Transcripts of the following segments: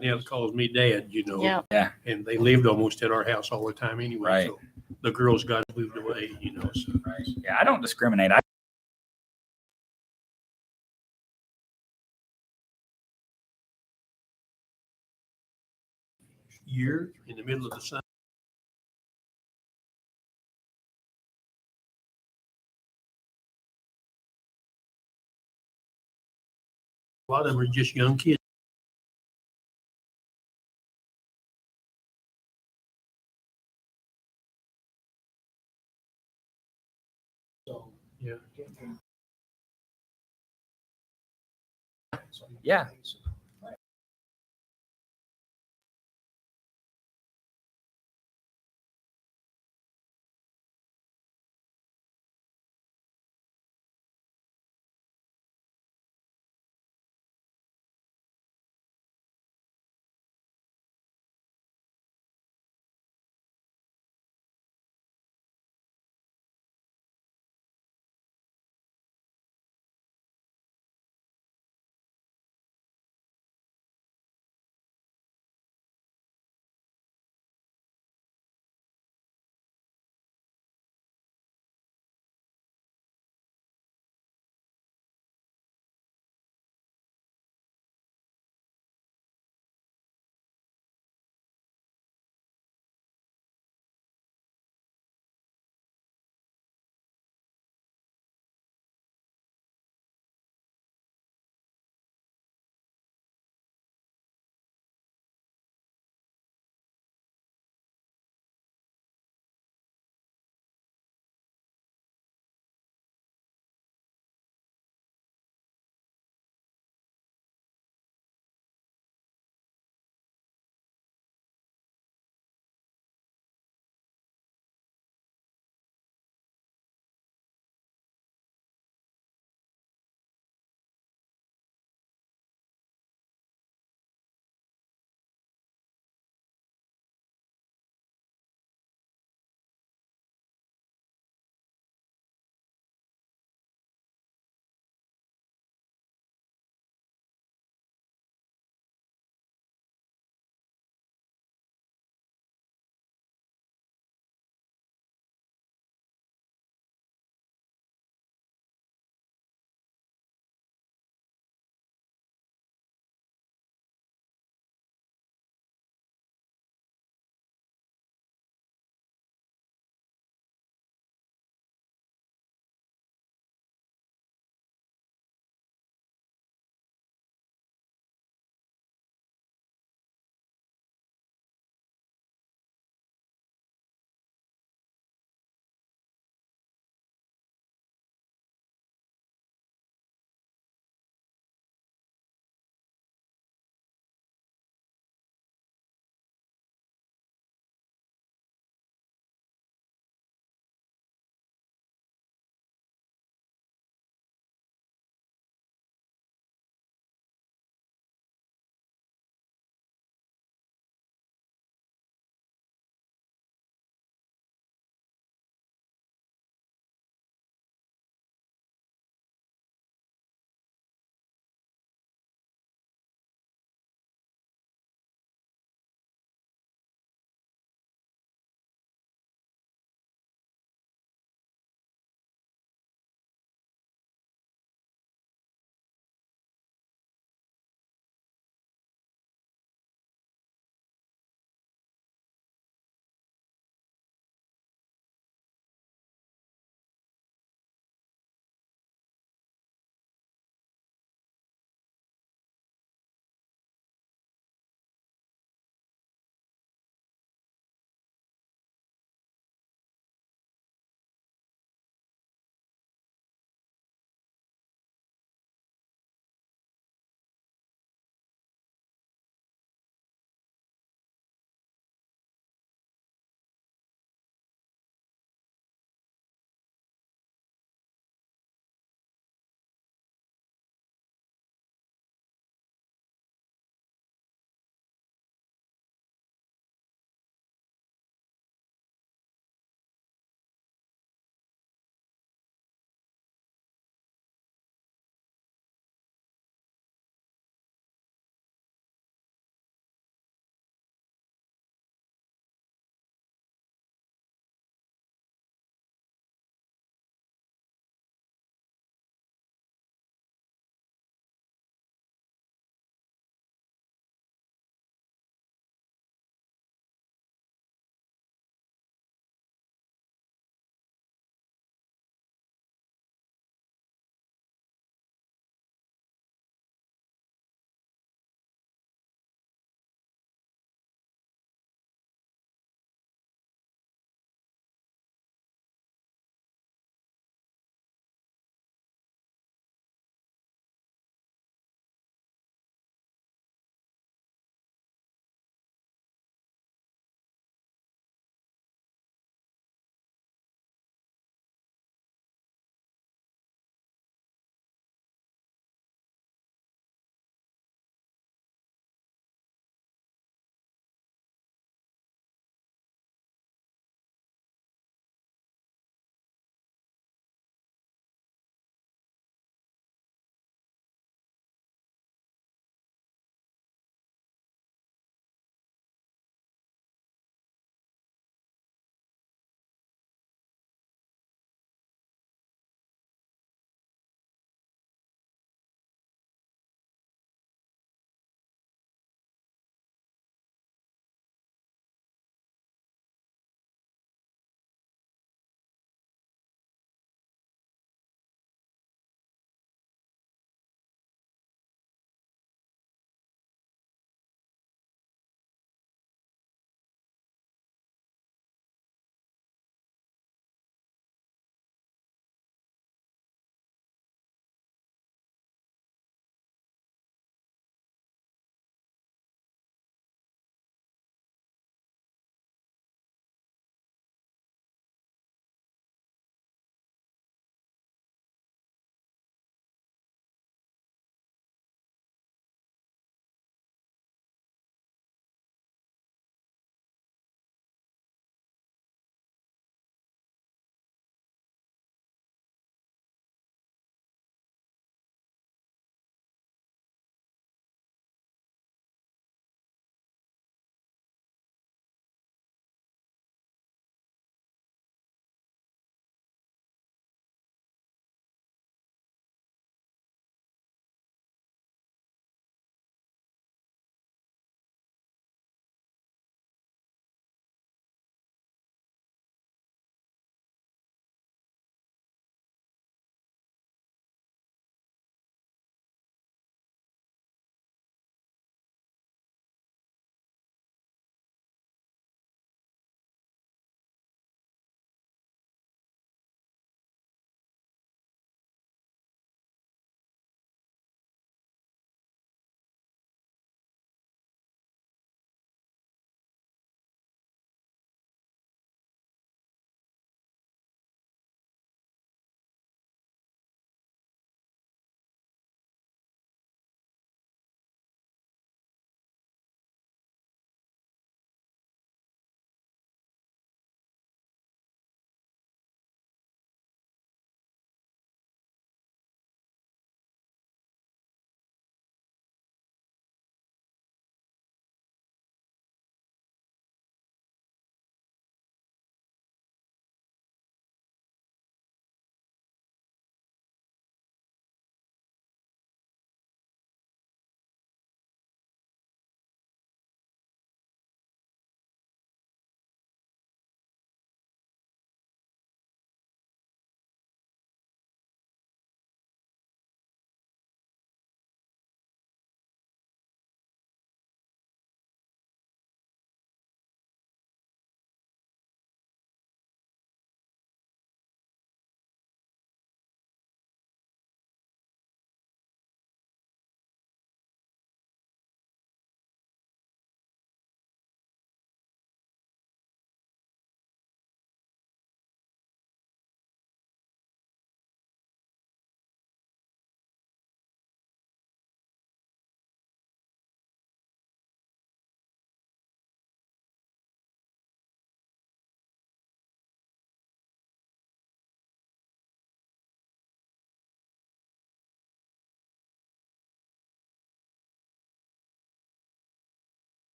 Yeah, it calls me dad, Yeah. Yeah. and they lived almost at our house all the time anyway. Right. So the girls got moved away, So. Yeah, I don't discriminate. Year in the middle of the sun. A lot of them are just young kids. So, yeah. Yeah.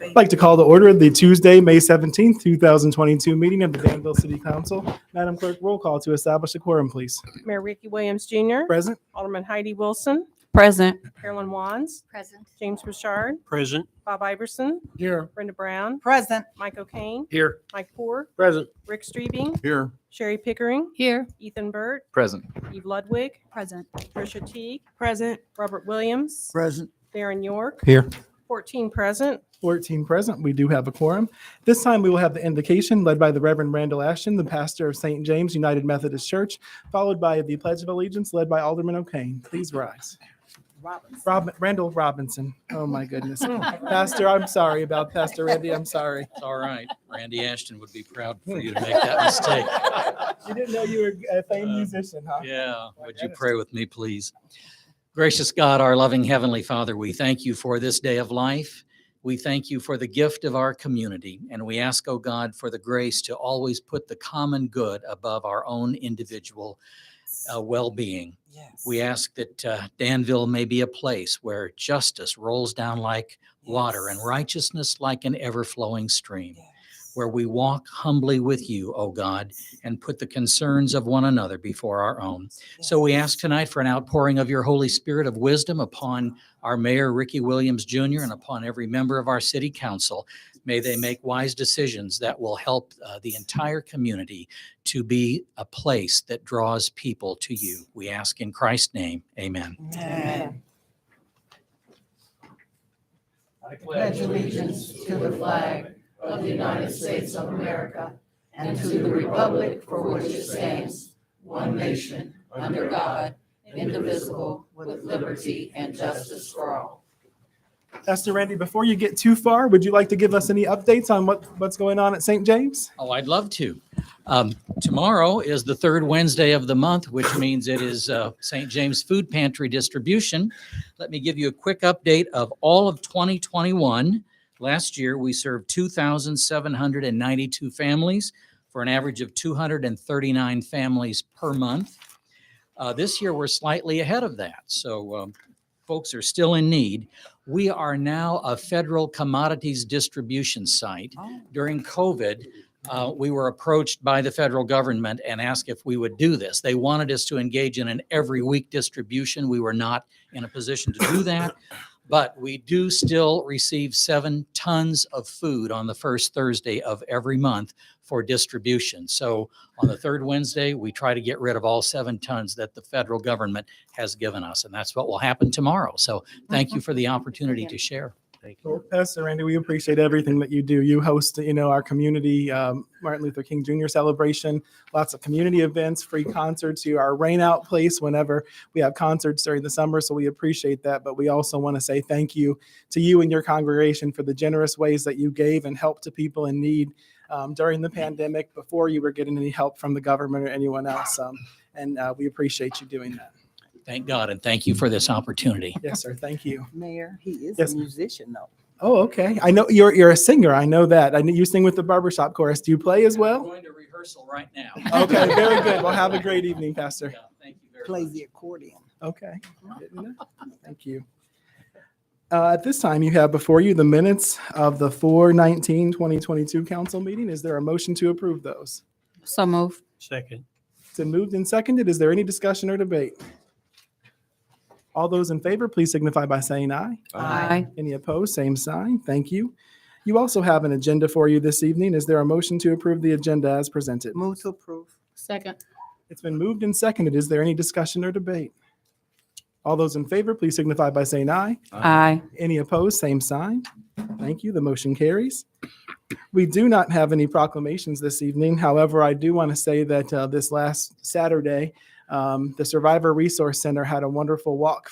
I'd like to call to order the Tuesday, May 17th, 2022 meeting of the Danville City Council. Madam Clerk, roll call to establish a quorum, please. Mayor Ricky Williams Jr., Present. Alderman Heidi Wilson, Present. Carolyn Wands, Present. James Bouchard, Present. Bob Iverson, Here. Brenda Brown, Present. Mike O'Kane, Here. Mike Poor, Present. Rick Streebing, Here. Sherry Pickering, Here. Ethan Burt, Present. Eve Ludwig, Present. Tricia Teague. Present. Robert Williams, Present. Darren York, Here. 14 present. 14 present. We do have a quorum. This time we will have the invocation led by the Reverend Randall Ashton, the pastor of St. James United Methodist Church, followed by the Pledge of Allegiance led by Alderman O'Kane. Please rise. Randall Robinson. Oh my goodness. Pastor, I'm sorry about Pastor Randy. I'm sorry. It's all right. Randy Ashton would be proud for you to make that mistake. You didn't know you were a famed musician, huh? Yeah. Would you pray with me, please? Gracious God, our loving Heavenly Father, we thank you for this day of life. We thank you for the gift of our community. And we ask, oh God, for the grace to always put the common good above our own individual well-being. Yes. We ask that Danville may be a place where justice rolls down like water and righteousness like an ever-flowing stream, where we walk humbly with you, O God, and put the concerns of one another before our own. So we ask tonight for an outpouring of your Holy Spirit of wisdom upon our Mayor, Ricky Williams Jr., and upon every member of our city council. May they make wise decisions that will help the entire community to be a place that draws people to you. We ask in Christ's name, amen. Amen. I pledge allegiance to the flag of the United States of America and to the republic for which it stands, one nation, under God, indivisible, with liberty and justice for all. Pastor Randy, before you get too far, would you like to give us any updates on what's going on at St. James? Oh, I'd love to. Tomorrow is the third Wednesday of the month, which means it is St. James Food Pantry distribution. Let me give you a quick update of all of 2021. Last year, we served 2,792 families for an average of 239 families per month. This year, we're slightly ahead of that. So folks are still in need. We are now a federal commodities distribution site. During COVID, we were approached by the federal government and asked if we would do this. They wanted us to engage in an every week distribution. We were not in a position to do that, but we do still receive 7 tons of food on the first Thursday of every month for distribution. So on the third Wednesday, we try to get rid of all 7 tons that the federal government has given us, and that's what will happen tomorrow. So thank you for the opportunity to share. Thank you. Well, Pastor Randy, we appreciate everything that you do. You host, our community Martin Luther King Jr. celebration, lots of community events, free concerts. You are a rain out place whenever we have concerts during the summer, so we appreciate that. But we also want to say thank you to you and your congregation for the generous ways that you gave and helped to people in need during the pandemic before you were getting any help from the government or anyone else. And we appreciate you doing that. Thank God, and thank you for this opportunity. Yes, sir. Thank you. Mayor, he is Yes. a musician though. Oh, okay. I know you're a singer. I know that. I know you sing with the barbershop chorus. Do you play as I'm well? going to rehearsal right now. Okay, very good. Well, have a great evening, Pastor. Yeah, thank you very Plays much. the accordion. Okay. Thank you. At this time, you have before you the minutes of the 4/19/2022 council meeting. Is there a motion to approve those? So move. Second. It's been moved and seconded. Is there any discussion or debate? All those in favor, please signify by saying aye. Aye. Any opposed, same sign. Thank you. You also have an agenda for you this evening. Is there a motion to approve the agenda as presented? Move to approve. Second. It's been moved and seconded. Is there any discussion or debate? All those in favor, please signify by saying aye. Aye. Any opposed, same sign. Thank you. The motion carries. We do not have any proclamations this evening. However, I do want to say that this last Saturday, the Survivor Resource Center had a wonderful walk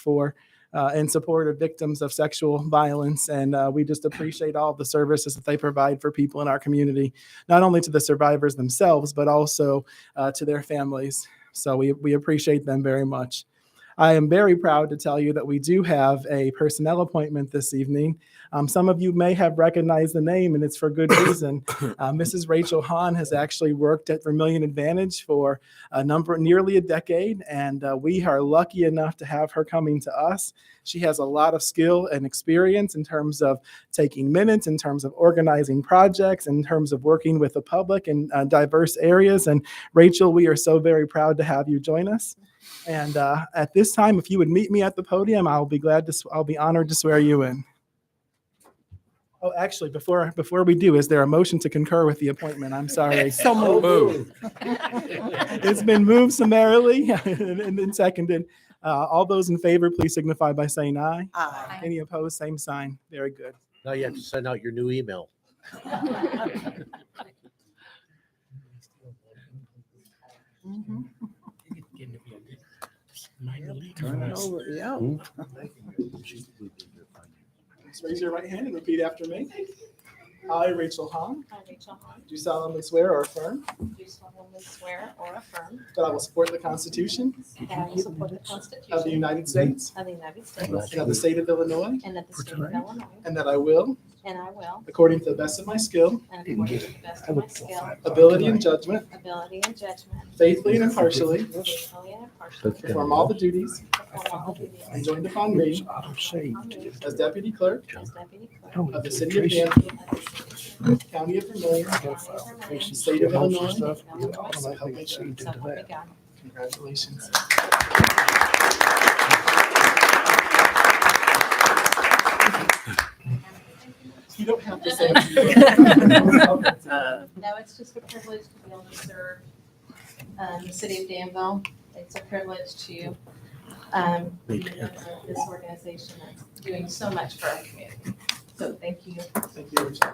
in support of victims of sexual violence. And we just appreciate all the services that they provide for people in our community, not only to the survivors themselves, but also to their families. So we appreciate them very much. I am very proud to tell you that we do have a personnel appointment this evening. Some of you may have recognized the name, and it's for good reason. Mrs. Rachel Hahn has actually worked at Vermilion Advantage for nearly a decade, and we are lucky enough to have her coming to us. She has a lot of skill and experience in terms of taking minutes, in terms of organizing projects, in terms of working with the public in diverse areas. And Rachel, we are so very proud to have you join us. And at this time, if you would meet me at the podium, I'll be honored to swear you in. Oh, actually, before we do, is there a motion to concur with the appointment? I'm sorry. So moved. It's been moved summarily and then seconded. All those in favor, please signify by saying aye. Aye. Any opposed, same sign. Very good. Now you have to send out your new email. Yeah. Just raise your right hand and repeat after me. I, Rachel Hahn, I, Rachel Hahn, do solemnly swear or affirm do solemnly swear or affirm that I will support the Constitution that I will support the of the Constitution United States of the United States and of the state of Illinois, and of the state of Illinois, and that I will, and I will, according to the best of my skill, and according to the best of my skill, ability, and judgment, ability, and judgment, faithfully and impartially, faithfully and impartially, perform all the duties perform all the duties enjoined upon me on me as deputy clerk as deputy clerk of the city of Danville, of the city county of Vermilion, of Vermilion, state of Illinois. state of Illinois, So help me God. so help me God. Congratulations. You don't have to say it. No, it's just a privilege to be able to serve the city of Danville. It's a privilege to be a member of this organization that's doing so much for our community. So thank you. Thank you, Rachel.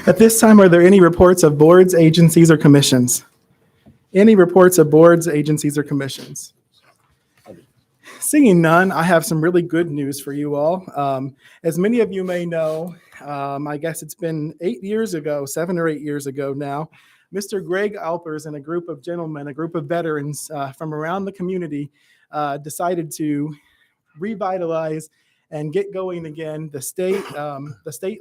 At this time, are there any reports of boards, agencies, or commissions? Any reports of boards, agencies, or commissions? Seeing none, I have some really good news for you all. As many of you may know, I guess it's been 7 or 8 years ago now, Mr. Greg Alpers and a group of gentlemen, a group of veterans from around the community decided to revitalize and get going again the State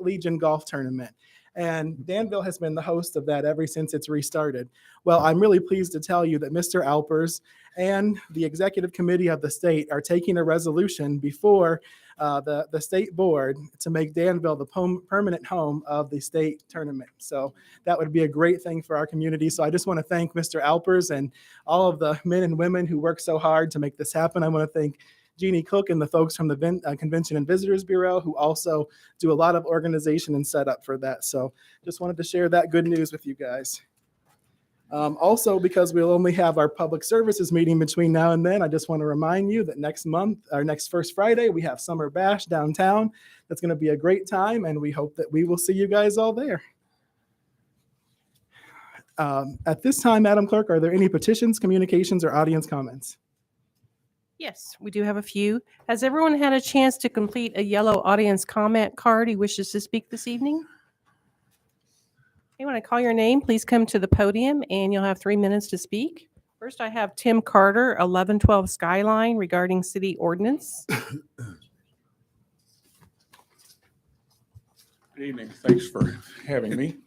Legion Golf Tournament. And Danville has been the host of that ever since it's restarted. Well, I'm really pleased to tell you that Mr. Alpers and the executive committee of the state are taking a resolution before the state board to make Danville the permanent home of the state tournament. So that would be a great thing for our community. So I just want to thank Mr. Alpers and all of the men and women who worked so hard to make this happen. I want to thank Jeannie Cook and the folks from the Convention and Visitors Bureau who also do a lot of organization and setup for that. So just wanted to share that good news with you guys. Also, because we'll only have our public services meeting between now and then, I just want to remind you that next month, our next first Friday, we have Summer Bash downtown. That's going to be a great time, and we hope that we will see you guys all there. At this time, Madam Clerk, are there any petitions, communications, or audience comments? Yes, we do have a few. Has everyone had a chance to complete a yellow audience comment card who wishes to speak this evening? Okay, when I call your name, please come to the podium and you'll have 3 minutes to speak. First, I have Tim Carter, 1112 Skyline, regarding city ordinance. Good evening. Thanks for having me.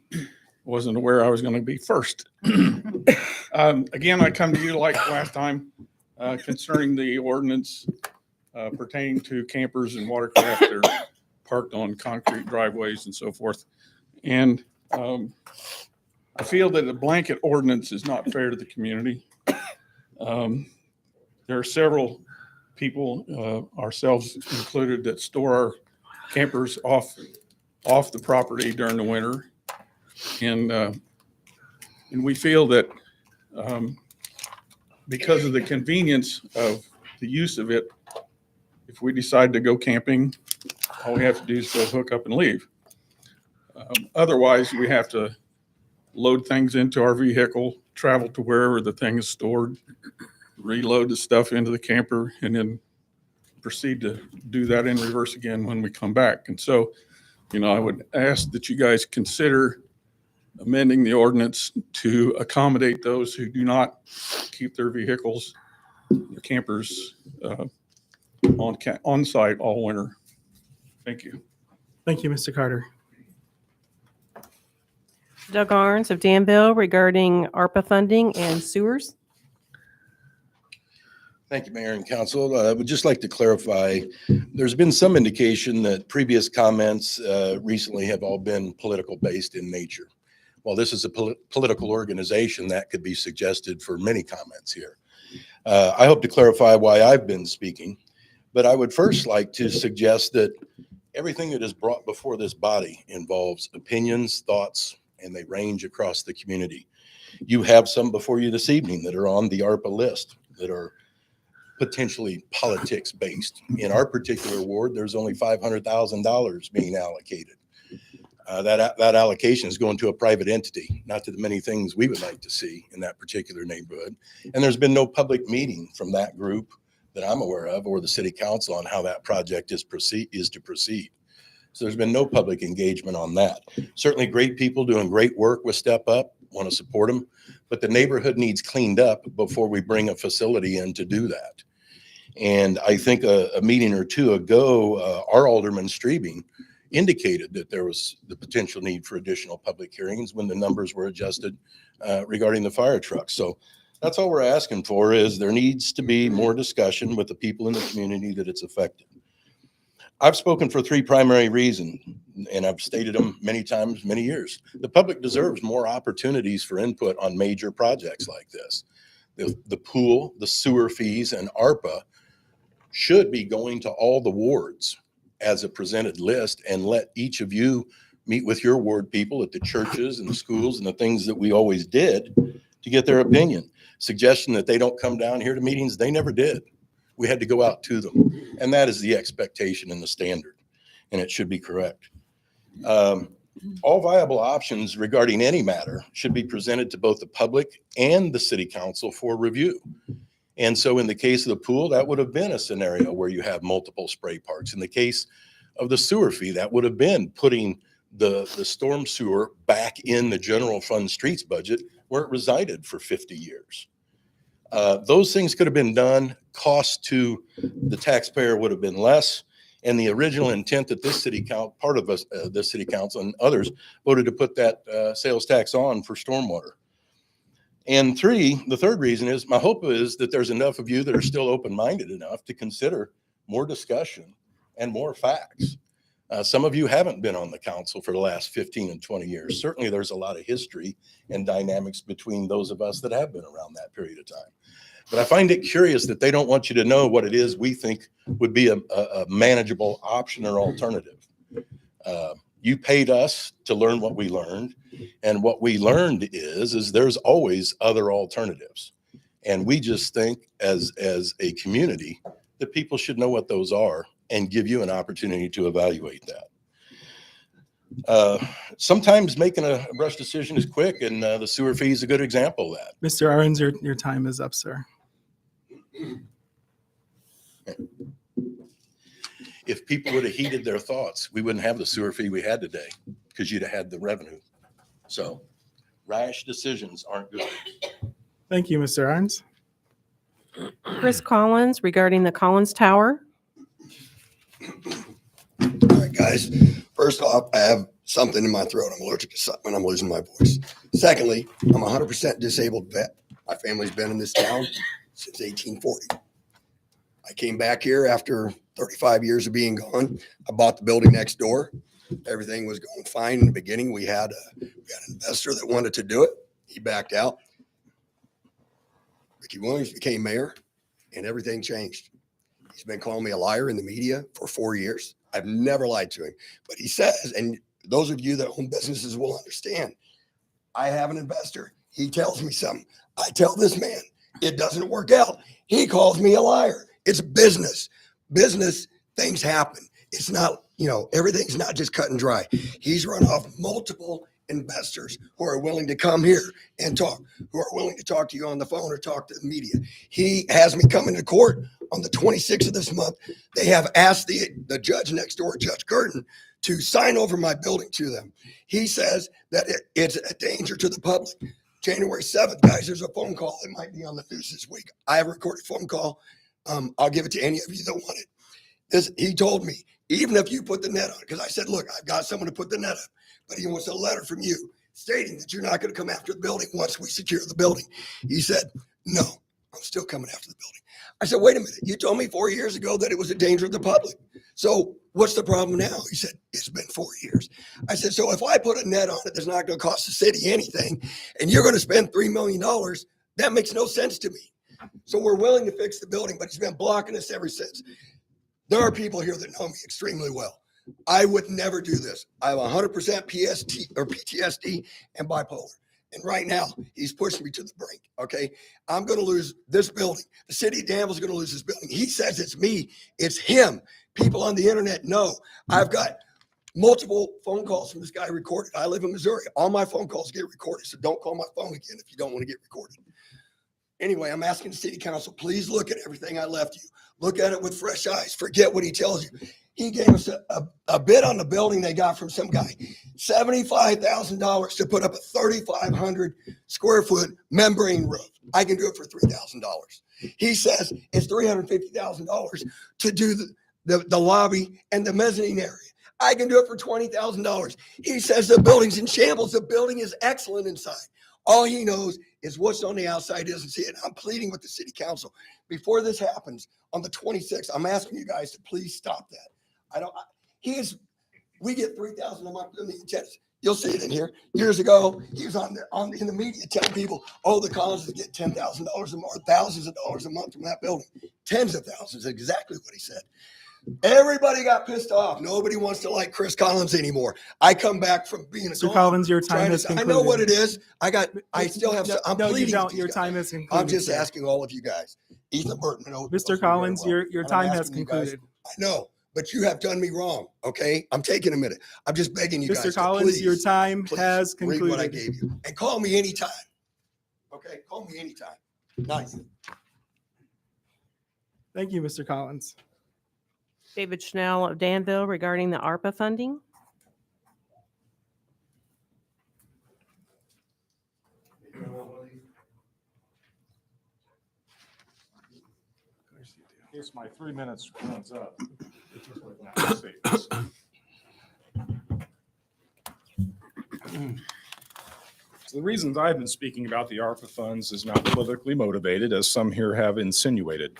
Wasn't aware I was going to be first. Again, I come to you like last time concerning the ordinance pertaining to campers and watercraft that are parked on concrete driveways and so forth. And I feel that a blanket ordinance is not fair to the community. There are several people, ourselves included, that store our campers off the property during the winter. And we feel that because of the convenience of the use of it, if we decide to go camping, all we have to do is go hook up and leave. Otherwise, we have to load things into our vehicle, travel to wherever the thing is stored, reload the stuff into the camper, and then proceed to do that in reverse again when we come back. And so I would ask that you guys consider amending the ordinance to accommodate those who do not keep their vehicles, their campers, on site all winter. Thank you. Thank you, Mr. Carter. Doug Arns of Danville regarding ARPA funding and sewers. Thank you, Mayor and Council. I would just like to clarify, there's been some indication that previous comments recently have all been political based in nature. While this is a political organization, that could be suggested for many comments here. I hope to clarify why I've been speaking, but I would first like to suggest that everything that is brought before this body involves opinions, thoughts, and they range across the community. You have some before you this evening that are on the ARPA list that are potentially politics based. In our particular ward, there's only $500,000 being allocated. That allocation is going to a private entity, not to the many things we would like to see in that particular neighborhood. And there's been no public meeting from that group that I'm aware of, or the city council, on how that project is to proceed. So there's been no public engagement on that. Certainly great people doing great work with Step Up, want to support them, but the neighborhood needs cleaned up before we bring a facility in to do that. And I think a meeting or two ago, our Alderman Streebing indicated that there was the potential need for additional public hearings when the numbers were adjusted regarding the fire trucks. So that's all we're asking for, is there needs to be more discussion with the people in the community that it's affected. I've spoken for three primary reasons, and I've stated them many times, many years. The public deserves more opportunities for input on major projects like this. The pool, the sewer fees, and ARPA should be going to all the wards as a presented list, and let each of you meet with your ward people at the churches and the schools and the things that we always did to get their opinion. Suggestion that they don't come down here to meetings, they never did. We had to go out to them. And that is the expectation and the standard, and it should be correct. All viable options regarding any matter should be presented to both the public and the city council for review. And so in the case of the pool, that would have been a scenario where you have multiple spray parks. In the case of the sewer fee, that would have been putting the storm sewer back in the general fund streets budget where it resided for 50 years. Those things could have been done. Cost to the taxpayer would have been less. And the original intent that this city council, part of us, this city council and others voted to put that sales tax on for stormwater. And the third reason is, my hope is that there's enough of you that are still open-minded enough to consider more discussion and more facts. Some of you haven't been on the council for the last 15 and 20 years. Certainly there's a lot of history and dynamics between those of us that have been around that period of time. But I find it curious that they don't want you to know what it is we think would be a manageable option or alternative. You paid us to learn what we learned. And what we learned is there's always other alternatives. And we just think as a community that people should know what those are and give you an opportunity to evaluate that. Sometimes making a rush decision is quick, and the sewer fee is a good example of that. Mr. Arns, your time is up, sir. If people would have heeded their thoughts, we wouldn't have the sewer fee we had today, because you'd have had the revenue. So rash decisions aren't good. Thank you, Mr. Arns. Chris Collins regarding the Collins Tower. All right, guys. First off, I have something in my throat. I'm allergic to something and I'm losing my voice. Secondly, I'm a 100% disabled vet. My family's been in this town since 1840. I came back here after 35 years of being gone. I bought the building next door. Everything was going fine in the beginning. We had an investor that wanted to do it. He backed out. Ricky Williams became mayor and everything changed. He's been calling me a liar in the media for 4 years. I've never lied to him, but he says, and those of you that own businesses will understand, I have an investor. He tells me something. I tell this man, it doesn't work out. He calls me a liar. It's business. Business, things happen. It's not, everything's not just cut and dry. He's run off multiple investors who are willing to come here and talk, who are willing to talk to you on the phone or talk to the media. He has me coming to court on the 26th of this month, they have asked the judge next door, Judge Curtin, to sign over my building to them. He says that it's a danger to the public. January 7th, guys, there's a phone call that might be on the news this week. I have a recorded phone call. I'll give it to any of you that want it. He told me, even if you put the net on, because I said, look, I've got someone to put the net up, but he wants a letter from you stating that you're not going to come after the building once we secure the building. He said, no, I'm still coming after the building. I said, wait a minute. You told me 4 years ago that it was a danger to the public. So what's the problem now? He said, it's been 4 years. I said, so if I put a net on it that's not going to cost the city anything, and you're going to spend $3 million, that makes no sense to me. So we're willing to fix the building, but he's been blocking us ever since. There are people here that know me extremely well. I would never do this. I have 100% PTSD and bipolar. And right now, he's pushing me to the brink, okay? I'm going to lose this building. The city of Danville is going to lose this building. He says it's me. It's him. People on the internet know. I've got multiple phone calls from this guy recorded. I live in Missouri. All my phone calls get recorded, so don't call my phone again if you don't want to get recorded. Anyway, I'm asking the city council, please look at everything I left you. Look at it with fresh eyes. Forget what he tells you. He gave us a bid on the building they got from some guy, $75,000 to put up a 3,500 square foot membrane roof. I can do it for $3,000. He says it's $350,000 to do the lobby and the mezzanine area. I can do it for $20,000. He says the building's in shambles. The building is excellent inside. All he knows is what's on the outside, doesn't see it. I'm pleading with the city council. Before this happens on the 26th, I'm asking you guys to please stop that. We get 3,000 a month in the tenants. You'll see it in here. Years ago, he was in the media telling people, oh, the colleges get $10,000 a month, thousands of dollars a month from that building. Tens of thousands, exactly what he said. Everybody got pissed off. Nobody wants to like Chris Collins anymore. I come back from being a Mr. Collins, your time has concluded. I know what it is. I still have. I'm no, pleading. You don't. With Your guys. time has concluded. I'm just asking all of you guys. Ethan Burton. Mr. Collins, your time has concluded. I know, but you have done me wrong. Okay, I'm taking a minute. I'm just begging you guys. Mr. Collins, your time has read concluded. what I gave you, and call me anytime. Okay, call me anytime. Nice. Thank you, Mr. Collins. David Schnell of Danville regarding the ARPA funding. In case my 3 minutes runs up. So the reasons I've been speaking about the ARPA funds is not politically motivated, as some here have insinuated.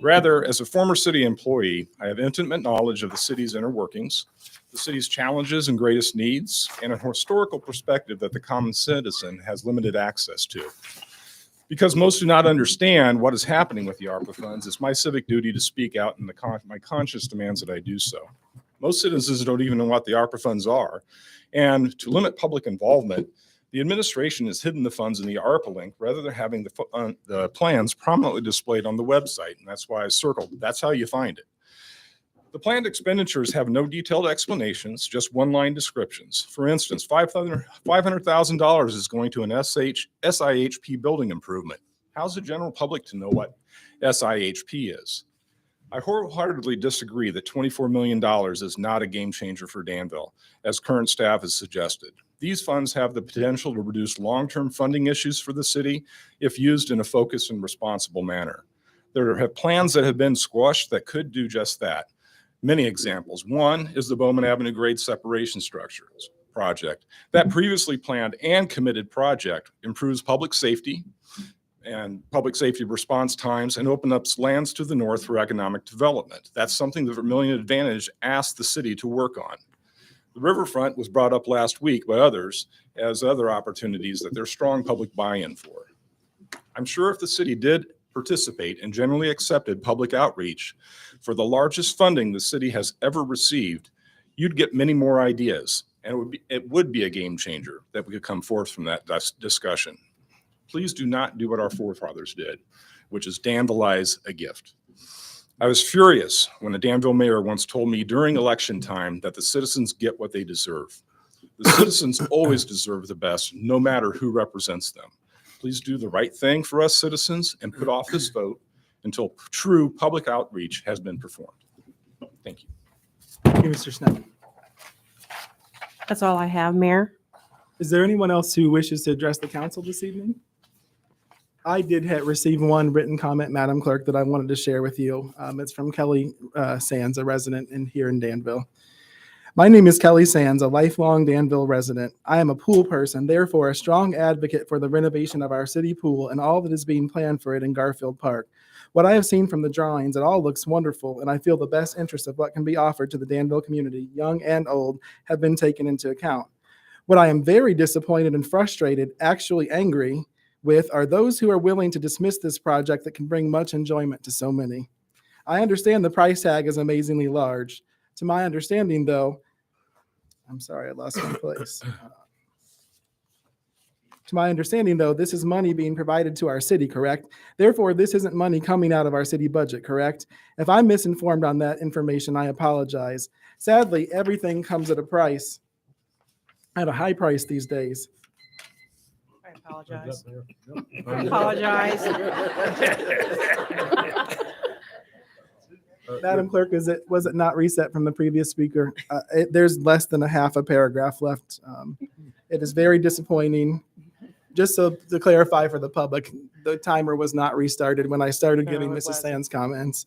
Rather, as a former city employee, I have intimate knowledge of the city's inner workings, the city's challenges and greatest needs, and a historical perspective that the common citizen has limited access to. Because most do not understand what is happening with the ARPA funds, it's my civic duty to speak out, and my conscience demands that I do so. Most citizens don't even know what the ARPA funds are, and to limit public involvement, the administration has hidden the funds in the ARPA link rather than having the plans prominently displayed on the website, and that's why I circled. That's how you find it. The planned expenditures have no detailed explanations, just one-line descriptions. For instance, $500,000 is going to an SIHP building improvement. How's the general public to know what SIHP is? I wholeheartedly disagree that $24 million is not a game changer for Danville, as current staff has suggested. These funds have the potential to reduce long-term funding issues for the city if used in a focused and responsible manner. There have plans that have been squashed that could do just that. Many examples. One is the Bowman Avenue grade separation structures project. That previously planned and committed project improves public safety and public safety response times and open up lands to the north for economic development. That's something that Vermilion Advantage asked the city to work on. The Riverfront was brought up last week by others as other opportunities that there's strong public buy-in for. I'm sure if the city did participate in generally accepted public outreach for the largest funding the city has ever received, you'd get many more ideas, and it would be a game changer that could come forth from that discussion. Please do not do what our forefathers did, which is Danvilize a gift. I was furious when the Danville mayor once told me during election time that the citizens get what they deserve. The citizens always deserve the best, no matter who represents them. Please do the right thing for us citizens and put off this vote until true public outreach has been performed. Thank you. Thank you, Mr. Snow. That's all I have, Mayor. Is there anyone else who wishes to address the council this evening? I did receive one written comment, Madam Clerk, that I wanted to share with you. It's from Kelly Sands, a resident here in Danville. My name is Kelly Sands, a lifelong Danville resident. I am a pool person, therefore a strong advocate for the renovation of our city pool and all that is being planned for it in Garfield Park. What I have seen from the drawings, it all looks wonderful, and I feel the best interest of what can be offered to the Danville community, young and old, have been taken into account. What I am very disappointed and frustrated, actually angry with, are those who are willing to dismiss this project that can bring much enjoyment to so many. I understand the price tag is amazingly large. To my understanding, though, I'm sorry, I lost my place. To my understanding, though, this is money being provided to our city, correct? Therefore, this isn't money coming out of our city budget, correct? If I'm misinformed on that information, I apologize. Sadly, everything comes at a price, at a high price these days. I apologize. I apologize. Madam Clerk, was it not reset from the previous speaker? There's less than a half a paragraph left. It is very disappointing. Just so to clarify for the public, the timer was not restarted when I started No, giving it Mrs. wasn't. Sands comments.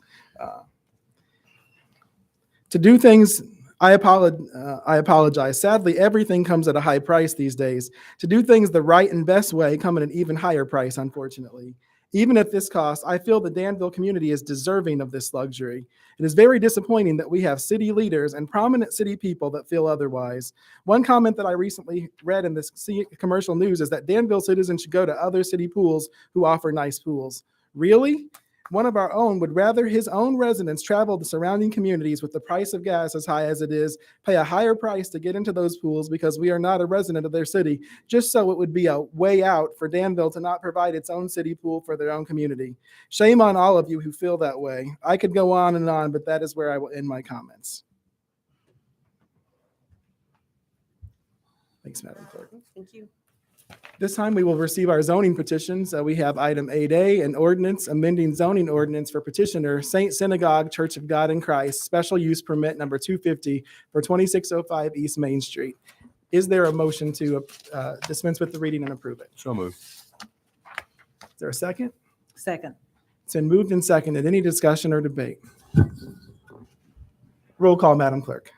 To do things, I apologize. Sadly, everything comes at a high price these days. To do things the right and best way come at an even higher price, unfortunately. Even at this cost, I feel the Danville community is deserving of this luxury. It is very disappointing that we have city leaders and prominent city people that feel otherwise. One comment that I recently read in this commercial news is that Danville citizens should go to other city pools who offer nice pools. Really? One of our own would rather his own residents travel to surrounding communities with the price of gas as high as it is, pay a higher price to get into those pools because we are not a resident of their city, just so it would be a way out for Danville to not provide its own city pool for their own community. Shame on all of you who feel that way. I could go on, but that is where I will end my comments. Thanks, Madam Clerk. Thank you. This time we will receive our zoning petitions. We have item 8A, an ordinance amending zoning ordinance for petitioner Saint Synagogue Church of God in Christ, special use permit number 250 for 2605 East Main Street. Is there a motion to dispense with the reading and approve it? So moved. Is there a second? Second. It's been moved and seconded. Any discussion or debate? Roll call, Madam Clerk.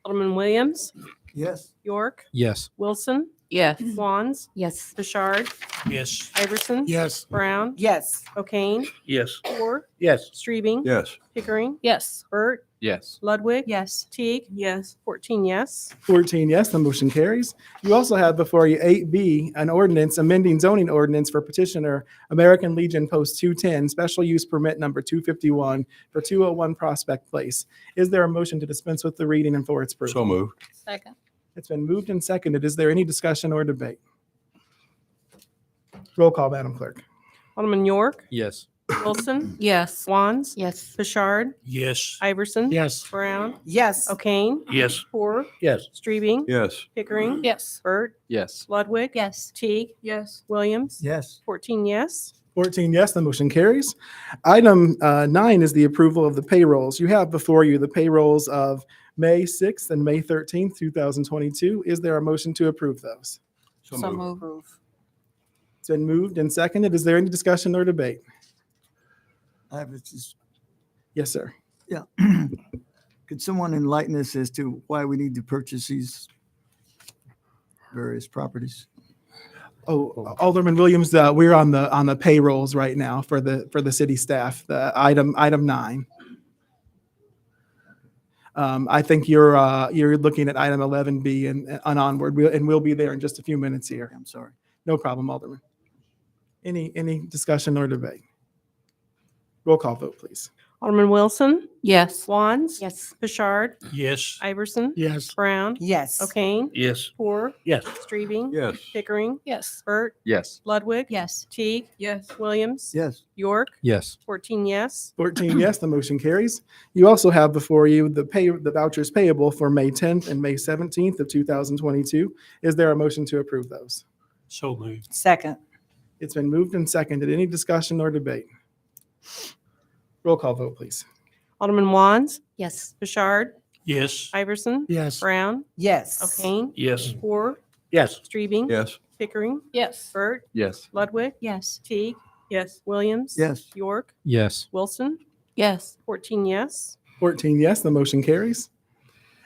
Alderman Williams, Yes. York, Yes. Wilson, Yes. Wands, Yes. Bouchard, Yes. Iverson, Yes. Brown, Yes. O'Kane, Yes. Moore, Yes. Streebing, Yes. Pickering, Yes. Burt, Yes. Ludwig, Yes. Teague. Yes. 14 yes. 14 yes, the motion carries. You also have before you 8B, an ordinance amending zoning ordinance for petitioner American Legion Post 210, special use permit number 251 for 201 Prospect Place. Is there a motion to dispense with the reading and for its approval? So moved. Second. It's been moved and seconded. Is there any discussion or debate? Roll call, Madam Clerk. Alderman York, Yes. Wilson, Yes. Wands, Yes. Bouchard, Yes. Iverson, Yes. Brown, Yes. O'Kane, Yes. Poor, Yes. Streebing, Yes. Pickering, Yes. Burt, Yes. Ludwig, Yes. Teague, Yes. Williams, Yes. 14 yes. 14 yes, the motion carries. Item 9 is the approval of the payrolls. You have before you the payrolls of May 6th and May 13th, 2022. Is there a motion to approve those? So move. It's been moved and seconded. Is there any discussion or debate? I have just, Yes, sir. yeah. Could someone enlighten us as to why we need to purchase these various properties? Oh, Alderman Williams, we're on the payrolls right now for the city staff, the item 9. I think you're looking at item 11B and onward, and we'll be there in just a few minutes here. I'm sorry. No problem, Alderman. Any discussion or debate? Roll call vote, please. Alderman Wilson, Yes. Wands, Yes. Bouchard, Yes. Iverson, Yes. Brown, Yes. O'Kane, Yes. Poor, Yes. Streebing, Yes. Pickering, Yes. Burt, Yes. Ludwig, Yes. Teague, Yes. Williams, Yes. York, Yes. 14 yes. 14 yes, the motion carries. You also have before you the vouchers payable for May 10th and May 17th of 2022. Is there a motion to approve those? So moved. Second. It's been moved and seconded. Any discussion or debate? Roll call vote, please. Alderman Wands, Yes. Bouchard, Yes. Iverson, Yes. Brown, Yes. O'Kane, Yes. Poor, Yes. Streebing, Yes. Pickering, Yes. Burt, Yes. Ludwig, Yes. Teague. Yes. Williams. Yes. York, Yes. Wilson, Yes. 14 yes. 14 yes, the motion carries.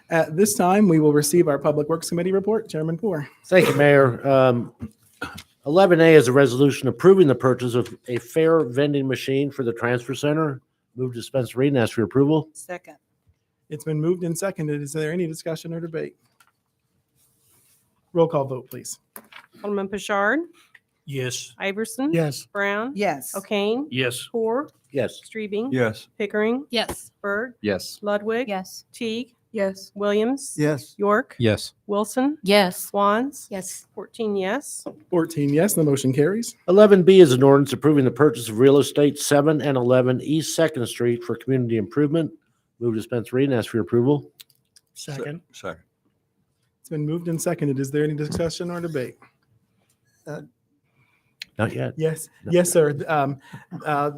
At this time, we will receive our Public Works Committee report. Chairman Poor. Thank you, Mayor. 11A is a resolution approving the purchase of a fair vending machine for the transfer center. Move to dispense reading and ask for your approval. Second. It's been moved and seconded. Is there any discussion or debate? Roll call vote, please. Alderman Bouchard, Yes. Iverson. Yes. Brown. Yes. O'Kane. Yes. Poor, Yes. Streebing. Yes. Pickering. Yes. Burt, Yes. Ludwig. Yes. Teague. Yes. Williams. Yes. York. Yes. Wilson. Yes. Wands. Yes. 14 yes. 14 yes, the motion carries. 11B is an ordinance approving the purchase of real estate 7 and 11 East Second Street for community improvement. Move to dispense reading and ask for your approval. Second. Second. It's been moved and seconded. Is there any discussion or debate? Not yet. Yes, yes, sir.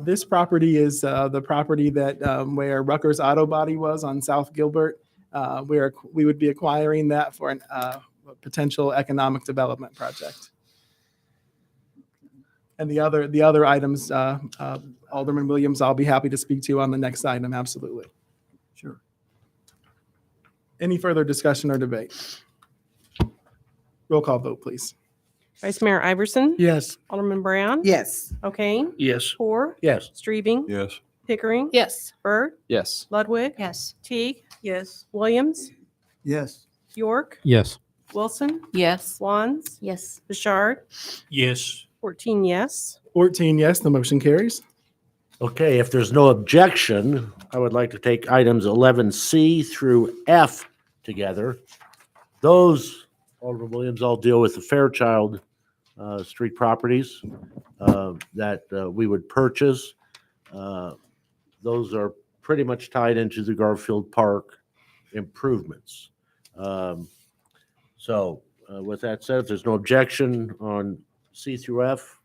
This property is the property that where Rucker's Auto Body was on South Gilbert. We would be acquiring that for a potential economic development project. And the other items, Alderman Williams, I'll be happy to speak to on the next item. Absolutely. Sure. Any further discussion or debate? Roll call vote, please. Vice Mayor Iverson. Yes. Alderman Brown. Yes. O'Kane. Yes. Poor, Yes. Streebing. Yes. Pickering. Yes. Burt, Yes. Ludwig. Yes. Teague. Yes. Williams. Yes. York. Yes. Wilson. Yes. Wands. Yes. Bouchard. Yes. 14 yes. 14 yes, the motion carries. Okay, if there's no objection, I would like to take items 11C through F together. Those, Alderman Williams, all deal with the Fairchild Street properties that we would purchase. Those are pretty much tied into the Garfield Park improvements. So with that said, if there's no objection on C through F,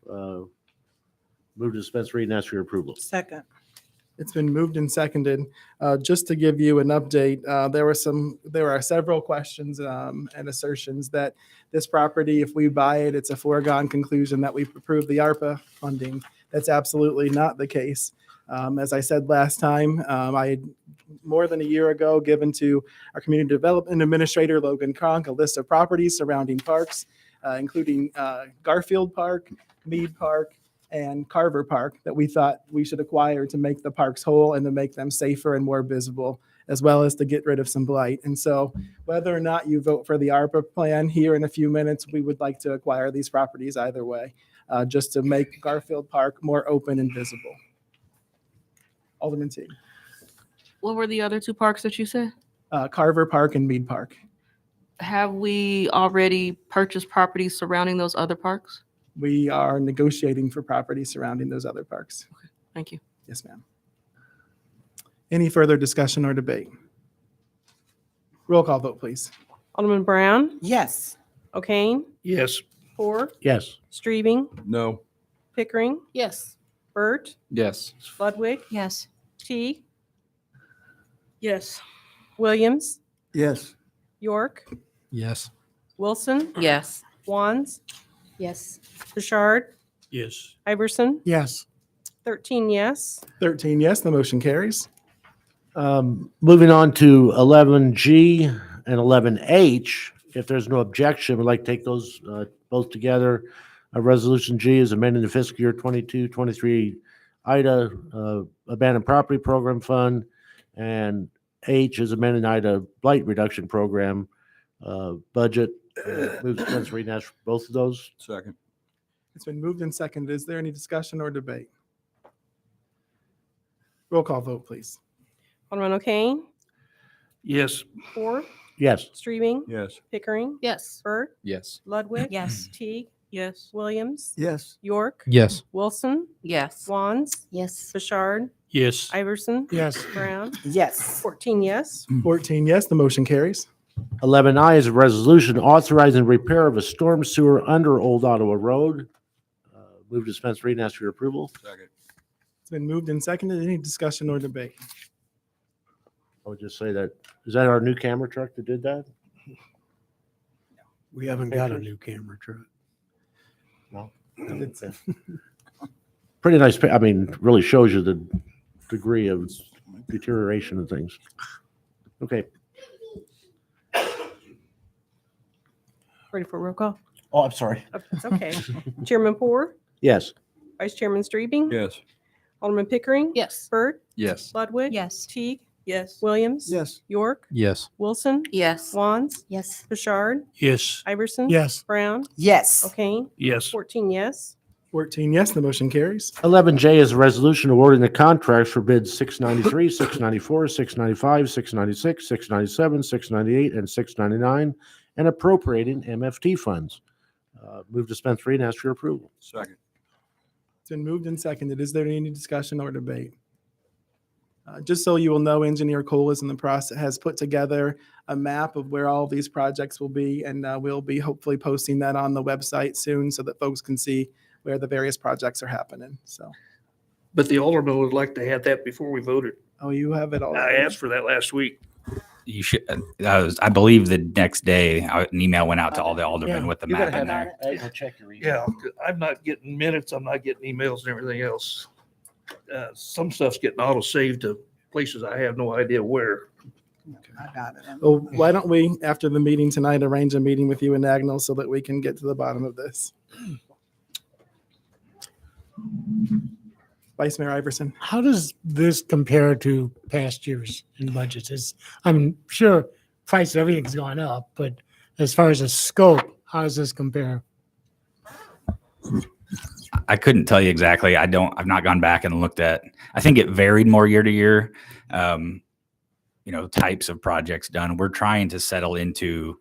move to dispense reading and ask for your approval. Second. It's been moved and seconded. Just to give you an update, there are several questions and assertions that this property, if we buy it, it's a foregone conclusion that we've approved the ARPA funding. That's absolutely not the case. As I said last time, I had more than a year ago given to our community development administrator, Logan Cronk, a list of properties surrounding parks, including Garfield Park, Mead Park, and Carver Park that we thought we should acquire to make the parks whole and to make them safer and more visible, as well as to get rid of some blight. And so whether or not you vote for the ARPA plan here in a few minutes, we would like to acquire these properties either way, just to make Garfield Park more open and visible. Alderman Teague. What were the other two parks that you said? Carver Park and Mead Park. Have we already purchased properties surrounding those other parks? We are negotiating for property surrounding those other parks. Thank you. Yes, ma'am. Any further discussion or debate? Roll call vote, please. Alderman Brown. Yes. O'Kane. Yes. Poor, Yes. Streebing. No. Pickering. Yes. Burt, Yes. Ludwig. Yes. Teague. Yes. Williams. Yes. York. Yes. Wilson. Yes. Wands. Yes. Bouchard. Yes. Iverson. Yes. 13 yes. 13 yes, the motion carries. Moving on to 11G and 11H, if there's no objection, we'd like to take those both together. Resolution G is amending the fiscal year 22-23 IDA Abandoned Property Program Fund, and H is amending IDA Blight Reduction Program budget. Move to dispense reading and ask for both of those. Second. It's been moved and seconded. Is there any discussion or debate? Roll call vote, please. Alderman O'Kane. Yes. Poor, Yes. Streebing. Yes. Pickering. Yes. Burt, Yes. Ludwig. Yes. Teague. Yes. Williams. Yes. York. Yes. Wilson. Yes. Wands. Yes. Bouchard. Yes. Iverson. Yes. Brown. Yes. 14 yes. 14 yes, the motion carries. 11I is a resolution authorizing repair of a storm sewer under Old Ottawa Road. Move to dispense reading and ask for your approval. Second. It's been moved and seconded. Any discussion or debate? I would just say that, is that our new camera truck that did that? We haven't got a new camera truck. It's- Pretty nice, I mean, really shows you the degree of deterioration of things. Okay. Ready for roll call? Oh, I'm sorry. Oh, it's okay. Chairman Poor, Yes. Vice Chairman Streebing. Yes. Alderman Pickering. Yes. Burt, Yes. Ludwig. Yes. Teague. Yes. Williams. Yes. York. Yes. Wilson. Yes. Wands. Yes. Bouchard. Yes. Iverson. Yes. Brown. Yes. O'Kane. Yes. 14 yes. 14 yes, the motion carries. 11J is a resolution awarding the contracts for bids 693, 694, 695, 696, 697, 698, and 699, and appropriating MFT funds. Move to dispense reading and ask for your approval. Second. It's been moved and seconded. Is there any discussion or debate? Just so you will know, Engineer Cole is in the process, has put together a map of where all these projects will be, and we'll be hopefully posting that on the website soon so that folks can see where the various projects are happening. So, But the alderman would like to have that before we voted. oh, you have it all. I asked for that last week. You should. I believe the next day an email went out to all the aldermen Yeah, with the You gotta map in have there. Go check your email. Yeah, I'm not getting minutes. I'm not getting emails and everything else. Some stuff's getting auto-saved to places I have no idea where. I got it. Well, why don't we, after the meeting tonight, arrange a meeting with you and Agnell so that we can get to the bottom of this? Vice Mayor Iverson. How does this compare to past years in budgets? I'm sure price of everything's gone up, but as far as the scope, how does this compare? I couldn't tell you exactly. I've not gone back and looked at. I think it varied more year to year. Types of projects done. We're trying to settle into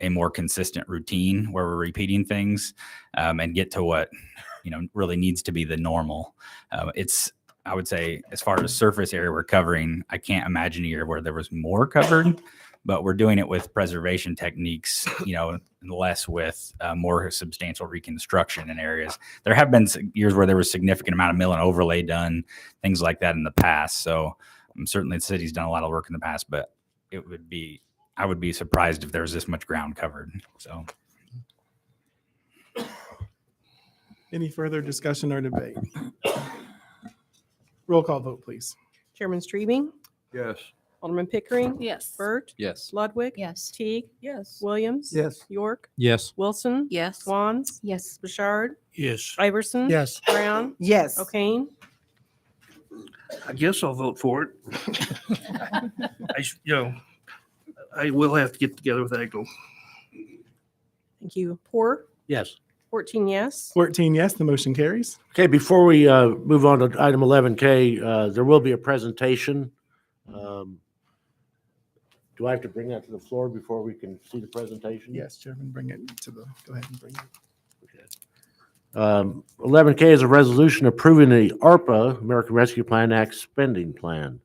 a more consistent routine where we're repeating things and get to what really needs to be the normal. I would say, as far as surface area we're covering, I can't imagine a year where there was more covered, but we're doing it with preservation techniques, and less with more substantial reconstruction in areas. There have been years where there was significant amount of mill and overlay done, things like that in the past. So certainly the city's done a lot of work in the past, but I would be surprised if there was this much ground covered. So. Any further discussion or debate? Roll call vote, please. Chairman Streebing. Yes. Alderman Pickering. Yes. Burt. Yes. Ludwig. Yes. Teague. Yes. Williams. Yes. York. Yes. Wilson. Yes. Wands. Yes. Bouchard. Yes. Iverson. Yes. Brown. Yes. O'Kane. I guess I'll vote for it. I will have to get together with Agnew. Thank you. Poor. Yes. 14 yes. 14 yes, the motion carries. Okay, before we move on to item 11K, there will be a presentation. Do I have to bring that to the floor before we can see the presentation? Yes, Chairman, go ahead and bring it. 11K is a resolution approving the ARPA, American Rescue Plan Act spending plan.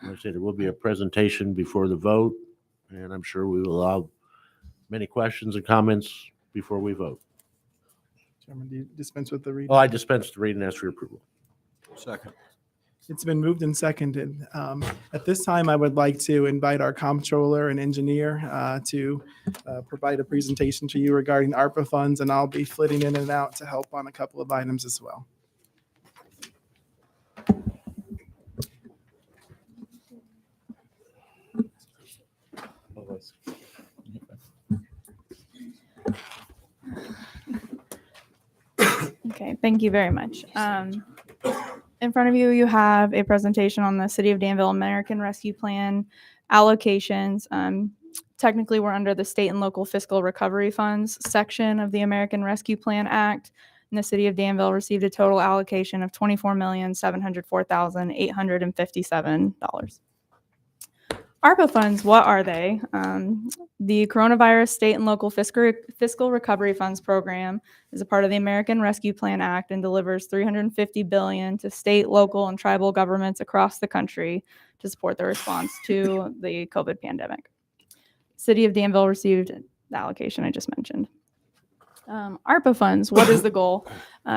Like I said, there will be a presentation before the vote, and I'm sure we will allow many questions and comments before we vote. Chairman, do you dispense with the reading? Oh, I dispensed the reading and ask for your approval. Second. It's been moved and seconded. At this time, I would like to invite our comptroller and engineer to provide a presentation to you regarding ARPA funds, and I'll be flitting in and out to help on a couple of items as well. Okay, thank you very much. In front of you, you have a presentation on the City of Danville American Rescue Plan allocations. Technically, we're under the state and local fiscal recovery funds section of the American Rescue Plan Act. And the City of Danville received a total allocation of $24,704,857. ARPA funds, what are they? The Coronavirus State and Local Fiscal Recovery Funds Program is a part of the American Rescue Plan Act and delivers $350 billion to state, local, and tribal governments across the country to support the response to the COVID pandemic. City of Danville received the allocation I just mentioned. ARPA funds, what is the goal?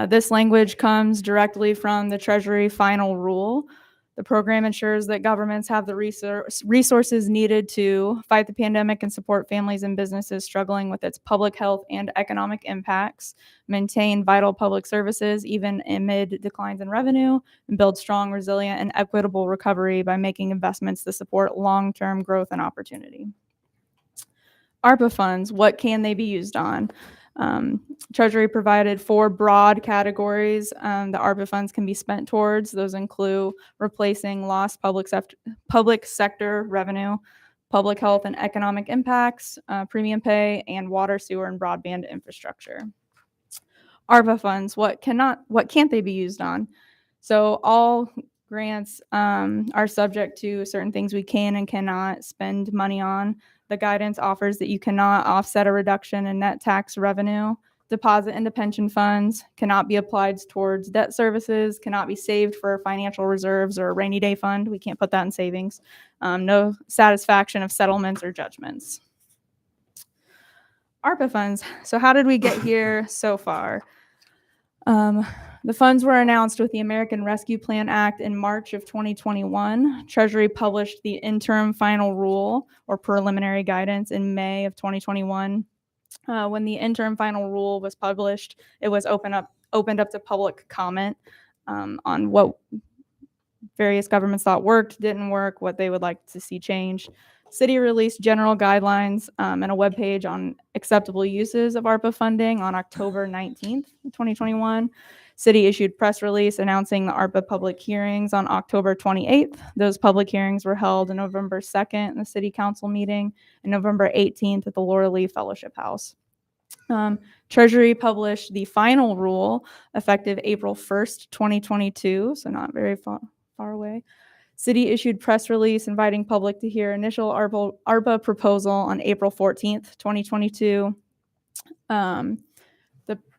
This language comes directly from the Treasury final rule. The program ensures that governments have the resources needed to fight the pandemic and support families and businesses struggling with its public health and economic impacts, maintain vital public services even amid declines in revenue, and build strong, resilient, and equitable recovery by making investments to support long-term growth and opportunity. ARPA funds, what can they be used on? Treasury provided 4 broad categories the ARPA funds can be spent towards. Those include replacing lost public sector revenue, public health and economic impacts, premium pay, and water, sewer, and broadband infrastructure. ARPA funds, what can't they be used on? So all grants are subject to certain things we can and cannot spend money on. The guidance offers that you cannot offset a reduction in net tax revenue. Deposit into pension funds cannot be applied towards debt services, cannot be saved for financial reserves or a rainy day fund. We can't put that in savings. No satisfaction of settlements or judgments. ARPA funds. So how did we get here so far? The funds were announced with the American Rescue Plan Act in March of 2021. Treasury published the interim final rule or preliminary guidance in May of 2021. When the interim final rule was published, it was opened up to public comment on what various governments thought worked, didn't work, what they would like to see changed. City released general guidelines and a webpage on acceptable uses of ARPA funding on October 19th, 2021. City issued press release announcing the ARPA public hearings on October 28th. Those public hearings were held on November 2nd in the City Council meeting and November 18th at the Laura Lee Fellowship House. Treasury published the final rule effective April 1st, 2022, so not very far away. City issued press release inviting public to hear initial ARPA proposal on April 14th, 2022. The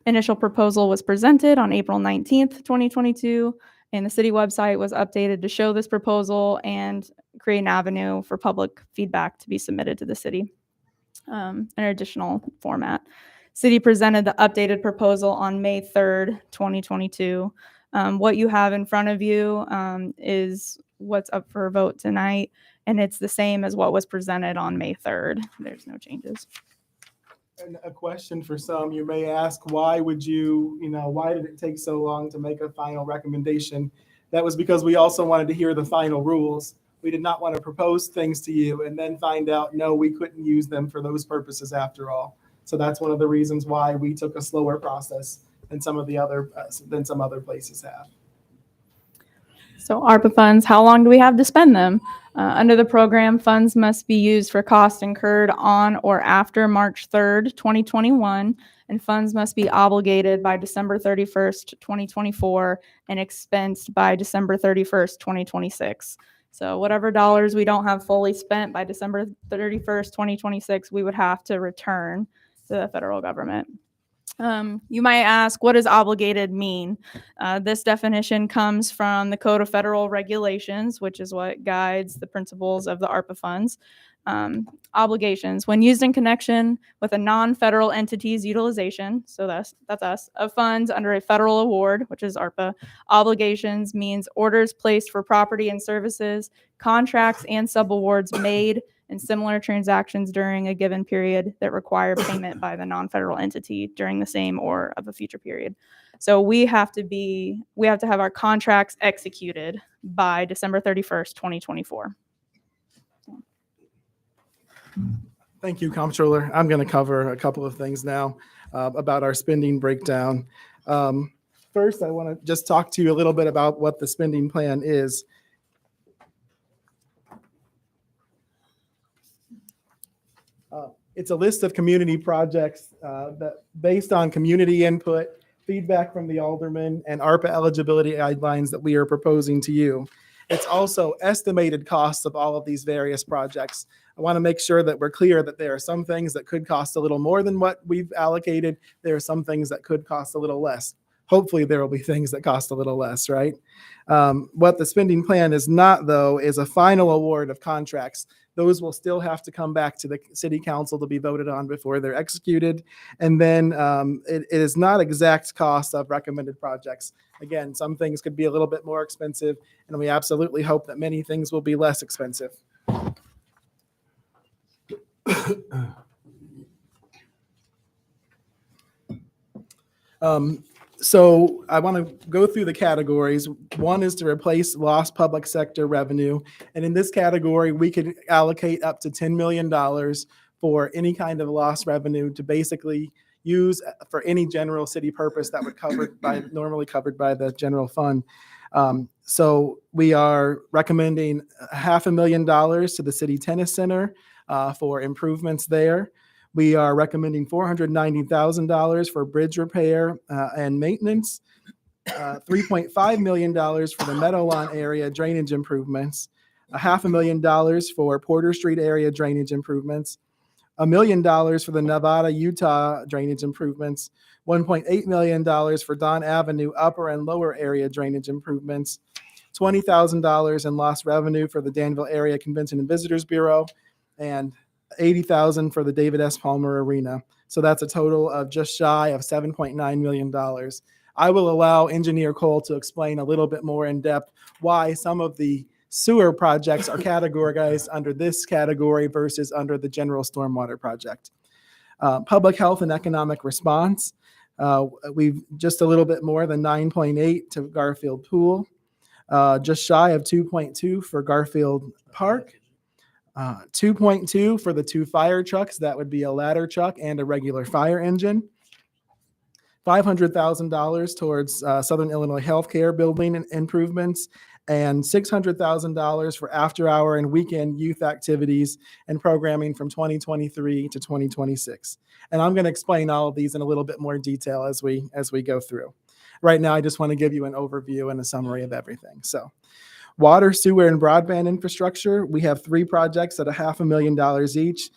initial proposal was presented on April 19th, 2022, and the city website was updated to show this proposal and create an avenue for public feedback to be submitted to the city, an additional format. City presented the updated proposal on May 3rd, 2022. What you have in front of you is what's up for a vote tonight, and it's the same as what was presented on May 3rd. There's no changes. And a question for some, you may ask, why did it take so long to make a final recommendation? That was because we also wanted to hear the final rules. We did not want to propose things to you and then find out, no, we couldn't use them for those purposes after all. So that's one of the reasons why we took a slower process than some other places have. So ARPA funds, how long do we have to spend them? Under the program, funds must be used for costs incurred on or after March 3rd, 2021, and funds must be obligated by December 31st, 2024, and expensed by December 31st, 2026. So whatever dollars we don't have fully spent by December 31st, 2026, we would have to return to the federal government. You might ask, what does obligated mean? This definition comes from the Code of Federal Regulations, which is what guides the principles of the ARPA funds. Obligations, when used in connection with a non-federal entity's utilization, so that's us, of funds under a federal award, which is ARPA. Obligations means orders placed for property and services, contracts and subawards made, and similar transactions during a given period that require payment by the non-federal entity during the same or of a future period. So we have to have our contracts executed by December 31st, 2024. Thank you, Comptroller. I'm going to cover a couple of things now about our spending breakdown. First, I want to just talk to you a little bit about what the spending plan is. It's a list of community projects that based on community input, feedback from the aldermen, and ARPA eligibility guidelines that we are proposing to you. It's also estimated costs of all of these various projects. I want to make sure that we're clear that there are some things that could cost a little more than what we've allocated. There are some things that could cost a little less. hopefully there will be things that cost a little less, right? What the spending plan is not, though, is a final award of contracts. Those will still have to come back to the city council to be voted on before they're executed. And then it is not exact cost of recommended projects. Again, some things could be a little bit more expensive, and we absolutely hope that many things will be less expensive. So I want to go through the categories. One is to replace lost public sector revenue. And in this category, we could allocate up to $10 million for any kind of lost revenue to basically use for any general city purpose that would normally covered by the general fund. So we are recommending $500,000 to the city tennis center for improvements there. We are recommending $490,000 for bridge repair and maintenance, $3.5 million for the Meadowlawn area drainage improvements, $500,000 for Porter Street area drainage improvements, $1 million for the Nevada-Utah drainage improvements, $1.8 million for Don Avenue upper and lower area drainage improvements, $20,000 in lost revenue for the Danville Area Convention and Visitors Bureau, and $80,000 for the David S. Palmer Arena. So that's a total of just shy of $7.9 million. I will allow Engineer Cole to explain a little bit more in depth why some of the sewer projects are categorized under this category versus under the general stormwater project. Public health and economic response. We've just a little bit more than 9.8 to Garfield Pool, just shy of 2.2 for Garfield Park. 2.2 for the 2 fire trucks. That would be a ladder truck and a regular fire engine. $500,000 towards Southern Illinois Healthcare building improvements, and $600,000 for after-hour and weekend youth activities and programming from 2023 to 2026. And I'm going to explain all of these in a little bit more detail as we go through. Right now, I just want to give you an overview and a summary of everything. So, water, sewer, and broadband infrastructure. We have 3 projects at $500,000 each.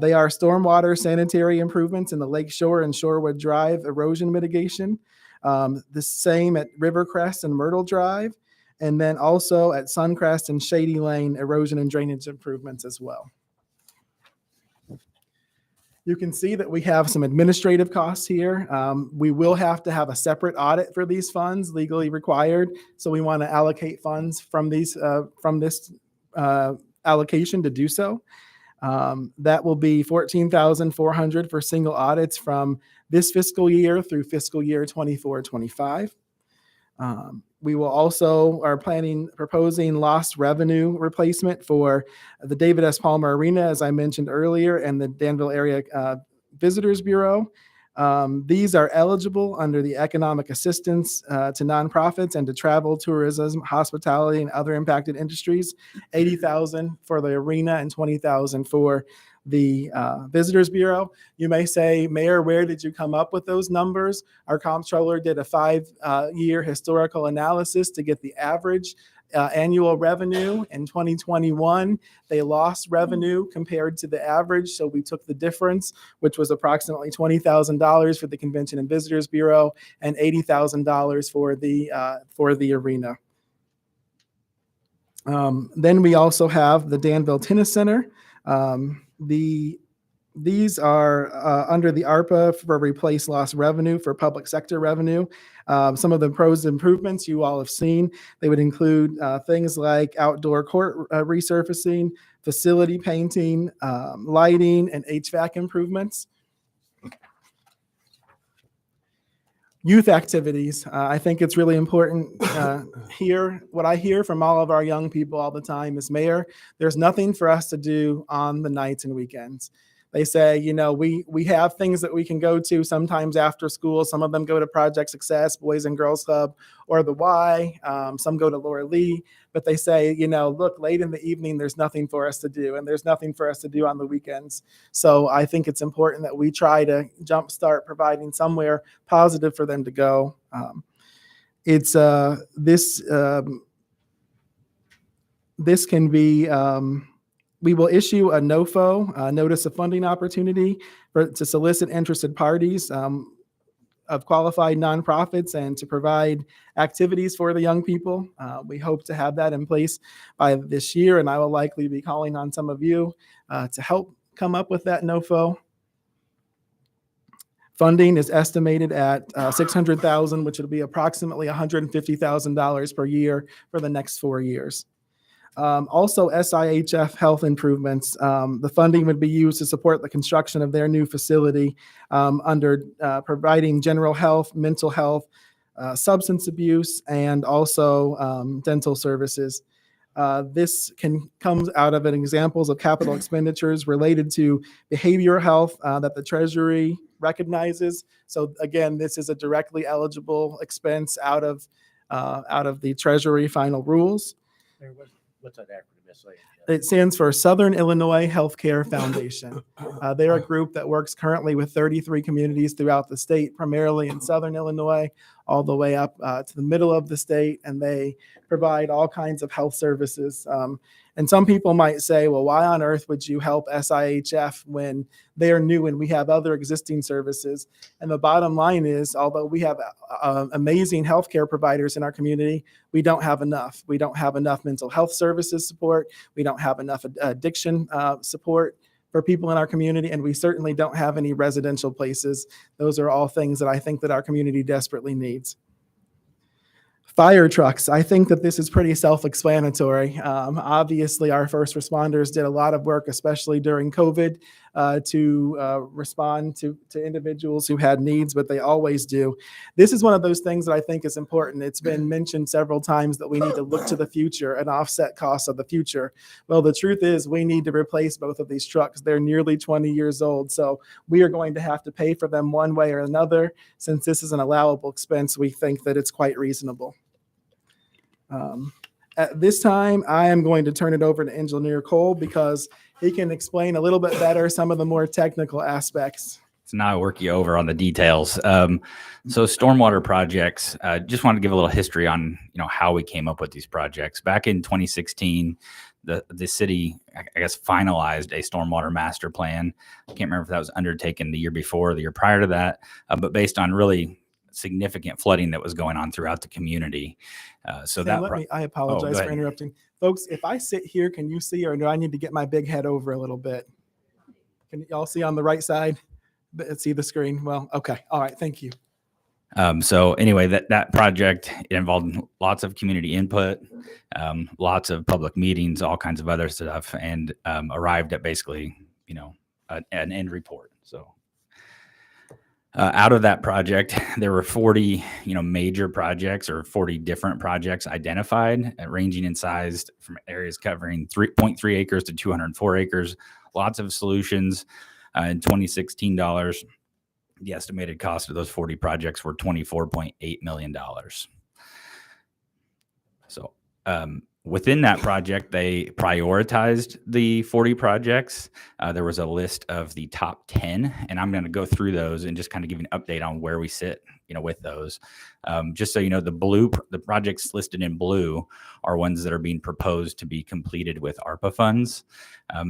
They are stormwater sanitary improvements in the Lake Shore and Shorewood Drive erosion mitigation. The same at Rivercrest and Myrtle Drive. And then also at Suncrest and Shady Lane erosion and drainage improvements as well. You can see that we have some administrative costs here. We will have to have a separate audit for these funds, legally required. So we want to allocate funds from this allocation to do so. That will be $14,400 for single audits from this fiscal year through fiscal year 24-25. We will also are proposing lost revenue replacement for the David S. Palmer Arena, as I mentioned earlier, and the Danville Area Visitors Bureau. These are eligible under the economic assistance to nonprofits and to travel, tourism, hospitality, and other impacted industries. $80,000 for the arena and $20,000 for the Visitors Bureau. You may say, Mayor, where did you come up with those numbers? Our comptroller did a 5-year historical analysis to get the average annual revenue. In 2021, they lost revenue compared to the average, so we took the difference, which was approximately $20,000 for the Convention and Visitors Bureau and $80,000 for the arena. Then we also have the Danville Tennis Center. These are under the ARPA for replace lost revenue for public sector revenue. Some of the pros improvements you all have seen, they would include things like outdoor court resurfacing, facility painting, lighting, and HVAC improvements. Youth activities. I think it's really important here. What I hear from all of our young people all the time is, Mayor, there's nothing for us to do on the nights and weekends. They say, you know, we have things that we can go to sometimes after school. Some of them go to Project Success, Boys and Girls Club, or the Y. Some go to Laura Lee. But they say, you know, look, late in the evening, there's nothing for us to do. And there's nothing for us to do on the weekends. So I think it's important that we try to jumpstart providing somewhere positive for them to go. This can be... we will issue a NOFO, notice of funding opportunity, to solicit interested parties. of qualified nonprofits and to provide activities for the young people. We hope to have that in place by this year, and I will likely be calling on some of you to help come up with that NOFO. Funding is estimated at $600,000, which will be approximately $150,000 per year for the next 4 years. Also, SIHF health improvements. The funding would be used to support the construction of their new facility under providing general health, mental health, substance abuse, and also dental services. This comes out of examples of capital expenditures related to behavioral health that the Treasury recognizes. So again, this is a directly eligible expense out of the Treasury final rules. What's that acronym? It stands for Southern Illinois Healthcare Foundation. They're a group that works currently with 33 communities throughout the state, primarily in Southern Illinois, all the way up to the middle of the state, and they provide all kinds of health services. And some people might say, well, why on earth would you help SIHF when they're new and we have other existing services? And the bottom line is, although we have amazing healthcare providers in our community, we don't have enough. We don't have enough mental health services support. We don't have enough addiction support for people in our community, and we certainly don't have any residential places. Those are all things that I think that our community desperately needs. Fire trucks. I think that this is pretty self-explanatory. Obviously, our first responders did a lot of work, especially during COVID, to respond to individuals who had needs, but they always do. This is one of those things that I think is important. It's been mentioned several times that we need to look to the future and offset costs of the future. Well, the truth is we need to replace both of these trucks. They're nearly 20 years old, so we are going to have to pay for them one way or another. Since this is an allowable expense, we think that it's quite reasonable. At this time, I am going to turn it over to Engineer Cole because he can explain a little bit better some of the more technical aspects. So now I work you over on the details. So Stormwater Projects, just wanted to give a little history on, how we came up with these projects. Back in 2016, the city, I guess, finalized a stormwater master plan. I can't remember if that was undertaken the year before or the year prior to that, but based on really significant flooding that was going on throughout the community. I apologize for interrupting. Folks, if I sit here, can you see, or do I need to get my big head over a little bit? Can y'all see on the right side? See the screen? Well, okay. All right. Thank you. So anyway, that project, it involved lots of community input, lots of public meetings, all kinds of other stuff, and arrived at basically, an end report. So out of that project, there were 40, major projects or 40 different projects identified, ranging in size from areas covering 3.3 acres to 204 acres. Lots of solutions. In 2016 dollars, the estimated cost of those 40 projects were $24.8 million. So within that project, they prioritized the 40 projects. There was a list of the top 10, and I'm going to go through those and just kind of give you an update on where we sit, with those. Just so you know, the projects listed in blue are ones that are being proposed to be completed with ARPA funds.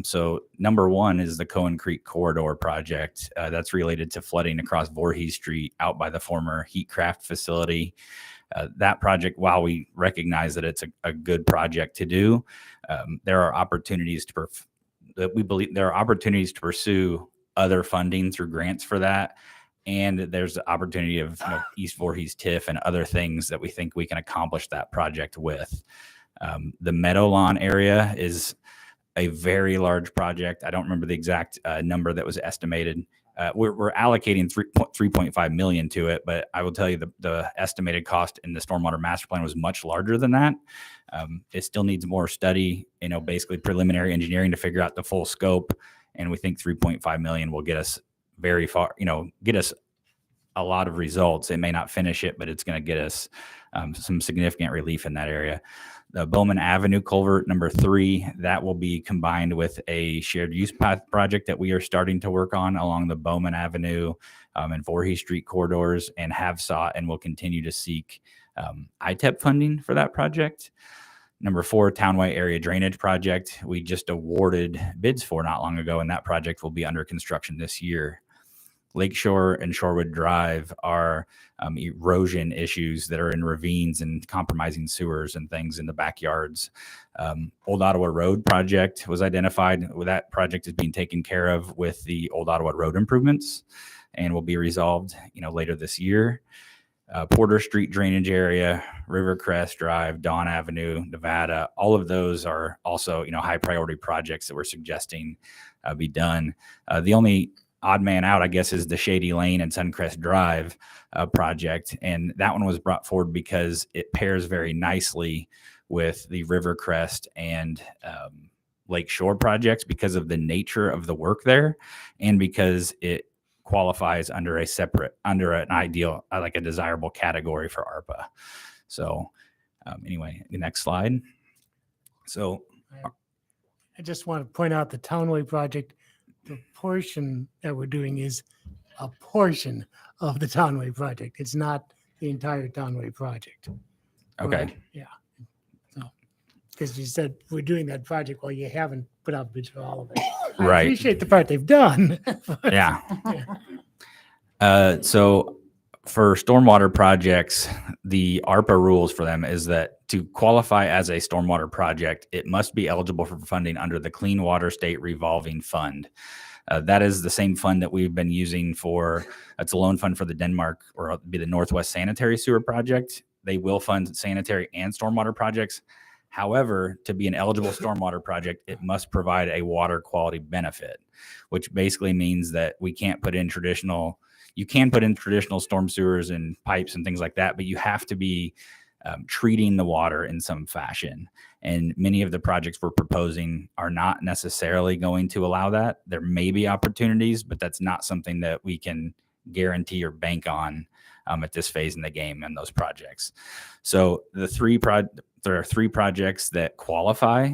So number one is the Cohen Creek Corridor project. That's related to flooding across Voorhees Street out by the former Heatcraft facility. That project, while we recognize that it's a good project to do, there are opportunities we believe there are opportunities to pursue other funding through grants for that. And there's the opportunity of East Voorhees TIF and other things that we think we can accomplish that project with. The Meadow Lawn area is a very large project. I don't remember the exact number that was estimated. We're allocating $3.5 million to it, but I will tell you the estimated cost in the Stormwater Master Plan was much larger than that. It still needs more study, basically preliminary engineering to figure out the full scope. And we think $3.5 million will get us very far, get us a lot of results. It may not finish it, but it's going to get us some significant relief in that area. The Bowman Avenue Culvert number 3, that will be combined with a shared use path project that we are starting to work on along the Bowman Avenue and Voorhees Street corridors, and have sought and will continue to seek ITEP funding for that project. Number 4, Townway Area Drainage Project. We just awarded bids for not long ago, and that project will be under construction this year. Lakeshore and Shorewood Drive are erosion issues that are in ravines and compromising sewers and things in the backyards. Old Ottawa Road project was identified. That project is being taken care of with the Old Ottawa Road improvements and will be resolved, later this year. Porter Street drainage area, Rivercrest Drive, Dawn Avenue, Nevada, all of those are also, high priority projects that we're suggesting be done. The only odd man out, I guess, is the Shady Lane and Suncrest Drive project. And that one was brought forward because it pairs very nicely with the Rivercrest and Lakeshore projects because of the nature of the work there and because it qualifies under an ideal, like a desirable category for ARPA. So anyway, the next slide. So I just want to point out the Townway project, the portion that we're doing is a portion of the Townway project. It's not the entire Townway project. Okay. Right? Yeah. So, because you said we're doing that project, well, you haven't put out bids for all of it. I Right. appreciate the part they've done. but- Yeah. yeah. So for stormwater projects, the ARPA rules for them is that to qualify as a stormwater project, it must be eligible for funding under the Clean Water State Revolving Fund. That is the same fund that we've been using it's a loan fund for the Denmark, or it'll be the Northwest Sanitary Sewer Project. They will fund sanitary and stormwater projects. However, to be an eligible stormwater project, it must provide a water quality benefit, which basically means that you can put in traditional storm sewers and pipes and things like that, but you have to be treating the water in some fashion. And many of the projects we're proposing are not necessarily going to allow that. There may be opportunities, but that's not something that we can guarantee or bank on at this phase in the game in those projects. So there are three projects that qualify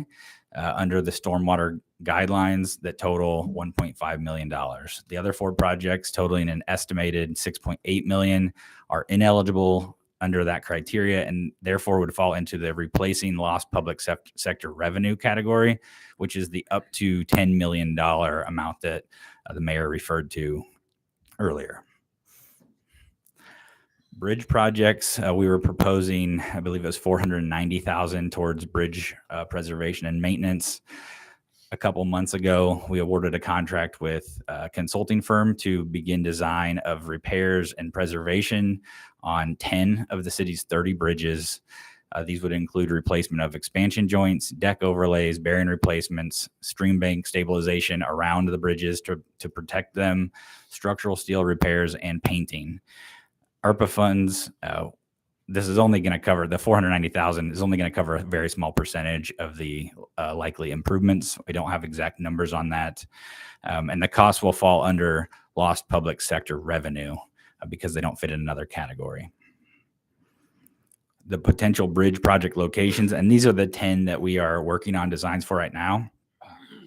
under the stormwater guidelines that total $1.5 million. The other four projects totaling an estimated $6.8 million are ineligible under that criteria and therefore would fall into the replacing lost public sector revenue category, which is the up to $10 million amount that the mayor referred to earlier. Bridge projects, we were proposing, I believe it was $490,000 towards bridge preservation and maintenance. A couple months ago, we awarded a contract with a consulting firm to begin design of repairs and preservation on 10 of the city's 30 bridges. These would include replacement of expansion joints, deck overlays, bearing replacements, stream bank stabilization around the bridges to protect them, structural steel repairs, and painting. ARPA funds, this is only going to cover the $490,000 is only going to cover a very small percentage of the likely improvements. We don't have exact numbers on that. And the cost will fall under lost public sector revenue because they don't fit in another category. The potential bridge project locations, and these are the 10 that we are working on designs for right now.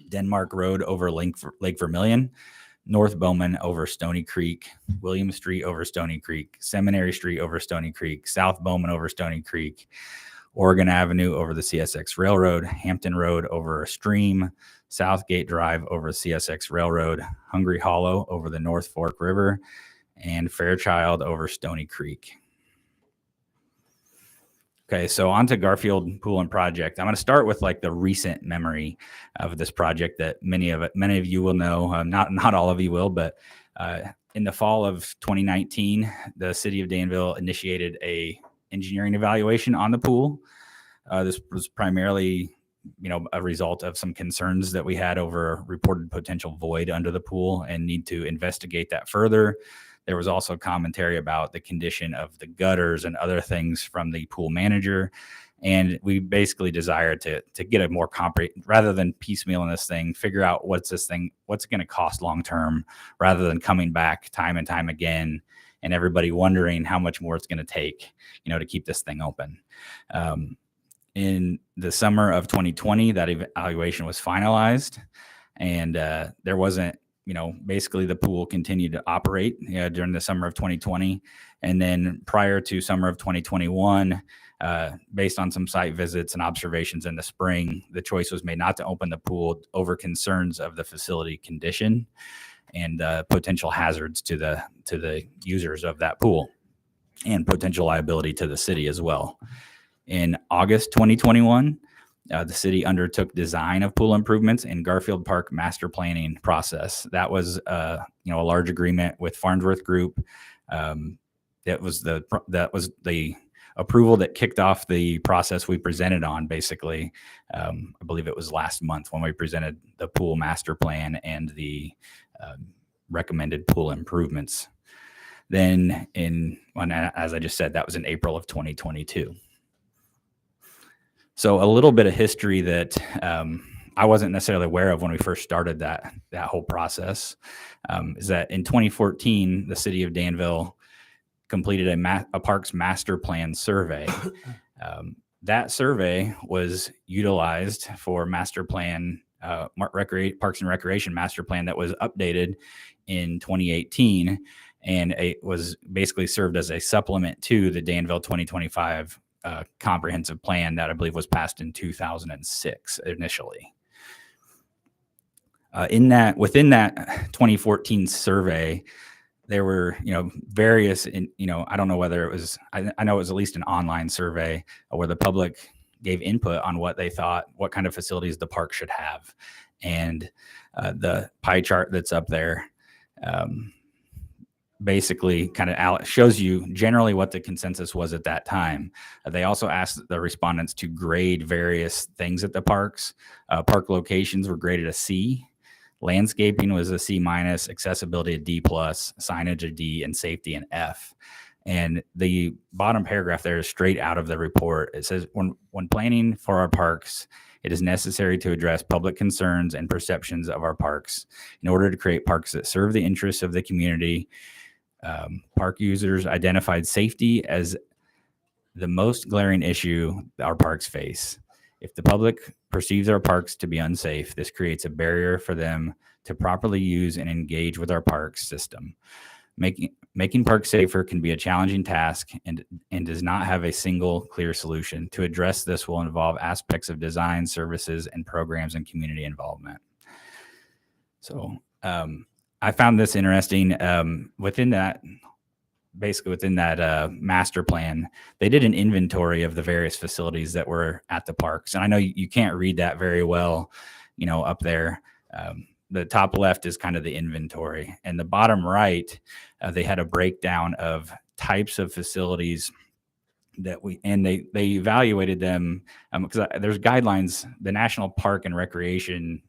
Denmark Road over Lake Vermilion, North Bowman over Stony Creek, William Street over Stony Creek, Seminary Street over Stony Creek, South Bowman over Stony Creek, Oregon Avenue over the CSX Railroad, Hampton Road over a stream, Southgate Drive over CSX Railroad, Hungry Hollow over the North Fork River, and Fairchild over Stony Creek. Okay, so on to Garfield Pool and Project. I'm going to start with like the recent memory of this project that many of you will know. Not all of you will, but in the fall of 2019, the city of Danville initiated a engineering evaluation on the pool. This was primarily, a result of some concerns that we had over reported potential void under the pool and need to investigate that further. There was also commentary about the condition of the gutters and other things from the pool manager. And we basically desire to get a more rather than piecemealing this thing, figure out what's it going to cost long-term, rather than coming back time and time again and everybody wondering how much more it's going to take, to keep this thing open. In the summer of 2020, that evaluation was finalized, and there wasn't, basically the pool continued to operate during the summer of 2020. And then prior to summer of 2021, based on some site visits and observations in the spring, the choice was made not to open the pool over concerns of the facility condition. and potential hazards to the users of that pool, and potential liability to the city as well. In August 2021, the city undertook design of pool improvements in Garfield Park master planning process. That was a large agreement with Farnsworth Group. That was the approval that kicked off the process we presented on, basically. I believe it was last month when we presented the pool master plan and the recommended pool improvements. Then as I just said, that was in April of 2022. So a little bit of history that I wasn't necessarily aware of when we first started that whole process is that in 2014, the city of Danville completed a parks master plan survey. That survey was utilized for master plan, Parks and Recreation master plan that was updated in 2018. And it was basically served as a supplement to the Danville 2025 comprehensive plan that I believe was passed in 2006 initially. Within that 2014 survey, there were, various, I don't know whether it was, I know it was at least an online survey where the public gave input on what they thought, what kind of facilities the park should have. And the pie chart that's up there basically kind of shows you generally what the consensus was at that time. They also asked the respondents to grade various things at the parks. Park locations were graded a C. Landscaping was a C-, accessibility a D+, signage a D, and safety an F. And the bottom paragraph there is straight out of the report. It says, when planning for our parks, it is necessary to address public concerns and perceptions of our parks in order to create parks that serve the interests of the community. Park users identified safety as the most glaring issue our parks face. If the public perceives our parks to be unsafe, this creates a barrier for them to properly use and engage with our park system. Making parks safer can be a challenging task and does not have a single clear solution. To address this will involve aspects of design, services, and programs and community involvement. So I found this interesting. Within that master plan, they did an inventory of the various facilities that were at the parks. And I know you can't read that very well, up there. The top left is kind of the inventory, and the bottom right, they had a breakdown of types of facilities that they evaluated them because there's guidelines, the National Park and Recreation,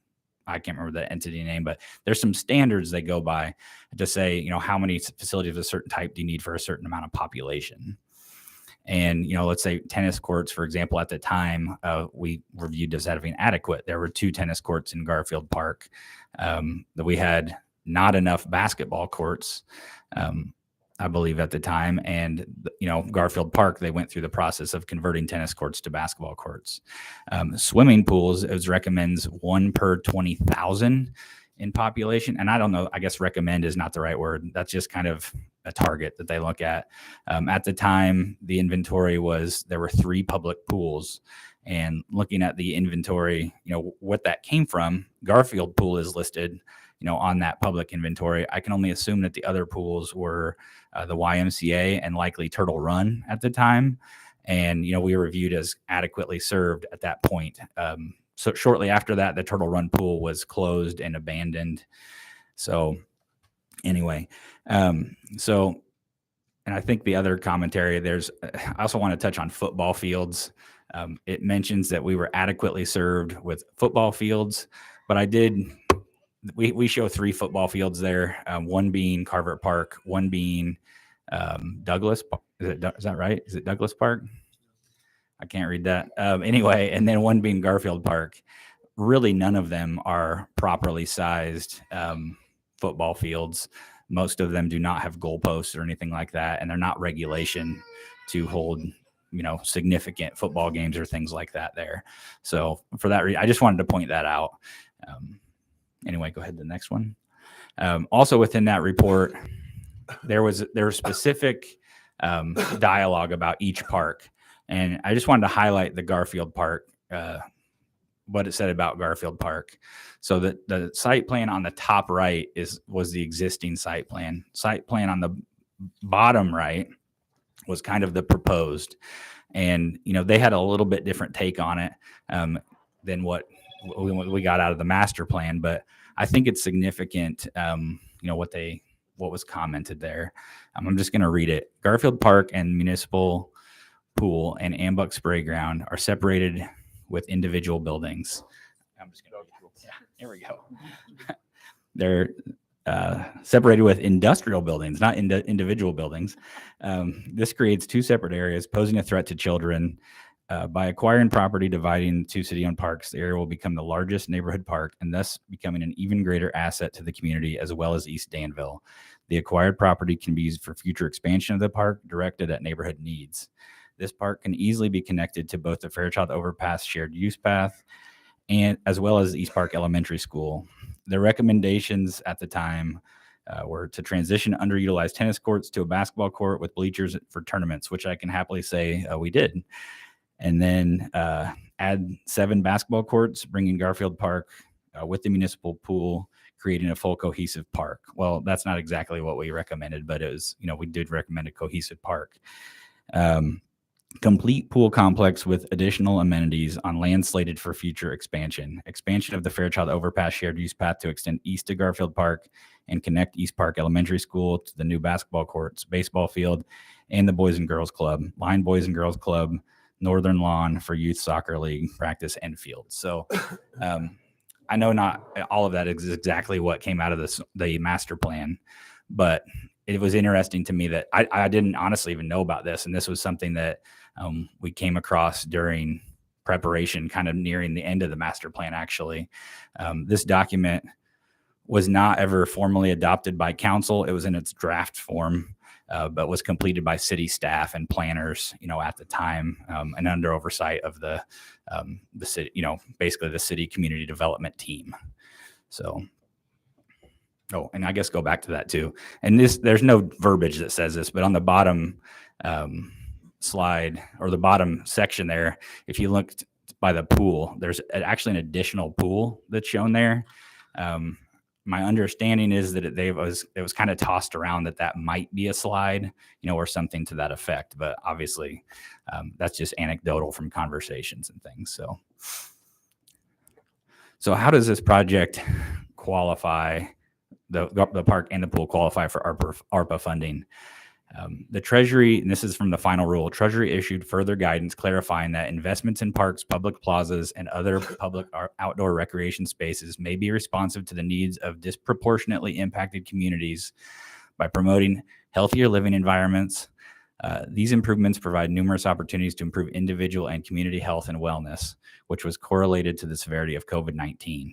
I can't remember the entity name, but there's some standards they go by to say, how many facilities of a certain type do you need for a certain amount of population? And, let's say tennis courts, for example, at the time we reviewed as having adequate. There were 2 tennis courts in Garfield Park. That we had not enough basketball courts, I believe at the time. And, Garfield Park, they went through the process of converting tennis courts to basketball courts. Swimming pools, it recommends 1 per 20,000 in population. And I don't know, I guess recommend is not the right word. That's just kind of a target that they look at. At the time, the inventory there were 3 public pools. And looking at the inventory, what that came from, Garfield Pool is listed, on that public inventory. I can only assume that the other pools were the YMCA and likely Turtle Run at the time. And, we were viewed as adequately served at that point. So shortly after that, the Turtle Run pool was closed and abandoned. So anyway, and I think the other commentary, I also want to touch on football fields. It mentions that we were adequately served with football fields, but we show 3 football fields there, one being Culvert Park, one being Douglas. Is that right? Is it Douglas Park? I can't read that. Anyway, and then one being Garfield Park. Really, none of them are properly sized football fields. Most of them do not have goalposts or anything like that, and they're not regulation to hold, significant football games or things like that there. So for that reason, I just wanted to point that out. Anyway, go ahead to the next one. Also within that report, there was specific dialogue about each park. And I just wanted to highlight the Garfield Park what it said about Garfield Park. So the site plan on the top right was the existing site plan. Site plan on the bottom right was kind of the proposed. And, they had a little bit different take on it than what we got out of the master plan. But I think it's significant, what was commented there. I'm just going to read it. Garfield Park and Municipal Pool and Ambuck Spray Ground are separated with individual buildings. I'm just going to, yeah, here we go. They're separated with industrial buildings, not individual buildings. This creates two separate areas, posing a threat to children. By acquiring property dividing two city-owned parks, the area will become the largest neighborhood park and thus becoming an even greater asset to the community as well as East Danville. The acquired property can be used for future expansion of the park directed at neighborhood needs. This park can easily be connected to both the Fairchild Overpass shared use path and as well as East Park Elementary School. The recommendations at the time were to transition underutilized tennis courts to a basketball court with bleachers for tournaments, which I can happily say we did. And then add 7 basketball courts, bringing Garfield Park with the municipal pool, creating a full cohesive park. Well, that's not exactly what we recommended, but it was, we did recommend a cohesive park. Complete pool complex with additional amenities on land slated for future expansion. Expansion of the Fairchild Overpass shared use path to extend east to Garfield Park and connect East Park Elementary School to the new basketball courts, baseball field, and the Boys and Girls Club. Line Boys and Girls Club, Northern Lawn for youth soccer league practice and field. So I know not all of that is exactly what came out of the master plan, but it was interesting to me that I didn't honestly even know about this. And this was something that we came across during preparation, kind of nearing the end of the master plan, actually. This document was not ever formally adopted by council. It was in its draft form, but was completed by city staff and planners, at the time, and under oversight of the city, basically the city community development team. So, and I guess go back to that too. And there's no verbiage that says this, but on the bottom slide or the bottom section there, if you looked by the pool, there's actually an additional pool that's shown there. My understanding is that it was kind of tossed around that might be a slide, or something to that effect. But obviously, that's just anecdotal from conversations and things. So how does this project qualify? The park and the pool qualify for ARPA funding. The Treasury, and this is from the final rule, Treasury issued further guidance clarifying that investments in parks, public plazas, and other public outdoor recreation spaces may be responsive to the needs of disproportionately impacted communities by promoting healthier living environments. These improvements provide numerous opportunities to improve individual and community health and wellness, which was correlated to the severity of COVID-19.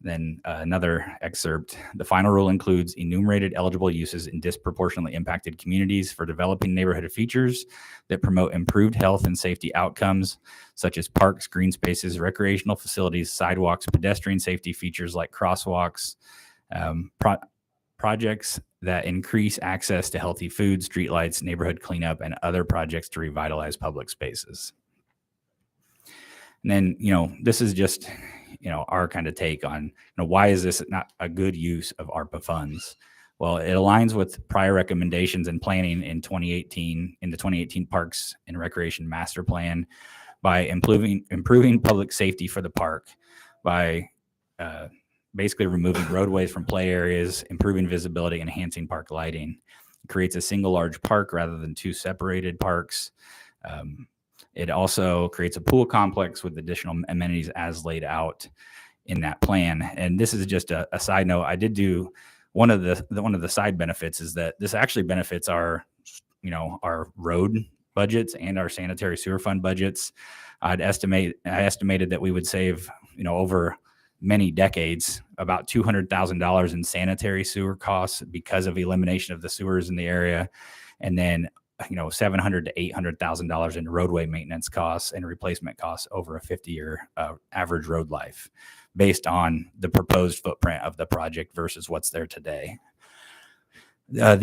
Then another excerpt. The final rule includes enumerated eligible uses in disproportionately impacted communities for developing neighborhood features that promote improved health and safety outcomes, such as parks, green spaces, recreational facilities, sidewalks, pedestrian safety features like crosswalks, projects that increase access to healthy food, streetlights, neighborhood cleanup, and other projects to revitalize public spaces. And then, this is just our kind of take on, why is this not a good use of ARPA funds? Well, it aligns with prior recommendations and planning in 2018, in the 2018 Parks and Recreation Master Plan, by improving public safety for the park, by basically removing roadways from play areas, improving visibility, enhancing park lighting. It creates a single large park rather than 2 separated parks. It also creates a pool complex with additional amenities as laid out in that plan. And this is just a side note. I did do one of the side benefits is that this actually benefits our road budgets and our sanitary sewer fund budgets. I estimated that we would save, over many decades, about $200,000 in sanitary sewer costs because of elimination of the sewers in the area. And then $700,000 to $800,000 in roadway maintenance costs and replacement costs over a 50-year average road life, based on the proposed footprint of the project versus what's there today. So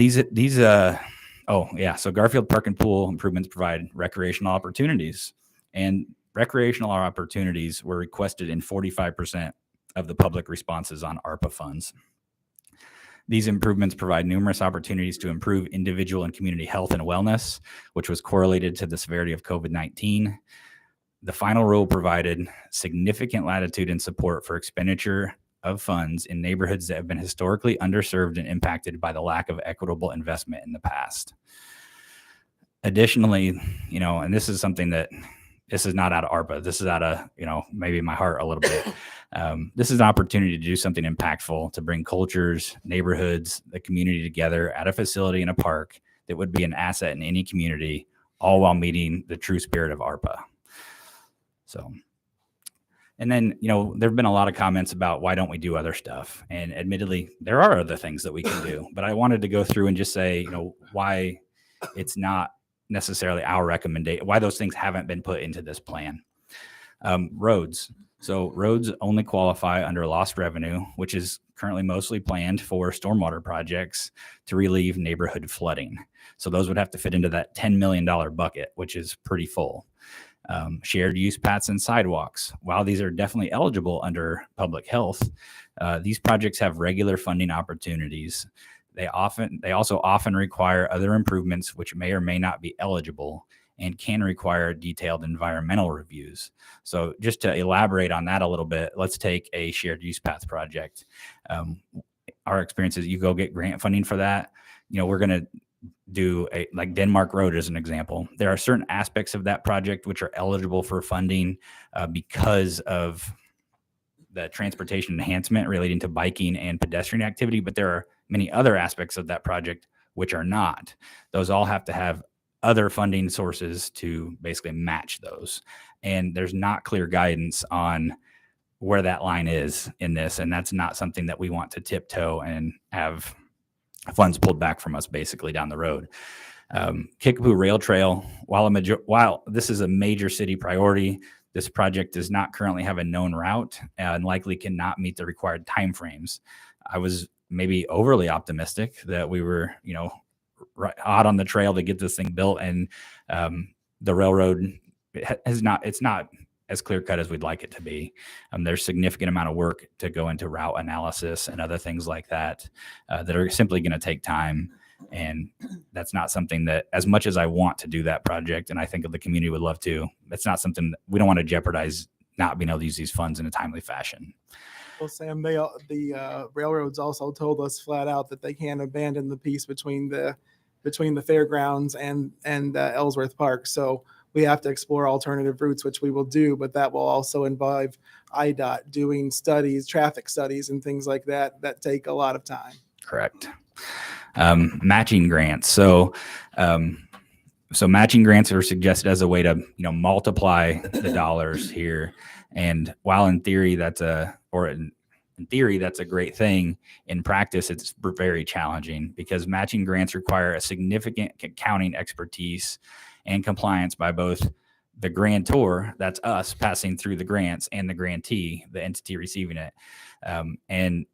Garfield Park and Pool improvements provide recreational opportunities, and recreational opportunities were requested in 45% of the public responses on ARPA funds. These improvements provide numerous opportunities to improve individual and community health and wellness, which was correlated to the severity of COVID-19. The final rule provided significant latitude and support for expenditure of funds in neighborhoods that have been historically underserved and impacted by the lack of equitable investment in the past. Additionally, and this is something that this is not out of ARPA. This is out of, maybe my heart a little bit. This is an opportunity to do something impactful, to bring cultures, neighborhoods, the community together at a facility in a park that would be an asset in any community, all while meeting the true spirit of ARPA. So, and then, there have been a lot of comments about why don't we do other stuff? And admittedly, there are other things that we can do, but I wanted to go through and just say, why it's not necessarily our recommendation, why those things haven't been put into this plan. Roads. So roads only qualify under lost revenue, which is currently mostly planned for stormwater projects to relieve neighborhood flooding. So those would have to fit into that $10 million bucket, which is pretty full. Shared use paths and sidewalks. While these are definitely eligible under public health, these projects have regular funding opportunities. They also often require other improvements which may or may not be eligible and can require detailed environmental reviews. So just to elaborate on that a little bit, let's take a shared use path project. Our experience is you go get grant funding for that. We're going to do like Denmark Road as an example. There are certain aspects of that project which are eligible for funding because of the transportation enhancement relating to biking and pedestrian activity, but there are many other aspects of that project which are not. Those all have to have other funding sources to basically match those. And there's not clear guidance on where that line is in this. And that's not something that we want to tiptoe and have funds pulled back from us basically down the road. Kickapoo Rail Trail, while this is a major city priority, this project does not currently have a known route and likely cannot meet the required timeframes. I was maybe overly optimistic that we were, hot on the trail to get this thing built, and the railroad it's not as clear cut as we'd like it to be. There's significant amount of work to go into route analysis and other things like that that are simply going to take time. And that's not something that, as much as I want to do that project, and I think the community would love to, it's not something that we don't want to jeopardize not being able to use these funds in a timely fashion. Well, Sam, the railroads also told us flat out that they can't abandon the piece between the fairgrounds and Ellsworth Park. So we have to explore alternative routes, which we will do, but that will also involve IDOT doing studies, traffic studies, and things like that take a lot of time. Correct. Matching grants. So matching grants are suggested as a way to, multiply the dollars here. And while in theory that's a great thing, in practice it's very challenging because matching grants require a significant accounting expertise and compliance by both the grantor, that's us passing through the grants, and the grantee, the entity receiving it. And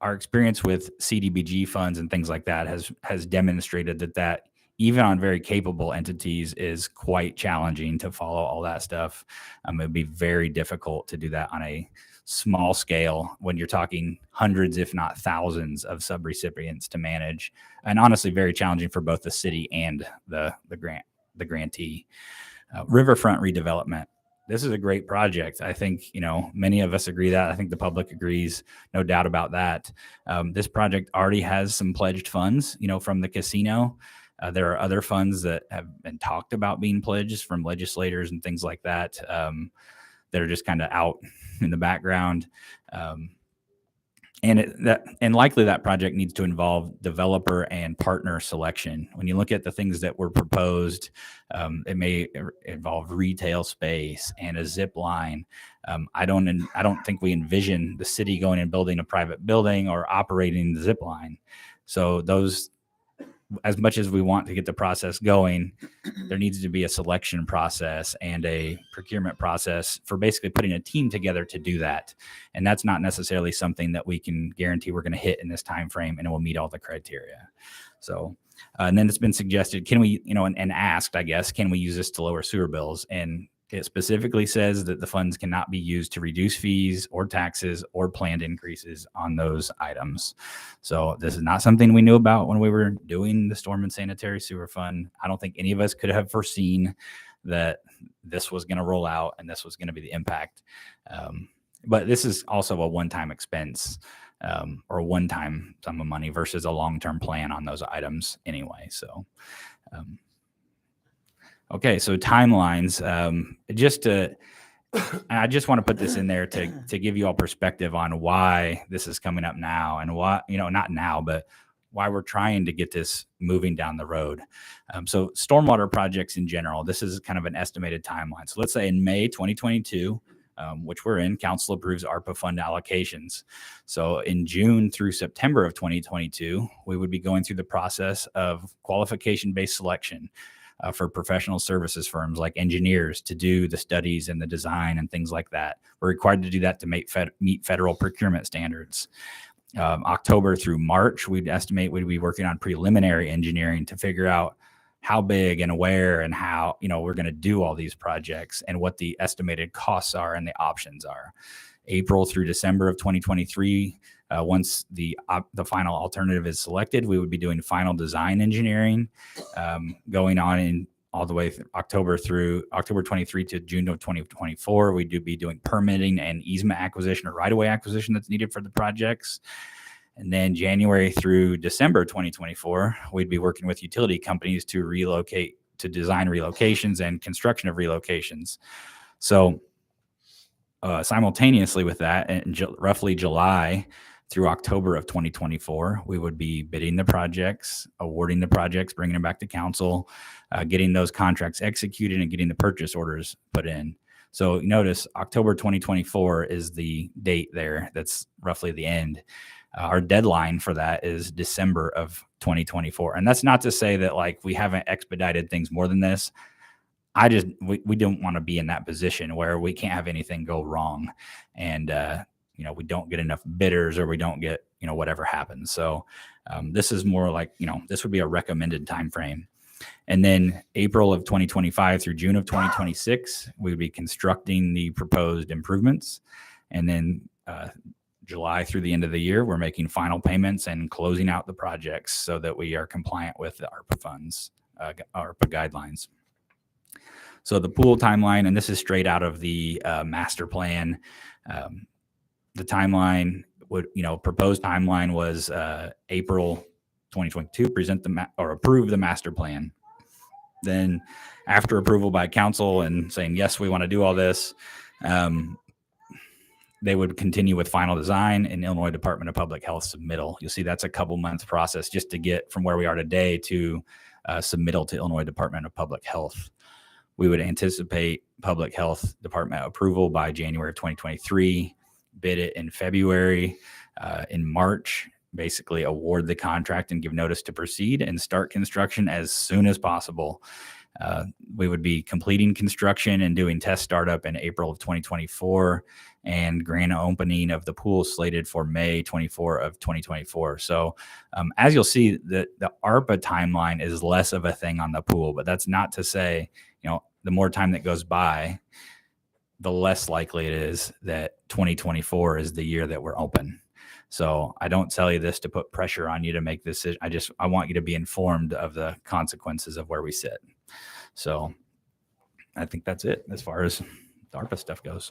our experience with CDBG funds and things like that has demonstrated that even on very capable entities is quite challenging to follow all that stuff. It would be very difficult to do that on a small scale when you're talking hundreds, if not thousands, of subrecipients to manage, and honestly very challenging for both the city and the grantee. Riverfront Redevelopment. This is a great project. I think, many of us agree that. I think the public agrees, no doubt about that. This project already has some pledged funds, from the casino. There are other funds that have been talked about being pledged from legislators and things like that that are just kind of out in the background. And likely that project needs to involve developer and partner selection. When you look at the things that were proposed, it may involve retail space and a zip line. I don't think we envision the city going and building a private building or operating the zip line. So those, as much as we want to get the process going, there needs to be a selection process and a procurement process for basically putting a team together to do that. And that's not necessarily something that we can guarantee we're going to hit in this time frame and it will meet all the criteria. So, and then it's been suggested, can we, and asked, I guess, can we use this to lower sewer bills? And It specifically says that the funds cannot be used to reduce fees or taxes or planned increases on those items. So this is not something we knew about when we were doing the storm and sanitary sewer fund. I don't think any of us could have foreseen that this was going to roll out and this was going to be the impact. But this is also a one-time expense or a one-time sum of money versus a long-term plan on those items anyway. So, okay, so timelines. I just want to put this in there to give you all perspective on why this is coming up now and why, not now, but why we're trying to get this moving down the road. So stormwater projects in general, this is kind of an estimated timeline. So let's say in May 2022, which we're in, council approves ARPA fund allocations. So in June through September of 2022, we would be going through the process of qualification-based selection for professional services firms like engineers to do the studies and the design and things like that. We're required to do that to meet federal procurement standards. October through March, we'd estimate we'd be working on preliminary engineering to figure out how big and where and how, we're going to do all these projects and what the estimated costs are and the options are. April through December of 2023, once the final alternative is selected, we would be doing final design engineering, going on in all the way through October 23 to June of 2024. We'd be doing permitting and easement acquisition or right-of-way acquisition that's needed for the projects. And then January through December 2024, we'd be working with utility companies to design relocations and construction of relocations. So simultaneously with that, in roughly July through October of 2024, we would be bidding the projects, awarding the projects, bringing them back to council, getting those contracts executed and getting the purchase orders put in. So notice October 2024 is the date there. That's roughly the end. Our deadline for that is December of 2024. And that's not to say that we haven't expedited things more than this. We don't want to be in that position where we can't have anything go wrong. And, we don't get enough bidders or we don't get, whatever happens. So this is more like, this would be a recommended time frame. And then April of 2025 through June of 2026, we would be constructing the proposed improvements. And then July through the end of the year, we're making final payments and closing out the projects so that we are compliant with the ARPA funds, ARPA guidelines. So the pool timeline, and this is straight out of the master plan. The timeline proposed timeline was April 2022, approve the master plan. Then after approval by council and saying, yes, we want to do all this, they would continue with final design and Illinois Department of Public Health submittal. You'll see that's a couple months process just to get from where we are today to submittal to Illinois Department of Public Health. We would anticipate Public Health Department approval by January of 2023, bid it in February. In March, basically award the contract and give notice to proceed and start construction as soon as possible. We would be completing construction and doing test startup in April of 2024 and grand opening of the pool slated for May 24 of 2024. So as you'll see, the ARPA timeline is less of a thing on the pool, but that's not to say, the more time that goes by, the less likely it is that 2024 is the year that we're open. So I don't tell you this to put pressure on you to make this decision. I want you to be informed of the consequences of where we sit. So I think that's it as far as the ARPA stuff goes.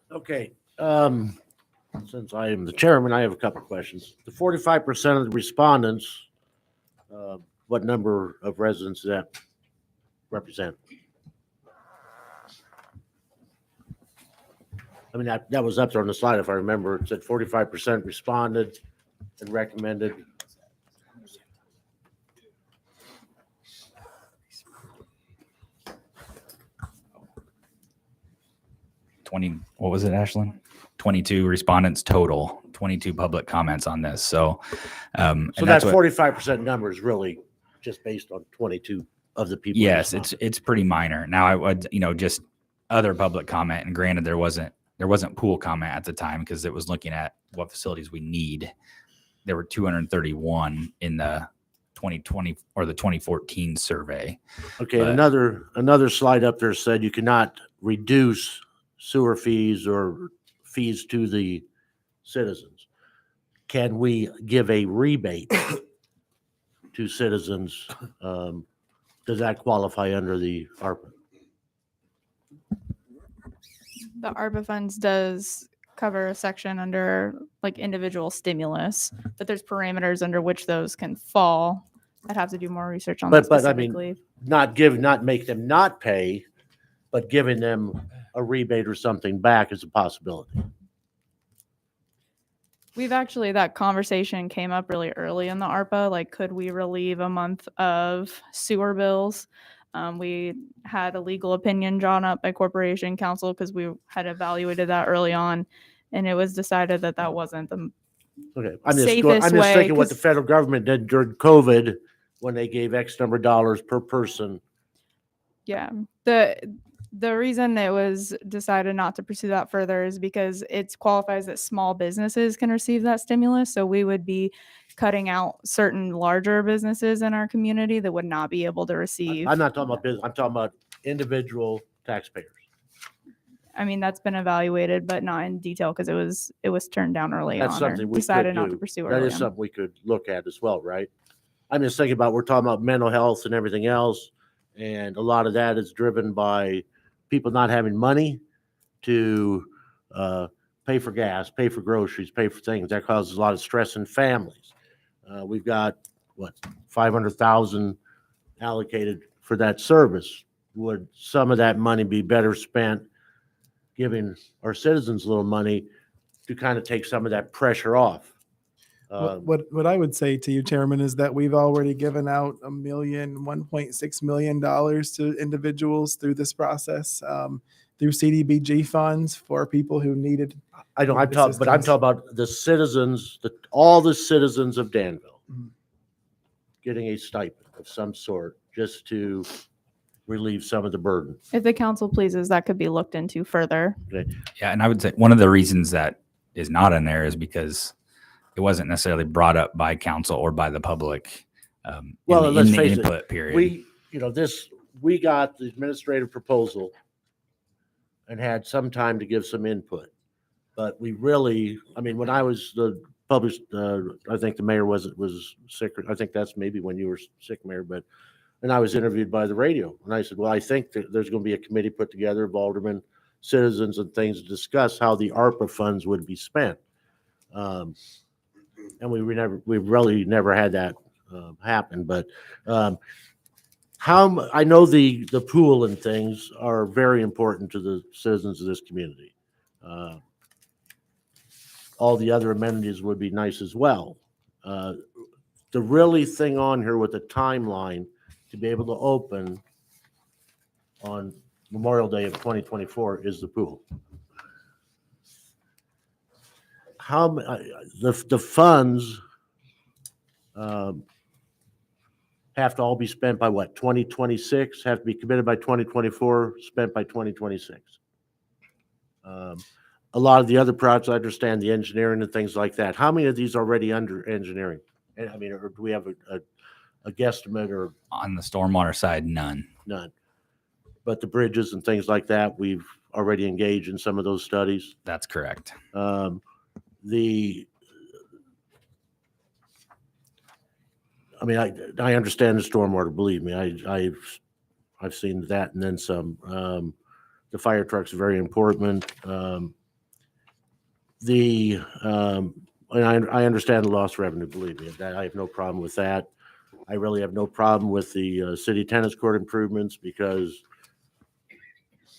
Okay. Since I am the chairman, I have a couple of questions. The 45% of the respondents, what number of residents does that represent? I mean, that was up there on the slide, if I remember. It said 45% responded and recommended. What was it, Ashlyn? 22 respondents total, 22 public comments on this. So, so that 45% number is really just based on 22 of the people. Yes, it's pretty minor. Now I would, just other public comment, and granted there wasn't pool comment at the time because it was looking at what facilities we need. There were 231 in the 2020 or the 2014 survey. Okay, But- another slide up there said you cannot reduce sewer fees or fees to the citizens. Can we give a rebate to citizens? Does that qualify under the ARPA? The ARPA funds does cover a section under like individual stimulus, but there's parameters under which those can fall. I'd have to do more research on that But I mean, specifically. not make them not pay, but giving them a rebate or something back is a possibility. We've actually, that conversation came up really early in the ARPA, like could we relieve a month of sewer bills? We had a legal opinion drawn up by Corporation Counsel because we had evaluated that early on, and it was decided that that wasn't the Okay, I'm just I'm just thinking what the 'cause- federal government did during COVID when they gave X number of dollars per person. Yeah. The reason it was decided not to pursue that further is because it qualifies that small businesses can receive that stimulus. So we would be cutting out certain larger businesses in our community that would not be able to receive. I'm not talking about business, I'm talking about individual taxpayers. I mean, that's been evaluated, but not in detail because it was turned down early That's on. Or something we decided could not do. to pursue That early is on. something we could look at as well, right? I'm just thinking about, we're talking about mental health and everything else, and a lot of that is driven by people not having money to pay for gas, pay for groceries, pay for things. That causes a lot of stress in families. We've got, 500,000 allocated for that service. Would some of that money be better spent giving our citizens a little money to kind of take some of that pressure off? What I would say to you, Chairman, is that we've already given out $1.6 million to individuals through this process, through CDBG funds for people who needed. I know, I'm talking about the citizens, all the citizens of Danville Mhm. getting a stipend of some sort just to relieve some of the burden. If the council pleases, that could be looked into further. Yeah, and I would say one of the reasons that is not in there is because it wasn't necessarily brought up by council or by the public Well, in let's the face input it, period. we got the administrative proposal and had some time to give some input. But we really, I mean, when I was published, I think the mayor was sick. I think that's maybe when you were sick, Mayor, and I was interviewed by the radio. And I said, well, I think that there's going to be a committee put together of aldermen, citizens, and things to discuss how the ARPA funds would be spent. And we really never had that happen. But I know the pool and things are very important to the citizens of this community. All the other amenities would be nice as well. The really thing on here with the timeline to be able to open on Memorial Day of 2024 is the pool. The funds have to all be spent by what, 2026? Have to be committed by 2024, spent by 2026. A lot of the other projects, I understand the engineering and things like that. How many of these are already under engineering? And I mean, or do we have a guesstimate or? On the stormwater side, none. None. But the bridges and things like that, we've already engaged in some of those studies. That's correct. I mean, I understand the stormwater, believe me. I've seen that and then some. The fire truck's very important. And I understand the lost revenue, believe me. I have no problem with that. I really have no problem with the city tennis court improvements because,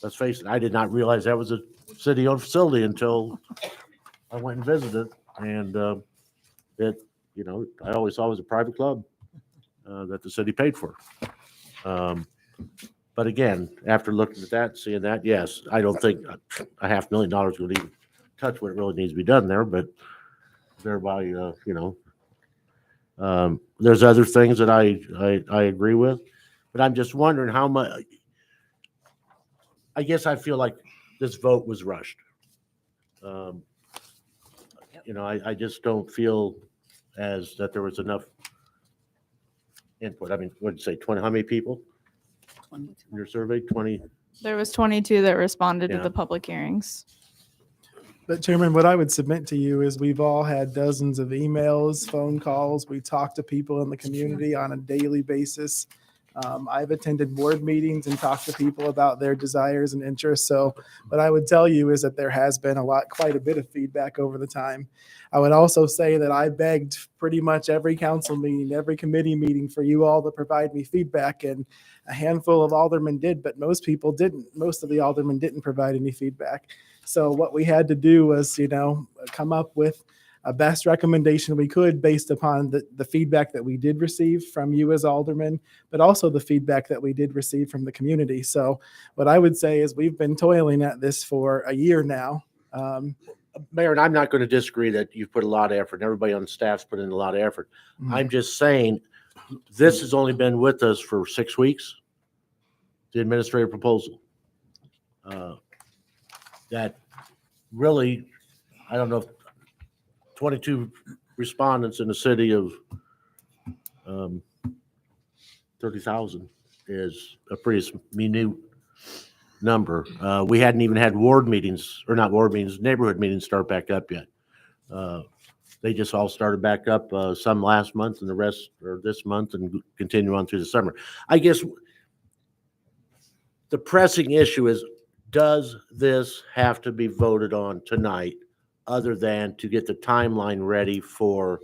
let's face it, I did not realize that was a city-owned facility until I went and visited. And I always thought it was a private club that the city paid for. But again, after looking at that, seeing that, yes, I don't think $500,000 would even touch what really needs to be done there, but thereby, there's other things that I agree with, but I'm just wondering how much, I guess I feel like this vote was rushed. I just don't feel as that there was enough input? I mean, what'd you say, 20, how many people? Your survey, 20? There was 22 that responded Yeah. to the public hearings. But Chairman, what I would submit to you is we've all had dozens of emails, phone calls. We talk to people in the community on a daily basis. I've attended board meetings and talked to people about their desires and interests. So what I would tell you is that there has been quite a bit of feedback over the time. I would also say that I begged pretty much every council meeting, every committee meeting for you all to provide me feedback, and a handful of aldermen did, but most people didn't. Most of the aldermen didn't provide any feedback. So what we had to do was, come up with a best recommendation we could based upon the feedback that we did receive from you as aldermen, but also the feedback that we did receive from the community. So what I would say is we've been toiling at this for a year now. Mayor, and I'm not going to disagree that you've put a lot of effort, and everybody on staff's put in a lot of effort. I'm just saying, this has only been with us for 6 weeks, the administrative proposal. That really, I don't know, if 22 respondents in a city of 30,000 is a pretty minute number. We hadn't even had ward meetings, or not ward meetings, neighborhood meetings start back up yet. They just all started back up, some last month and the rest are this month, and continue on through the summer. I guess the pressing issue is, does this have to be voted on tonight, other than to get the timeline ready for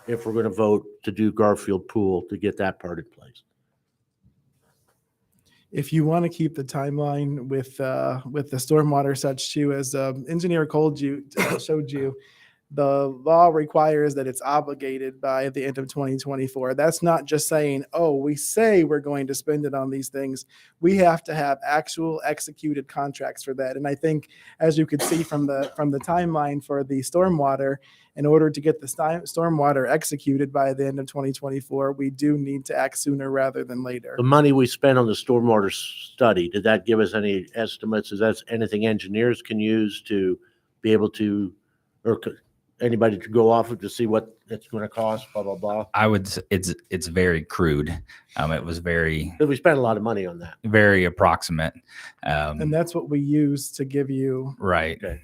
if we're going to vote to do Garfield Pool, to get that part in place? If you want to keep the timeline with the stormwater such too, as engineer showed you, the law requires that it's obligated by the end of 2024. That's not just saying, oh, we say we're going to spend it on these things. We have to have actual executed contracts for that. And I think, as you could see from the timeline for the stormwater, in order to get the stormwater executed by the end of 2024, we do need to act sooner rather than later. The money we spent on the stormwater study, did that give us any estimates? Is that anything engineers can use to be able to, or anybody to go off of to see what it's going to cost, blah, blah, blah? I would, it's very crude. It was very, We spent a lot of money on that. very approximate. And that's what we use to give you. Right. Okay.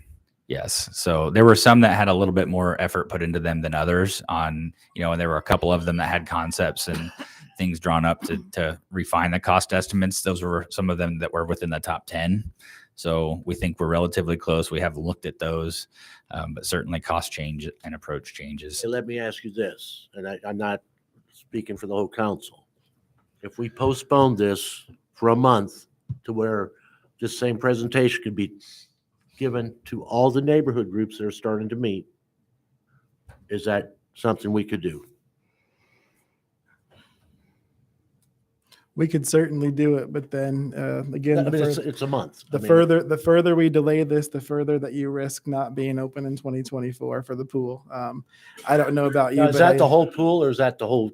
Yes. So there were some that had a little bit more effort put into them than others and there were a couple of them that had concepts and things drawn up to refine the cost estimates. Those were some of them that were within the top 10. So we think we're relatively close. We have looked at those, but certainly cost change and approach changes. So let me ask you this, and I'm not speaking for the whole council. If we postpone this for a month to where this same presentation could be given to all the neighborhood groups that are starting to meet, is that something we could do? We could certainly do it, but then again, I mean, it's a month. The further we delay this, the further that you risk not being open in 2024 for the pool. I don't know about you. Now, is but that the whole pool, or is that the whole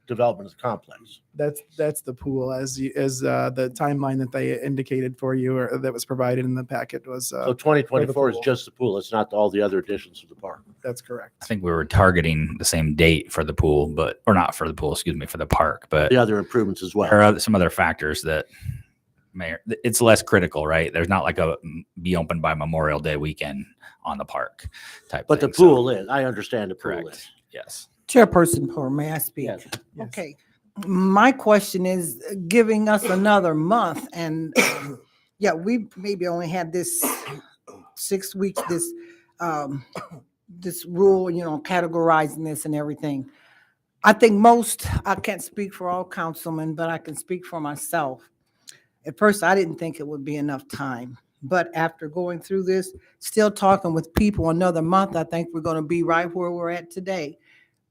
development complex? That's the pool as the timeline that they indicated for you, or that was provided in the packet was. So 2024 is pool. just the pool. It's not all the other additions to the park. That's correct. I think we were targeting the same date for the pool, or not for the pool, excuse me, for the park, but The other improvements as well. there are some other factors that it's less critical, right? There's not like a be open by Memorial Day weekend on the park type But thing. the pool is, I understand the pool Correct. is. Yes. Chairperson Poor, may I speak? Yes. Okay. My question is giving us another month and yeah, we maybe only had this 6 weeks, this rule, categorizing this and everything. I think I can't speak for all councilmen, but I can speak for myself. At first, I didn't think it would be enough time. But after going through this, still talking with people another month, I think we're going to be right where we're at today.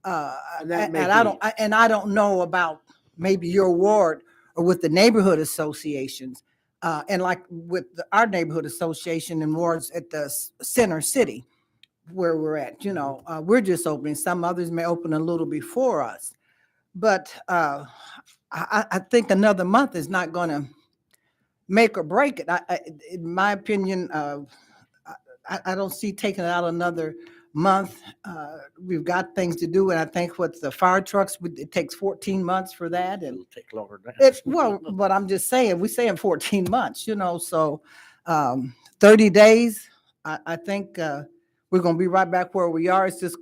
And I don't know about maybe your ward or with the neighborhood associations, and like with our neighborhood association and wards at the center city where we're at. We're just opening. Some others may open a little before us, but I think another month is not going to make or break it. In my opinion, I don't see taking it out another month. We've got things to do, and I think what the fire trucks, it takes 14 months for that. And It'll take longer than that. well, but I'm just saying, we're saying 14 months, so 30 days, I think we're going to be right back where we are. It's just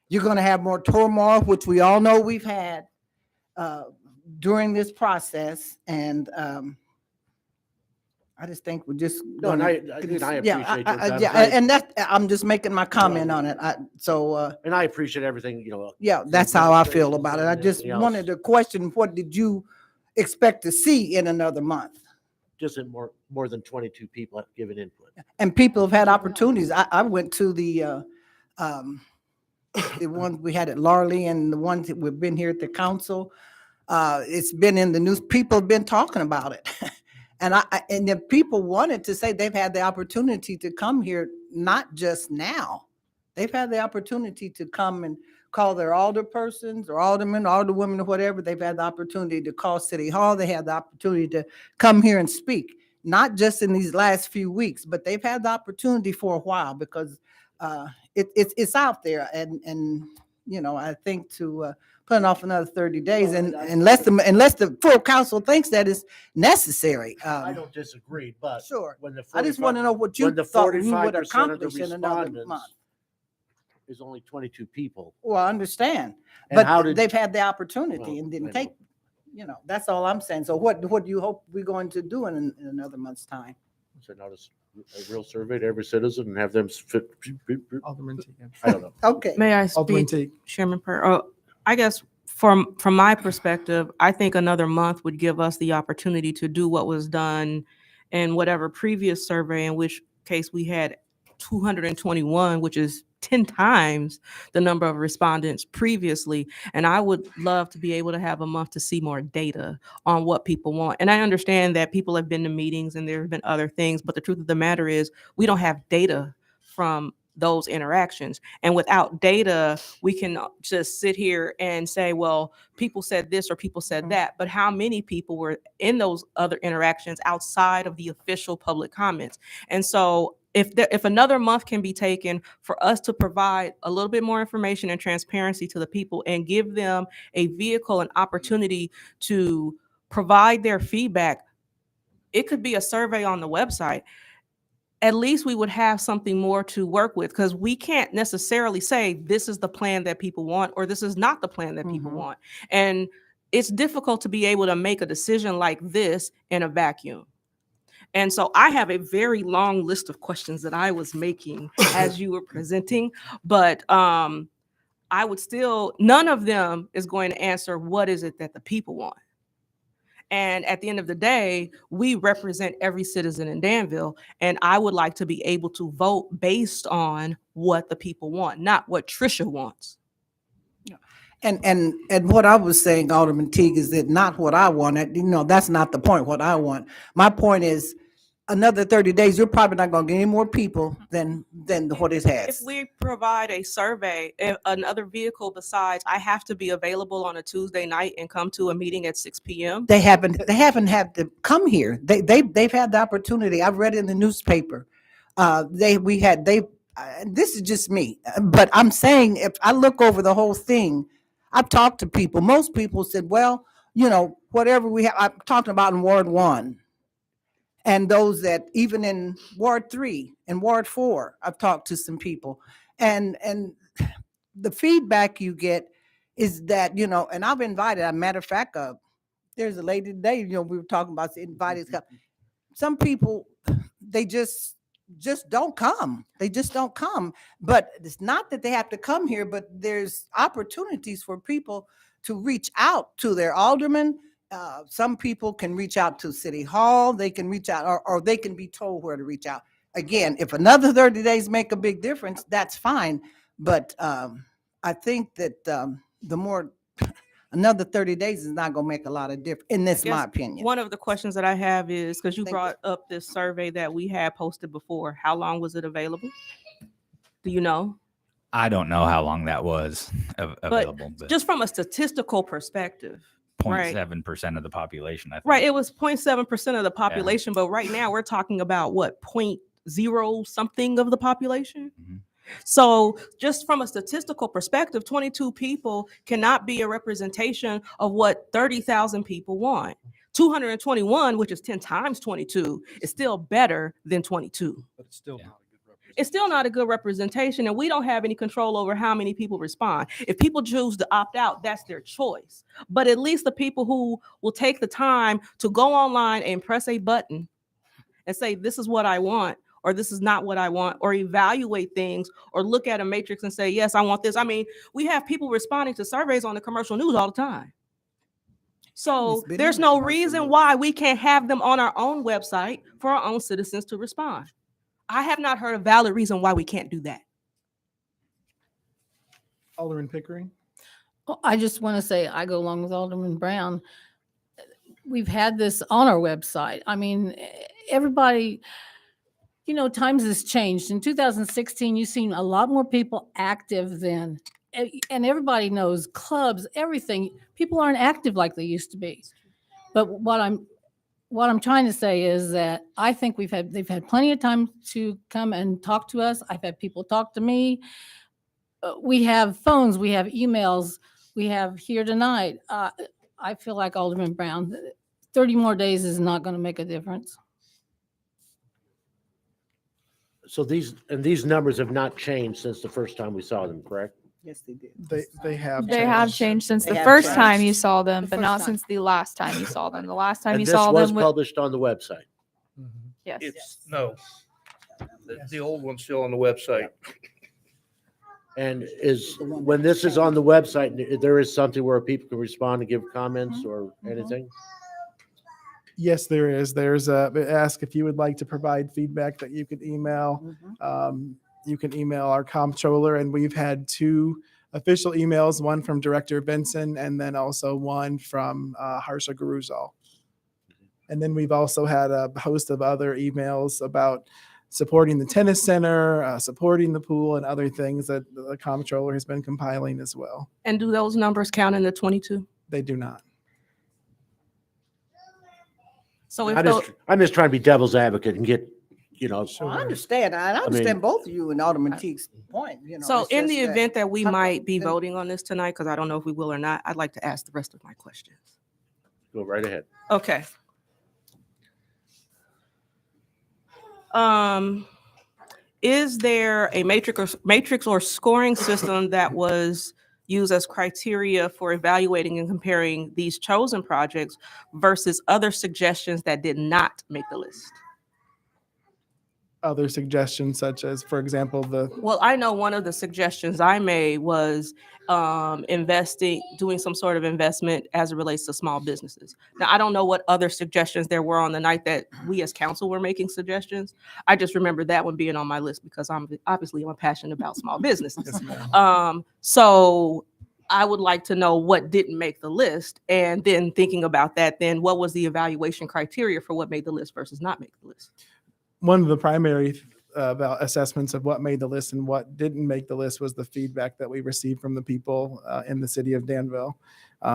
you're going to have more turmoil, which we all know we've had during this process. And I just think we're just. No, and I appreciate your time. And I'm just making my comment on it. And I appreciate everything, Yeah, that's how I feel about it. I just wanted to question, what did you expect to see in another month? Just that more than 22 people have given input. And people have had opportunities. I went to the ones we had at Larley and the ones that we've been here at the council. It's been in the news. People have been talking about it. And if people wanted to say, they've had the opportunity to come here, not just now. They've had the opportunity to come and call their alderpersons or aldermen, alderwomen, or whatever. They've had the opportunity to call City Hall. They had the opportunity to come here and speak, not just in these last few weeks, but they've had the opportunity for a while, because it's out there. And I think to put off another 30 days, and unless the full council thinks that is necessary. I don't disagree, but sure. When I just want to know what you thought we would accomplish in another month. Is only 22 people. Well, I understand, And but they've had the opportunity and didn't take. That's all I'm saying. So what do you hope we're going to do in another month's time? Send out a real survey to every citizen and have them fit. Alderman Teague. I don't know. Okay. May I Alderman speak, Teague. Chairman Per? I guess from my perspective, I think another month would give us the opportunity to do what was done in whatever previous survey, in which case we had 221, which is 10 times the number of respondents previously. And I would love to be able to have a month to see more data on what people want. And I understand that people have been to meetings and there have been other things, but the truth of the matter is we don't have data from those interactions. And without data, we can just sit here and say, well, people said this or people said that, but how many people were in those other interactions outside of the official public comments? And so if another month can be taken for us to provide a little bit more information and transparency to the people and give them a vehicle and opportunity to provide their feedback, it could be a survey on the website. At least we would have something more to work with, because we can't necessarily say this is the plan that people want or this is not the plan that people want. And it's difficult to be able to make a decision like this in a vacuum. And so I have a very long list of questions that I was making as you were presenting, but I would still, none of them is going to answer what is it that the people want. And at the end of the day, we represent every citizen in Danville, and I would like to be able to vote based on what the people want, not what Tricia wants. And what I was saying, Alderman Teague, is that not what I want. That's not the point. What I want. My point is, another 30 days, you're probably not going to get any more people than what it has. If we provide a survey, another vehicle besides, I have to be available on a Tuesday night and come to a meeting at 6 p.m. They haven't had to come here. They've had the opportunity. I've read in the newspaper. This is just me, but I'm saying, if I look over the whole thing, I've talked to people. Most people said, well, whatever we have, I'm talking about in Ward 1. And those that even in Ward 3 and Ward 4, I've talked to some people. And the feedback you get is that, and I've invited, as a matter of fact, there's a lady today, we were talking about invited. Some people, they just don't come. They just don't come. But it's not that they have to come here, but there's opportunities for people to reach out to their alderman. Some people can reach out to City Hall. They can reach out, or they can be told where to reach out. Again, if another 30 days make a big difference, that's fine. But I think that the more another 30 days is not going to make a lot of difference, in this, my opinion. One of the questions that I have is, because you brought up this survey that we had posted before, how long was it available? Do you know? I don't know how long that was available. But just from a statistical perspective. 0.7% of the population, I think. Right, it was 0.7% of the population, but right now we're talking about what, zero something of the population. Mhm. So just from a statistical perspective, 22 people cannot be a representation of what 30,000 people want. 221, which is 10 times 22, is still better than 22. But it's still Yeah. not a good representation. It's still not a good representation, and we don't have any control over how many people respond. If people choose to opt out, that's their choice. But at least the people who will take the time to go online and press a button and say, this is what I want, or this is not what I want, or evaluate things, or look at a matrix and say, yes, I want this. I mean, we have people responding to surveys on the commercial news all the time. So It's been there's in the no commercial reason news. why we can't have them on our own website for our own citizens to respond. I have not heard a valid reason why we can't do that. Alderman Pickering? Well, I just want to say, I go along with Alderman Brown. We've had this on our website. I mean, everybody, you know, times has changed. In 2016, you've seen a lot more people active then. And everybody knows clubs, everything. People aren't active like they used to be. But what I'm trying to say is that I think they've had plenty of time to come and talk to us. I've had people talk to me. We have phones, we have emails, we have here tonight. I feel like Alderman Brown, 30 more days is not going to make a difference. So these numbers have not changed since the first time we saw them, correct? Yes, they did. They have They have changed since They the have first changed. time you saw them, The but first not time. since the last time you saw them. The last time And you this saw was them, published on the website. yes. It's, no. The old one's still on the website. And when this is on the website, there is something where people can respond and give comments or anything? Yes, there is. There's ask if you would like to provide feedback that you could email. You can email our comptroller, and we've had 2 official emails, one from Director Benson and then also one from Harsha Garuzal. And then we've also had a host of other emails about supporting the tennis center, supporting the pool, and other things that the comptroller has been compiling as well. And do those numbers count in the 22? They do not. So if I'm just trying to be devil's advocate and get, you know. Well, I understand. I understand both of you and Alderman Teague's point, you know. So it's in just the event that we how- might be and- voting on this tonight, because I don't know if we will or not, I'd like to ask the rest of my questions. Go right ahead. Okay. Is there a matrix or scoring system that was used as criteria for evaluating and comparing these chosen projects versus other suggestions that did not make the list? Other suggestions such as, for example, Well, I know one of the suggestions I made was doing some sort of investment as it relates to small businesses. Now, I don't know what other suggestions there were on the night that we as council were making suggestions. I just remember that one being on my list because I'm passionate about small businesses. Yes, ma'am. So I would like to know what didn't make the list. And then thinking about that, then what was the evaluation criteria for what made the list versus not make the list? one of the primary about assessments of what made the list and what didn't make the list was the feedback that we received from the people in the city of Danville.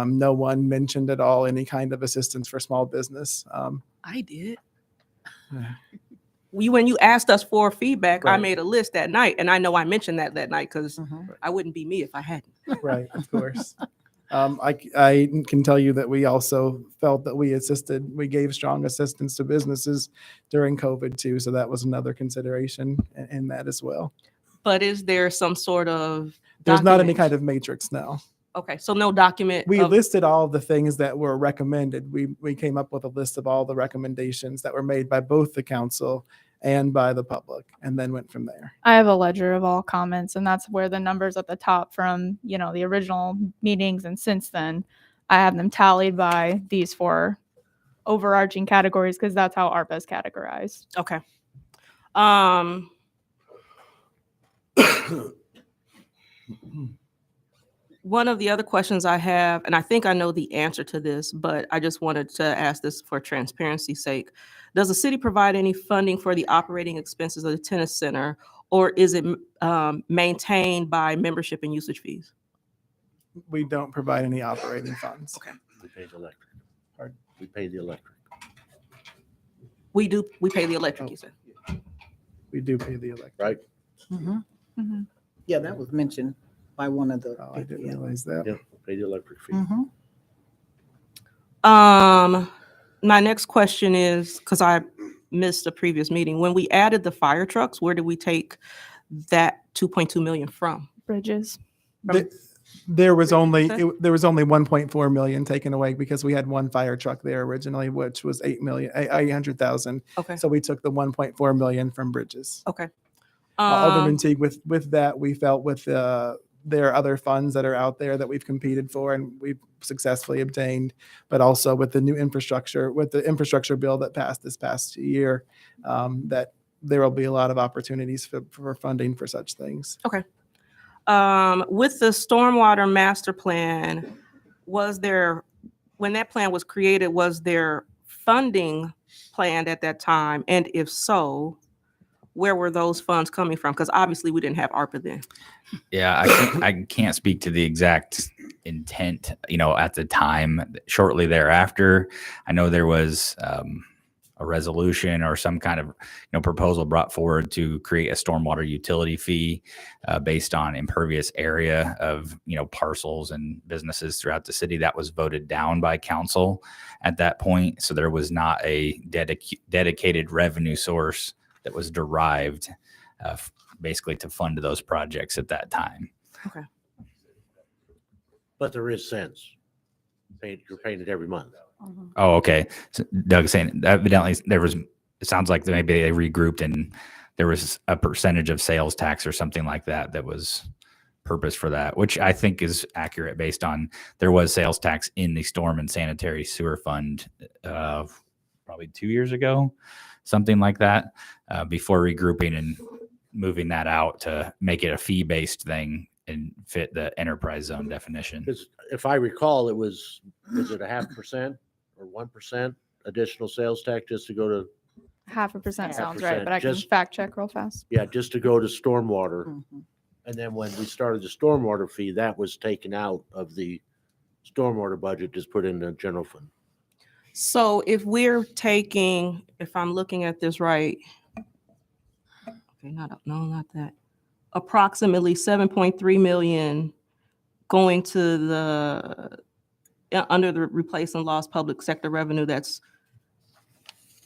No one mentioned at all any kind of assistance for small business. I did. When you asked us for feedback, I Right. made a list that night, and I know I mentioned that night because I wouldn't be me if I hadn't. Right, of course. I can tell you that we also felt that we gave strong assistance to businesses during COVID too. So that was another consideration in that as well. But is there some sort of There's not any document? kind of matrix now. Okay, so no document. We of- listed all of the things that were recommended. We came up with a list of all the recommendations that were made by both the council and by the public, and then went from there. I have a ledger of all comments, and that's where the numbers at the top from, the original meetings and since then, I have them tallied by these 4 overarching categories because that's how ARPA is categorized. Okay. One of the other questions I have, and I think I know the answer to this, but I just wanted to ask this for transparency's sake. Does the city provide any funding for the operating expenses of the tennis center, or is it maintained by membership and usage fees? We don't provide any operating funds. Okay. We pay the electric. We pay the electric. We do. We pay the electric, you said. we do pay the electric. Right? Mhm. Yeah, that was mentioned by one of the. Oh, I didn't yeah. realize that. Yeah, pay the electric fee. Mhm. My next question is, because I missed the previous meeting, when we added the fire trucks, where did we take that 2.2 million from? Bridges. There was only Okay. there was only 1.4 million taken away because we had one fire truck there originally, which was 800,000. Okay. So we took the 1.4 million from bridges. Okay. Alderman Teague, with that, we felt with there are other funds that are out there that we've competed for and we've successfully obtained, but also with the new infrastructure, with the infrastructure bill that passed this past year, that there will be a lot of opportunities for funding for such things. Okay. With the stormwater master plan, when that plan was created, was there funding planned at that time? And if so, where were those funds coming from? Because obviously we didn't have ARPA then. Yeah, I can't speak to the exact intent, at the time. Shortly thereafter, I know there was a resolution or some kind of proposal brought forward to create a stormwater utility fee based on impervious area of parcels and businesses throughout the city. That was voted down by council at that point, so there was not a dedicated revenue source that was derived basically to fund those projects at that time. Okay. But there is sense. You're paying it every month. Oh, okay. So Doug's saying evidently it sounds like maybe they regrouped and there was a percentage of sales tax or something like that was purpose for that, which I think is accurate based on there was sales tax in the storm and sanitary sewer fund probably 2 years ago, something like that, before regrouping and moving that out to make it a fee-based thing and fit the enterprise zone definition. Because if I recall, was it 0.5% or 1% additional sales tax just to go to, 0.5% sounds right, 0.5%, but I can just- fact check real fast. yeah, just to go to stormwater. Mhm. And then when we started the stormwater fee, that was taken out of the stormwater budget, just put in the general fund. So if I'm looking at this right, okay, not that. Approximately 7.3 million going to under the replace and lost public sector revenue. That's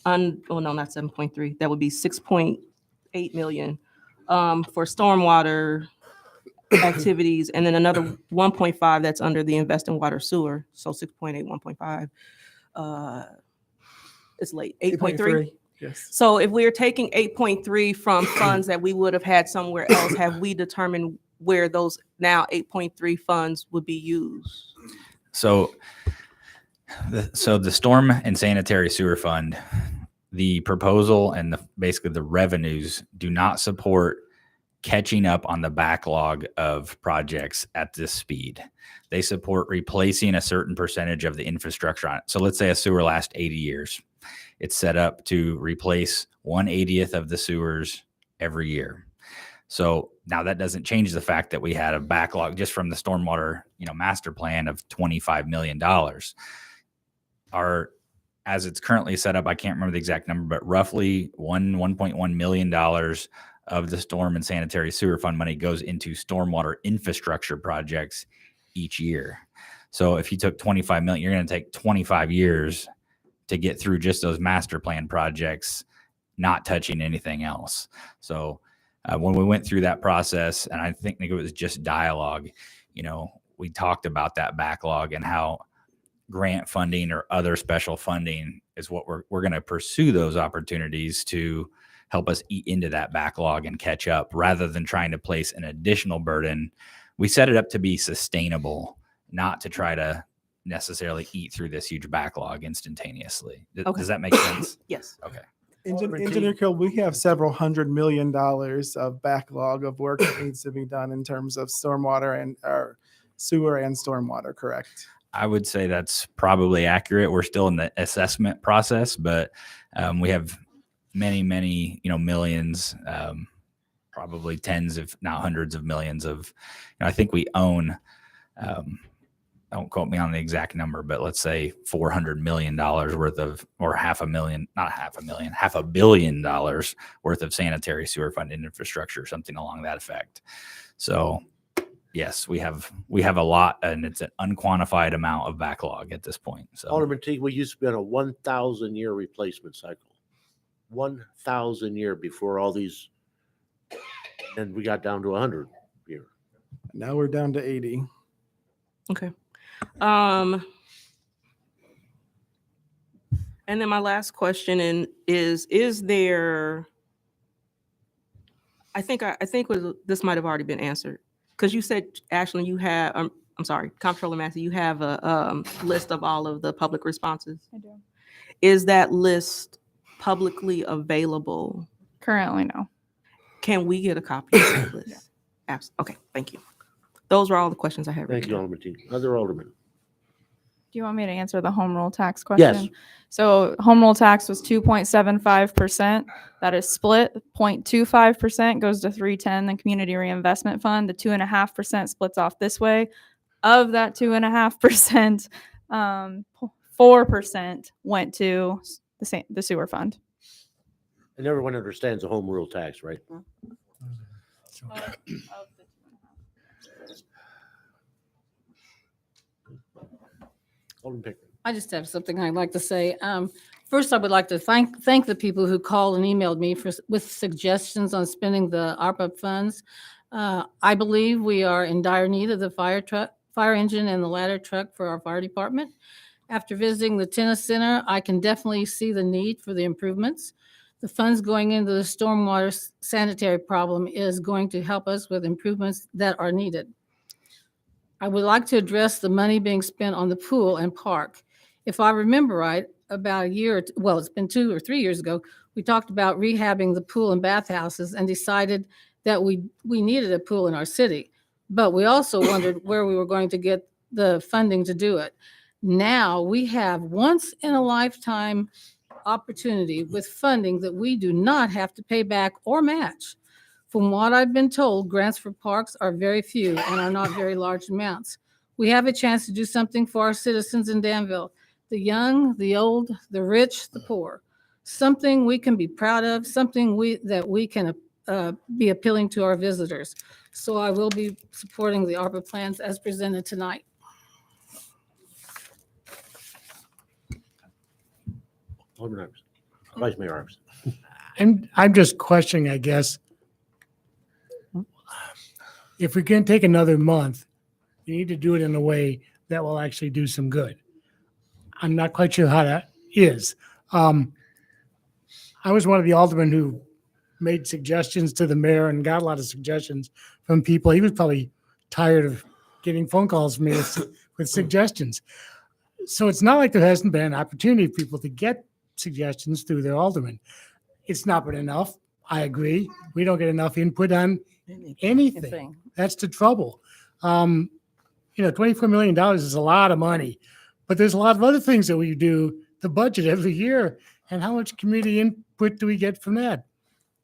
not 7.3. That would be 6.8 million for stormwater activities, and then another 1.5 that's under the invest in water sewer. So 6.8, 1.5. It's late. 8.3. Yes. So if we're taking 8.3 from funds that we would have had somewhere else, have we determined where those now 8.3 funds would be used? So the storm and sanitary sewer fund, the proposal and basically the revenues do not support catching up on the backlog of projects at this speed. They support replacing a certain percentage of the infrastructure on it. So let's say a sewer lasts 80 years. It's set up to replace 1/80th of the sewers every year. So now that doesn't change the fact that we had a backlog just from the stormwater, master plan of $25 million. As it's currently set up, I can't remember the exact number, but roughly $1.1 million of the storm and sanitary sewer fund money goes into stormwater infrastructure projects each year. So if you took 25 million, you're going to take 25 years to get through just those master plan projects, not touching anything else. So when we went through that process, and I think it was just dialogue, we talked about that backlog and how grant funding or other special funding is what we're going to pursue those opportunities to help us eat into that backlog and catch up rather than trying to place an additional burden. We set it up to be sustainable, not to try to necessarily eat through this huge backlog instantaneously. Okay. Does that make sense? Yes. Okay. Engineer Kill, we have several $100 million of backlog of work that needs to be done in terms of stormwater and sewer and stormwater, correct? I would say that's probably accurate. We're still in the assessment process, but we have many, millions, probably tens, if not hundreds of millions of, I think we own don't quote me on the exact number, but let's say $400 million worth of, or $500 million worth of sanitary sewer funded infrastructure, something along that effect. So yes, we have a lot, and it's an unquantified amount of backlog at this point. So Alderman Teague, we used to be on a 1,000 year replacement cycle. 1,000 year before all these, and we got down to 100 year. Now we're down to 80. Okay. And then my last question is there, I think this might have already been answered, because you said, Ashley, you have, I'm sorry, Comptroller Massey, you have a list of all of the public responses. I do. Is that list publicly available? Currently, no. Can we get a copy of that list? Okay, thank you. Those are all the questions I have. Thank you, Alderman Teague. Other Alderman. Do you want me to answer the home rule tax question? Yes. So home rule tax was 2.75%. That is split. 0.25% goes to 310, the community reinvestment fund. The 2.5% splits off this way. Of that 2.5%, 4% went to the sewer fund. And everyone understands the home rule tax, right? Alderman Pickering. I just have something I'd like to say. First, I would like to thank the people who called and emailed me with suggestions on spending the ARPA funds. I believe we are in dire need of the fire engine and the ladder truck for our fire department. After visiting the tennis center, I can definitely see the need for the improvements. The funds going into the stormwater sanitary problem is going to help us with improvements that are needed. I would like to address the money being spent on the pool and park. If I remember right, about a year, well, it's been 2 or 3 years ago, we talked about rehabbing the pool and bathhouses and decided that we needed a pool in our city. But we also wondered where we were going to get the funding to do it. Now we have once in a lifetime opportunity with funding that we do not have to pay back or match. From what I've been told, grants for parks are very few and are not very large amounts. We have a chance to do something for our citizens in Danville, the young, the old, the rich, the poor. Something we can be proud of, something that we can be appealing to our visitors. So I will be supporting the ARPA plans as presented tonight. Alderman Iverson. Vice Mayor Iverson. I'm just questioning, I guess, if we can take another month, you need to do it in a way that will actually do some good. I'm not quite sure how that is. I was one of the aldermen who made suggestions to the mayor and got a lot of suggestions from people. He was probably tired of getting phone calls from me with suggestions. So it's not like there hasn't been an opportunity for people to get suggestions through their alderman. It's not been enough. I agree. We don't get enough input on anything. That's the trouble. $24 million is a lot of money, but there's a lot of other things that we do, the budget every year. And how much community input do we get from that?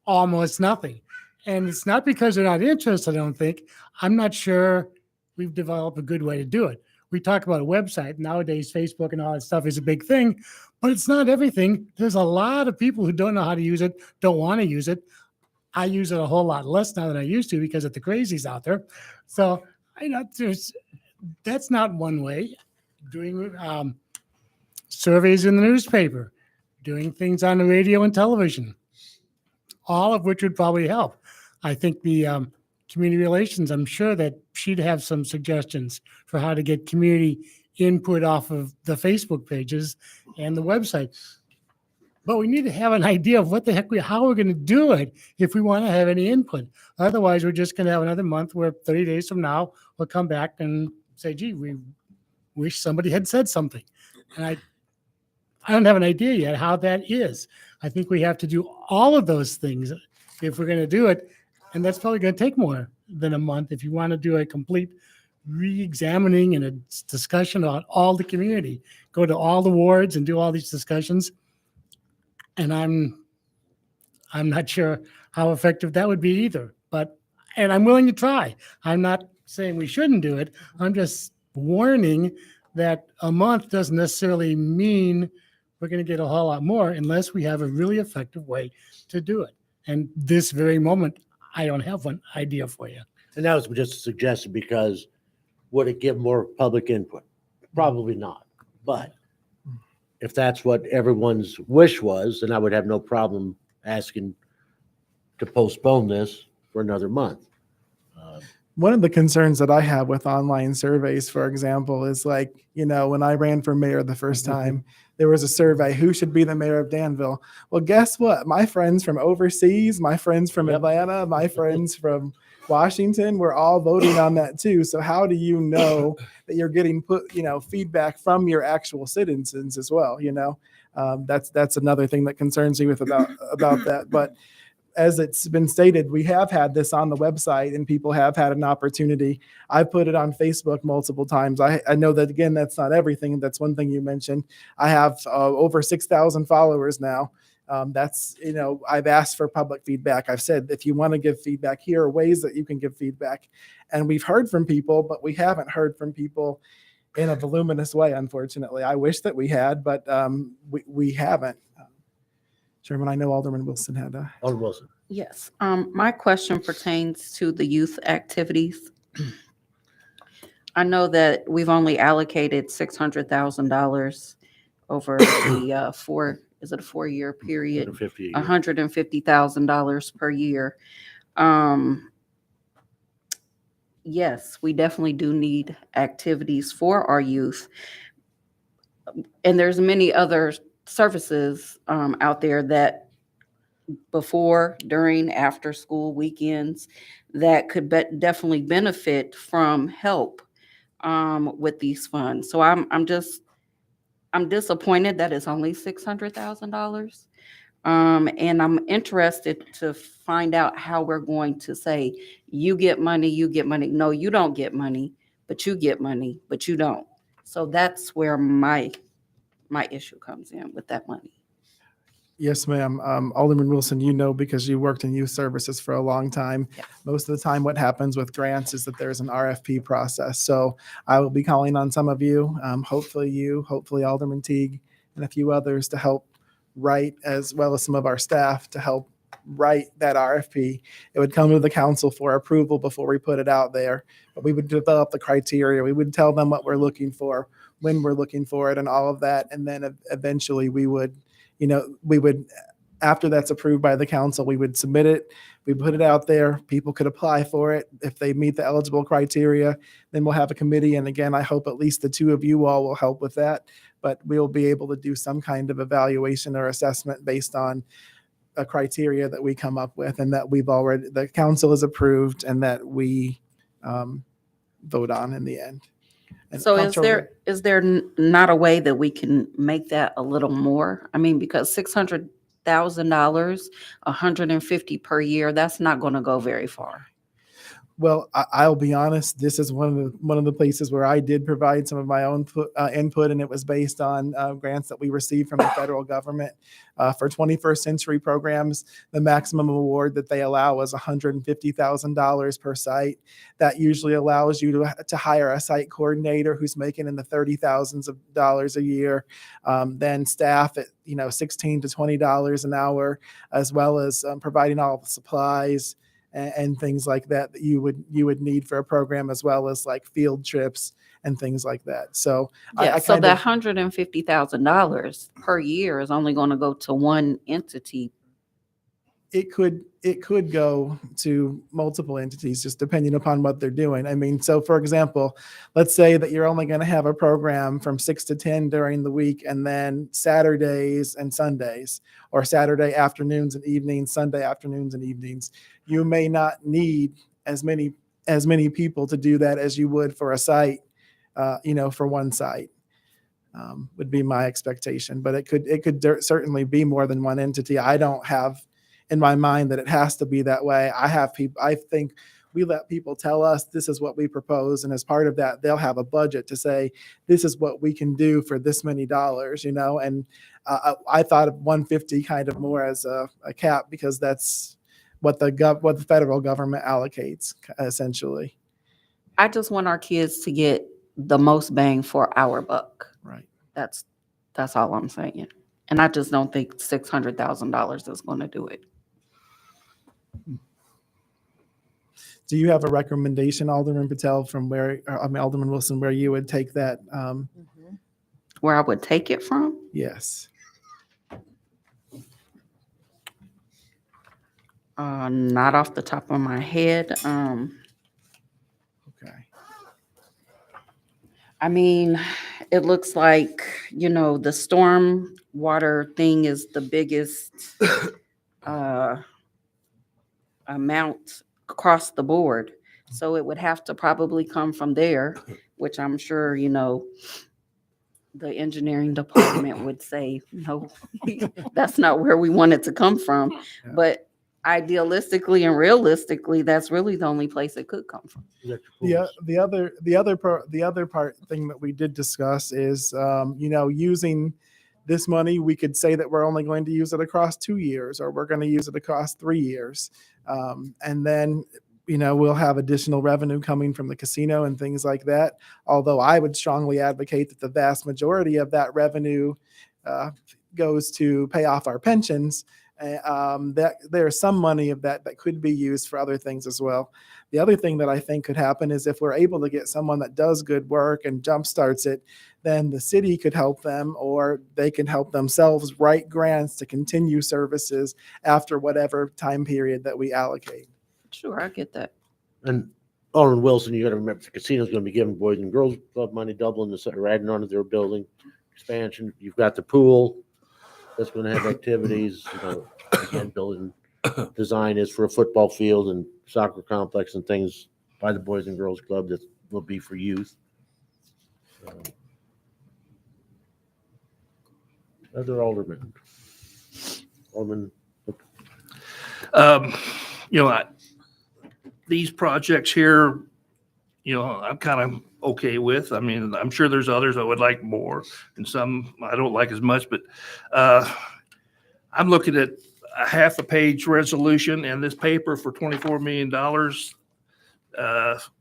Almost nothing. And it's not because they're not interested, I don't think. I'm not sure we've developed a good way to do it. We talk about a website. Nowadays, Facebook and all that stuff is a big thing, but it's not everything. There's a lot of people who don't know how to use it, don't want to use it. I use it a whole lot less now than I used to because of the crazies out there. So that's not one way. Doing surveys in the newspaper, doing things on the radio and television, all of which would probably help. I think the community relations, I'm sure that she'd have some suggestions for how to get community input off of the Facebook pages and the website. But we need to have an idea of what the heck how we're going to do it if we want to have any input. Otherwise, we're just going to have another month where 30 days from now, we'll come back and say, gee, we wish somebody had said something. And I don't have an idea yet how that is. I think we have to do all of those things if we're going to do it. And that's probably going to take more than a month if you want to do a complete re-examining and a discussion on all the community. Go to all the wards and do all these discussions. And I'm not sure how effective that would be either. And I'm willing to try. I'm not saying we shouldn't do it. I'm just warning that a month doesn't necessarily mean we're going to get a whole lot more unless we have a really effective way to do it. And this very moment, I don't have one idea for you. And that was just a suggestion because would it give more public input? Probably not. But if that's what everyone's wish was, then I would have no problem asking to postpone this for another month. One of the concerns that I have with online surveys, for example, is like, when I ran for mayor the first time, there was a survey, who should be the mayor of Danville? Well, guess what? My friends from overseas, my friends from Atlanta, my friends from Washington, we're all voting on that too. So how do you know that you're getting feedback from your actual citizens as well? That's another thing that concerns me about that. But as it's been stated, we have had this on the website and people have had an opportunity. I've put it on Facebook multiple times. I know that, again, that's not everything. That's one thing you mentioned. I have over 6,000 followers now. I've asked for public feedback. I've said, if you want to give feedback, here are ways that you can give feedback. And we've heard from people, but we haven't heard from people in a voluminous way, unfortunately. I wish that we had, but we haven't. Chairman, I know Alderman Wilson had a... Alderman Wilson. Yes, my question pertains to the youth activities. I know that we've only allocated $600,000 over the is it a 4-year period? $150,000 per year. Yes, we definitely do need activities for our youth. And there's many other services out there that before, during, after school weekends that could definitely benefit from help with these funds. So I'm disappointed that it's only $600,000. And I'm interested to find out how we're going to say, you get money, you get money. No, you don't get money, but you get money, but you don't. So that's where my issue comes in with that money. Yes, ma'am. Alderman Wilson, because you worked in youth services for a long time. Yes. Most of the time what happens with grants is that there's an RFP process. So I will be calling on some of you, hopefully Alderman Teague and a few others to help write, as well as some of our staff to help write that RFP. It would come to the council for approval before we put it out there. But we would develop the criteria. We would tell them what we're looking for, when we're looking for it, and all of that. And then eventually we would, after that's approved by the council, we would submit it. We put it out there. People could apply for it. If they meet the eligible criteria, then we'll have a committee. And again, I hope at least the two of you all will help with that. But we'll be able to do some kind of evaluation or assessment based on a criteria that we come up with and that the council has approved and that we vote on in the end. And So is there not a way that we can make that a little more? I mean, because $600,000, $150 per year, that's not going to go very far. Well, I'll be honest. This is one of the places where I did provide some of my own input, and it was based on grants that we received from the federal government for 21st century programs. The maximum award that they allow is $150,000 per site. That usually allows you to hire a site coordinator who's making in the $30,000s of dollars a year. Then staff at $16 to $20 an hour, as well as providing all the supplies and things like that you would need for a program, as well as like field trips and things like that. So yeah, so that $150,000 per year is only going to go to one entity. It could go to multiple entities, just depending upon what they're doing. I mean, so for example, let's say that you're only going to have a program from 6 to 10 during the week, and then Saturdays and Sundays, or Saturday afternoons and evenings, Sunday afternoons and evenings. You may not need as many people to do that as you would for a site, for one site. Would be my expectation, but it could certainly be more than one entity. I don't have in my mind that it has to be that way. I think we let people tell us this is what we propose, and as part of that, they'll have a budget to say this is what we can do for this many dollars, and I thought of 150 kind of more as a cap, because that's what the federal government allocates essentially. I just want our kids to get the most bang for our buck. Right. That's all I'm saying. And I just don't think $600,000 is going to do it. Do you have a recommendation, Alderman Patel, from where, Alderman Wilson, where you would take that? Where I would take it from? Yes. Not off the top of my head. Okay. I mean, it looks like, the stormwater thing is the biggest amount across the board. So it would have to probably come from there, which I'm sure, the engineering department would say, no, that's not where we want it to come from. Yeah. But idealistically and realistically, that's really the only place it could come from. Yeah, the other part thing that we did discuss is, using this money, we could say that we're only going to use it across 2 years, or we're going to use it across 3 years. And then, we'll have additional revenue coming from the casino and things like that. Although I would strongly advocate that the vast majority of that revenue goes to pay off our pensions. That there's some money of that could be used for other things as well. The other thing that I think could happen is if we're able to get someone that does good work and jumpstarts it, then the city could help them, or they can help themselves write grants to continue services after whatever time period that we allocate. Sure, I get that. And Alderman Wilson, you got to remember the casino's going to be giving Boys and Girls Club money, doubling or adding on to their building expansion. You've got the pool that's going to have activities. Again, building design is for a football field and soccer complex and things by the Boys and Girls Club that will be for youth. Other aldermen. These projects here, I'm kind of okay with. I mean, I'm sure there's others I would like more, and some I don't like as much, but I'm looking at a half a page resolution and this paper for $24 million.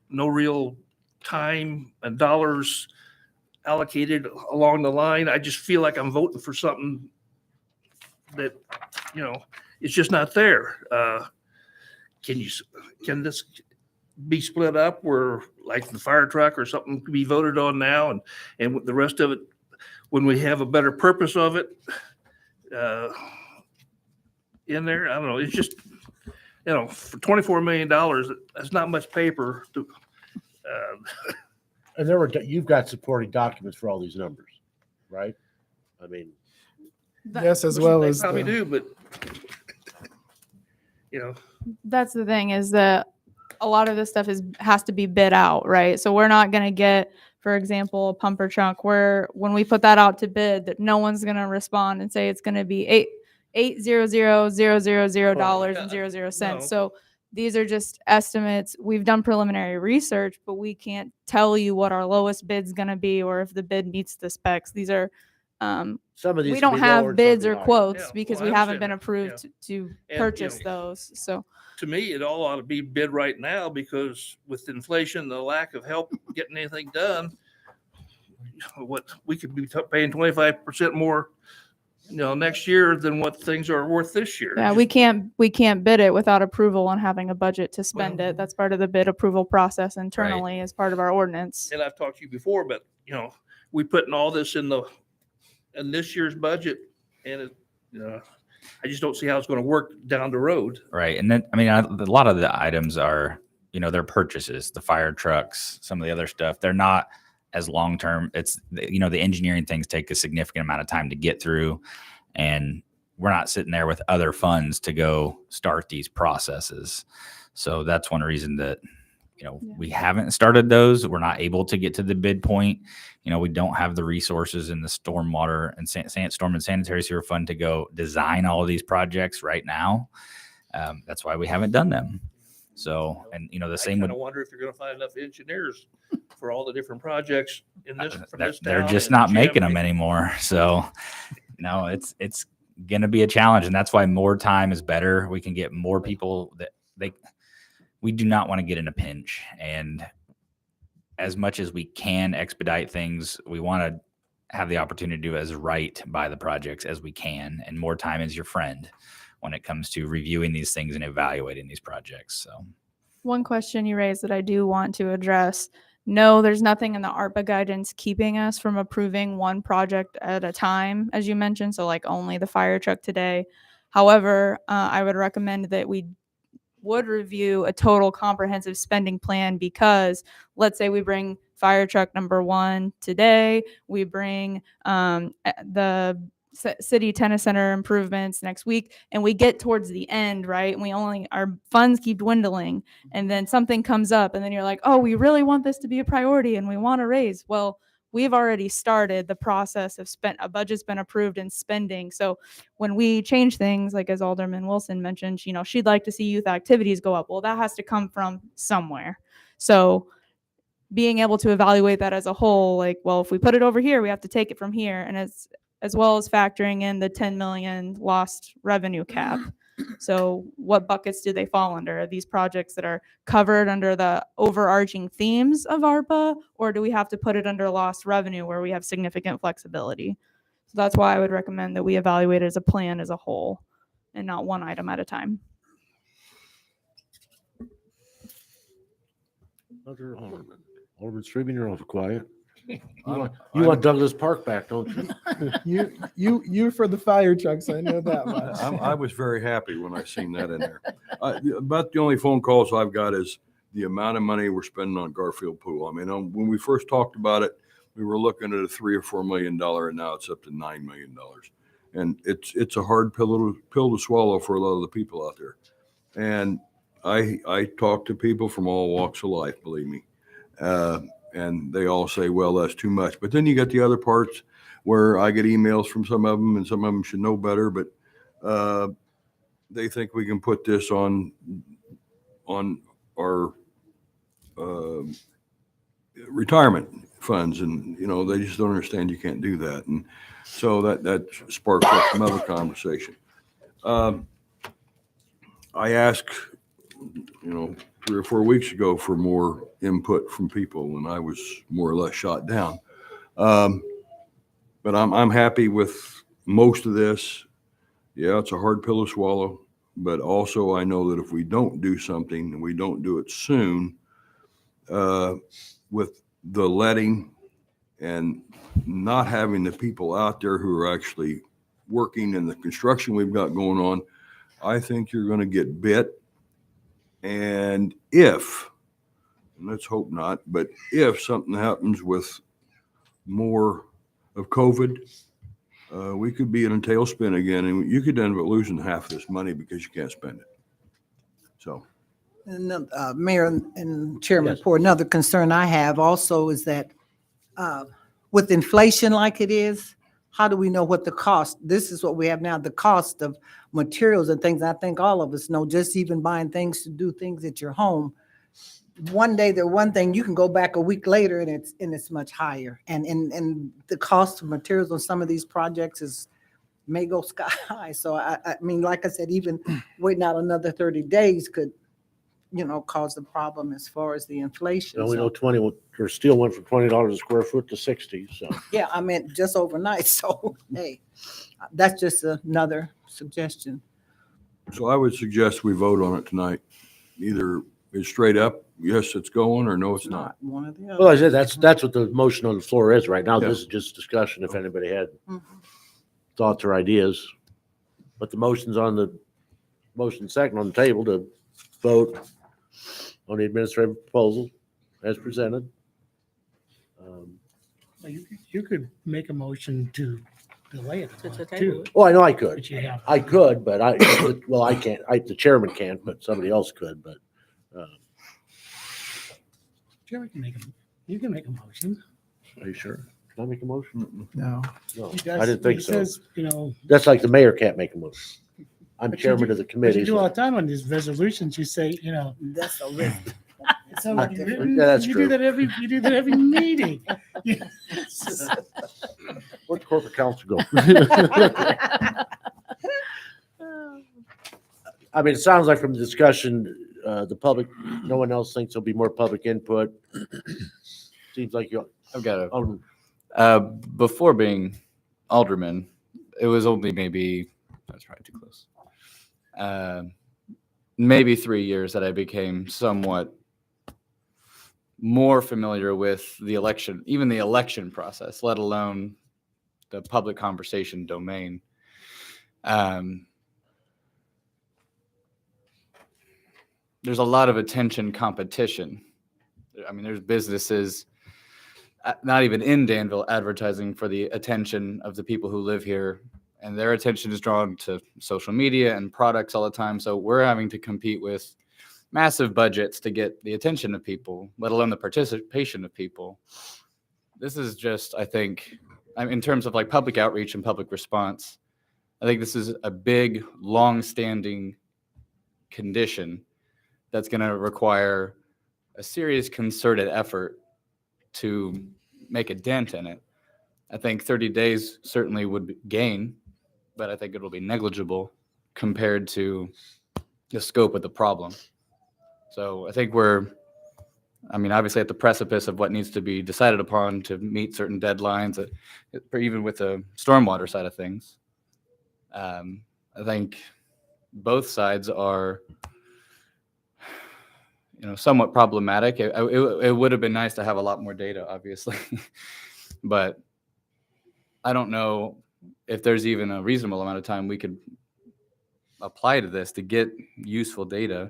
No real time and dollars allocated along the line. I just feel like I'm voting for something that, it's just not there. Can this be split up where, like, the fire truck or something could be voted on now, and the rest of it, when we have a better purpose of it in there? I don't know. It's just, for $24 million, that's not much paper to. And you've got supporting documents for all these numbers, right? I mean, yes, as well they as probably do, but That's the thing, is that a lot of this stuff has to be bid out, right? So we're not going to get, for example, a pumper trunk where when we put that out to bid, that no one's going to respond and say it's going to be $800,000.00 No. So these are just estimates. We've done preliminary research, but we can't tell you what our lowest bid's going to be, or if the bid meets the specs. These are some of these we can don't be lower have and bids some or be higher. quotes Yeah, because well, we I haven't been understand. approved to And, purchase those. So to me, it all ought to be bid right now, because with inflation, the lack of help getting anything done, what we could be paying 25% more, next year than what things are worth this year. yeah, we can't bid it without approval and having a budget to spend it. That's part of the bid approval process internally as part of our ordinance. And I've talked to you before, but we putting all this in this year's budget, and I just don't see how it's going to work down the road. Right. And then, a lot of the items are, they're purchases, the fire trucks, some of the other stuff. They're not as long-term. It's, the engineering things take a significant amount of time to get through, and we're not sitting there with other funds to go start these processes. So that's one reason that, we haven't started those. We're not able to get to the bid point. We don't have the resources in the stormwater and storm and sanitary sewer fund to go design all of these projects right now. That's why we haven't done them. So, and the same I would. kind of wonder if you're going to find enough engineers for all the different projects in this. From this They're town just and not making GM. them anymore. So, it's going to be a challenge, and that's why more time is better. We can get more people that we do not want to get in a pinch. And as much as we can expedite things, we want to have the opportunity to do as right by the projects as we can. And more time is your friend when it comes to reviewing these things and evaluating these projects. So One question you raised that I do want to address. No, there's nothing in the ARPA guidance keeping us from approving one project at a time, as you mentioned. So like only the fire truck today. However, I would recommend that we would review a total comprehensive spending plan, because let's say we bring fire truck number 1 today, we bring the city tennis center improvements next week, and we get towards the end, right? And our funds keep dwindling, and then something comes up, and then you're like, oh, we really want this to be a priority and we want to raise. Well, we've already started the process of a budget's been approved and spending. So when we change things, like as Alderman Wilson mentioned, she'd like to see youth activities go up. Well, that has to come from somewhere. So being able to evaluate that as a whole, like, well, if we put it over here, we have to take it from here. And as well as factoring in the 10 million lost revenue cap. So what buckets do they fall under? Are these projects that are covered under the overarching themes of ARPA, or do we have to put it under lost revenue where we have significant flexibility? So that's why I would recommend that we evaluate it as a plan as a whole and not one item at a time. Alderman Streben, you're awful quiet. You want Douglas Park back, don't you? You for the fire trucks, I know that much. I was very happy when I seen that in there. About the only phone calls I've got is the amount of money we're spending on Garfield Pool. I mean, when we first talked about it, we were looking at a $3 or $4 million, and now it's up to $9 million. And it's a hard pill to swallow for a lot of the people out there. And I talk to people from all walks of life, believe me. And they all say, well, that's too much. But then you got the other parts where I get emails from some of them, and some of them should know better, but they think we can put this on our retirement funds, and they just don't understand you can't do that. And so that sparks up some other conversation. I asked 3 or 4 weeks ago for more input from people, and I was more or less shot down. But I'm happy with most of this. Yeah, it's a hard pill to swallow, but also I know that if we don't do something and we don't do it soon, with the letting and not having the people out there who are actually working in the construction we've got going on, I think you're going to get bit. And let's hope not, but if something happens with more of COVID, we could be in a tailspin again, and you could end up losing half of this money because you can't spend it. So. And, Mayor and Chairman Poor, another concern I have also is that with inflation like it is, how do we know what the cost? This is what we have now, the cost of materials and things. I think all of us know, just even buying things to do things at your home. One day they're one thing, you can go back a week later and it's much higher. And the cost of materials on some of these projects may go sky high. So I mean, like I said, even waiting out another 30 days could, cause the problem as far as the inflation. We know steel went from $20 a square foot to 60. So yeah, I mean, just overnight. So hey, that's just another suggestion. So I would suggest we vote on it tonight. Either it's straight up, yes, it's going, or no, it's not. One or the other. well, I said that's what the motion on the floor is right now. This is just discussion. If anybody had thoughts or ideas, but the motion's on the motion second on the table to vote on the administrative proposal as presented. You could make a motion to delay it too. Oh, I know I could. But you have. I could, but I can't. The chairman can't, but somebody else could. But Chairman can you can make a motion. Are you sure? Can I make a motion? No. No, He does- I didn't think he so. says, That's like the mayor can't make a motion. I'm but you chairman do- of the but committee. You do all the time on these resolutions. You say, that's a risk. it's already written. Yeah, that's you true. do that every meeting. Where'd corporate counsel go? I mean, it sounds like from the discussion, the public, no one else thinks there'll be more public input. seems like you're. I've got Alderman. before being alderman, it was only maybe, that's probably too close. Maybe 3 years that I became somewhat more familiar with the election, even the election process, let alone the public conversation domain. There's a lot of attention competition. I mean, there's businesses not even in Danville advertising for the attention of the people who live here, and their attention is drawn to social media and products all the time. So we're having to compete with massive budgets to get the attention of people, let alone the participation of people. This is just, I think, in terms of like public outreach and public response, I think this is a big, long-standing condition that's going to require a serious concerted effort to make a dent in it. I think 30 days certainly would gain, but I think it'll be negligible compared to the scope of the problem. So I think we're, obviously at the precipice of what needs to be decided upon to meet certain deadlines, even with the stormwater side of things. I think both sides are, somewhat problematic. It would have been nice to have a lot more data, obviously, but I don't know if there's even a reasonable amount of time we could apply to this to get useful data.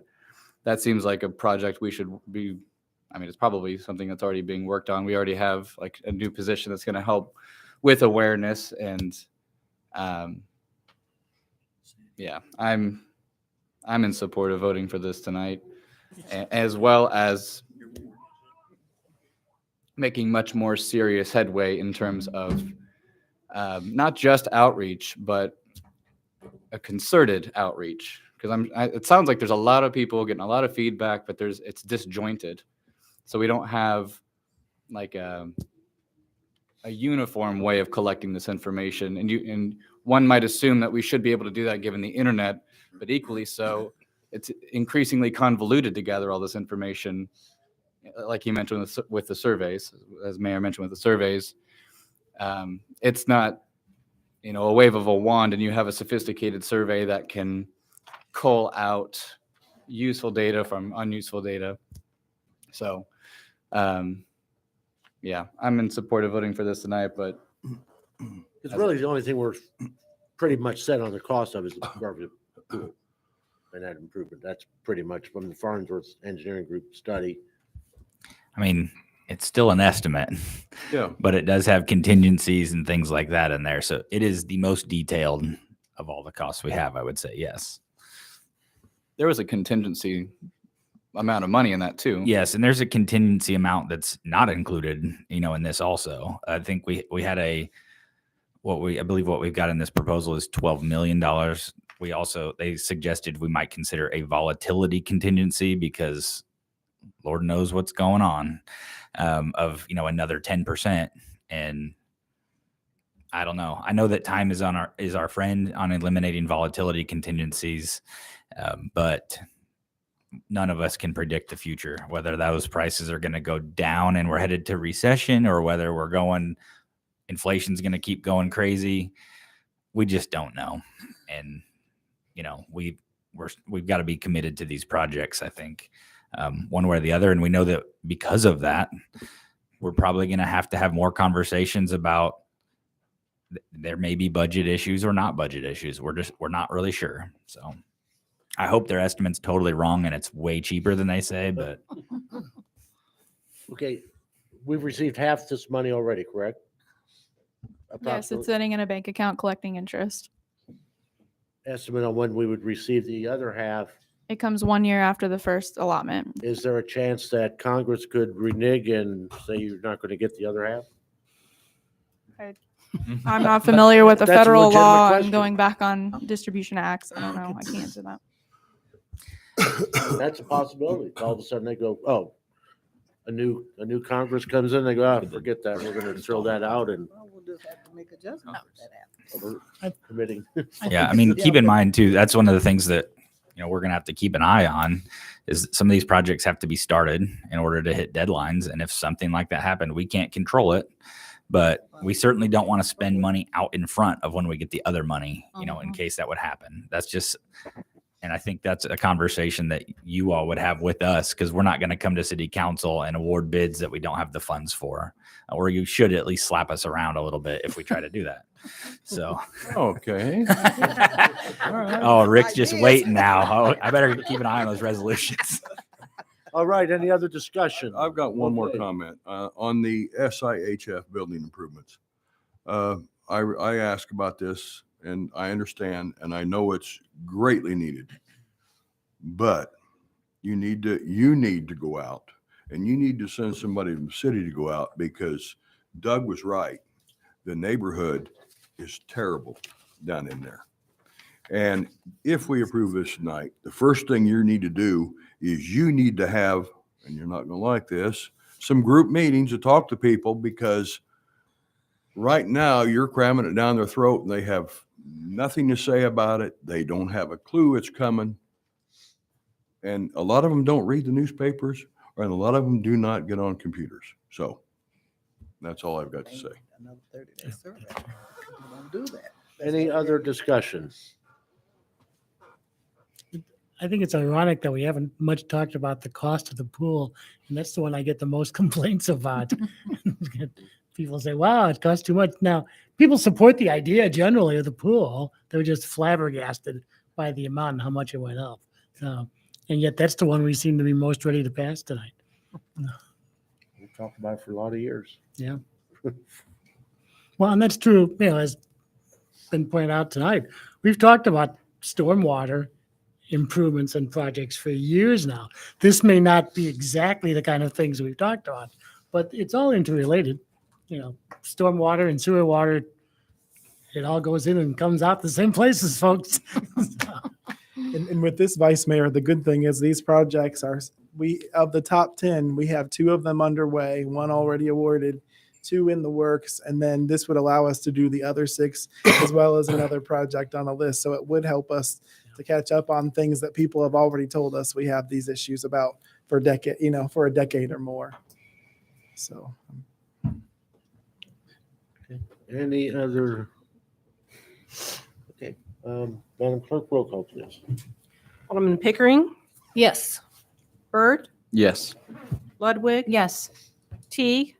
That seems like a project we should be, it's probably something that's already being worked on. We already have like a new position that's going to help with awareness, and I'm in support of voting for this tonight, as well as making much more serious headway in terms of not just outreach, but a concerted outreach. Because it sounds like there's a lot of people getting a lot of feedback, but it's disjointed. So we don't have like a uniform way of collecting this information. And one might assume that we should be able to do that given the internet, but equally so, it's increasingly convoluted to gather all this information. Like you mentioned with the surveys, as Mayor mentioned with the surveys, it's not, a wave of a wand and you have a sophisticated survey that can cull out useful data from unuseful data. So, I'm in support of voting for this tonight, but It's really the only thing we're pretty much set on the cost of is the Garfield Pool and that improvement. That's pretty much from the Farnsworth Engineering Group study. It's still an estimate, but it does have contingencies and things like that in there. So it is the most detailed of all the costs we have, I would say. Yes. There was a contingency amount of money in that too. Yes, and there's a contingency amount that's not included, in this also. I think we had I believe what we've got in this proposal is $12 million. They suggested we might consider a volatility contingency because Lord knows what's going on, of another 10%. And I don't know. I know that time is our friend on eliminating volatility contingencies, but none of us can predict the future, whether those prices are going to go down and we're headed to recession, or whether inflation's going to keep going crazy. We just don't know. And, we've got to be committed to these projects, I think, one way or the other. And we know that because of that, we're probably going to have more conversations about there may be budget issues or not budget issues. We're not really sure. So I hope their estimate's totally wrong and it's way cheaper than they say, but. Okay, we've received half this money already, correct? Yes, it's sitting in a bank account collecting interest. Estimate on when we would receive the other half. It comes 1 year after the first allotment. Is there a chance that Congress could renege and say you're not going to get the other half? I'm not familiar with the That's a federal legitimate law question. and going back on distribution acts. I don't know. I can't answer that. That's a possibility. All of a sudden they go, oh, a new Congress comes in, they go, forget that. We're going to throw that out and We'll just have to make adjustments if that happens. committing. Yeah, keep in mind too, that's one of the things that we're going to have to keep an eye on is some of these projects have to be started in order to hit deadlines. And if something like that happened, we can't control it, but we certainly don't want to spend money out in front of when we get the other money, in case that would happen. That's just, and I think that's a conversation that you all would have with us, because we're not going to come to city council and award bids that we don't have the funds for, or you should at least slap us around a little bit if we try to do that. So, Okay. oh, Rick's just waiting now. Oh, I better keep an eye on those resolutions. All right, any other discussion? I've got one more Okay. comment on the SIHF building improvements. I asked about this, and I understand, and I know it's greatly needed. But you need to go out, and you need to send somebody from the city to go out, because Doug was right. The neighborhood is terrible down in there. And if we approve this tonight, the first thing you need to do is you need to have, and you're not going to like this, some group meetings to talk to people, because right now you're cramming it down their throat and they have nothing to say about it. They don't have a clue it's coming. And a lot of them don't read the newspapers, and a lot of them do not get on computers. So that's all I've got to say. Another 30-day survey. We don't do that. Any other discussion? I think it's ironic that we haven't much talked about the cost of the pool, and that's the one I get the most complaints about. People say, wow, it costs too much. Now, people support the idea generally of the pool. They're just flabbergasted by the amount and how much it went up. So, and yet that's the one we seem to be most ready to pass tonight. We've talked about it for a lot of years. Yeah. Well, and that's true, as been pointed out tonight. We've talked about stormwater improvements and projects for years now. This may not be exactly the kind of things we've talked about, but it's all interrelated. Stormwater and sewer water, it all goes in and comes out the same places, folks. And with this, Vice Mayor, the good thing is these projects of the top 10, we have 2 of them underway, 1 already awarded, 2 in the works, and then this would allow us to do the other 6 as well as another project on a list. So it would help us to catch up on things that people have already told us we have these issues about for a decade or more. So. Any other? Okay, Madam Clerk, roll call, please. Alderman Pickering, Yes. Byrd, Yes. Ludwig, Yes. Teague,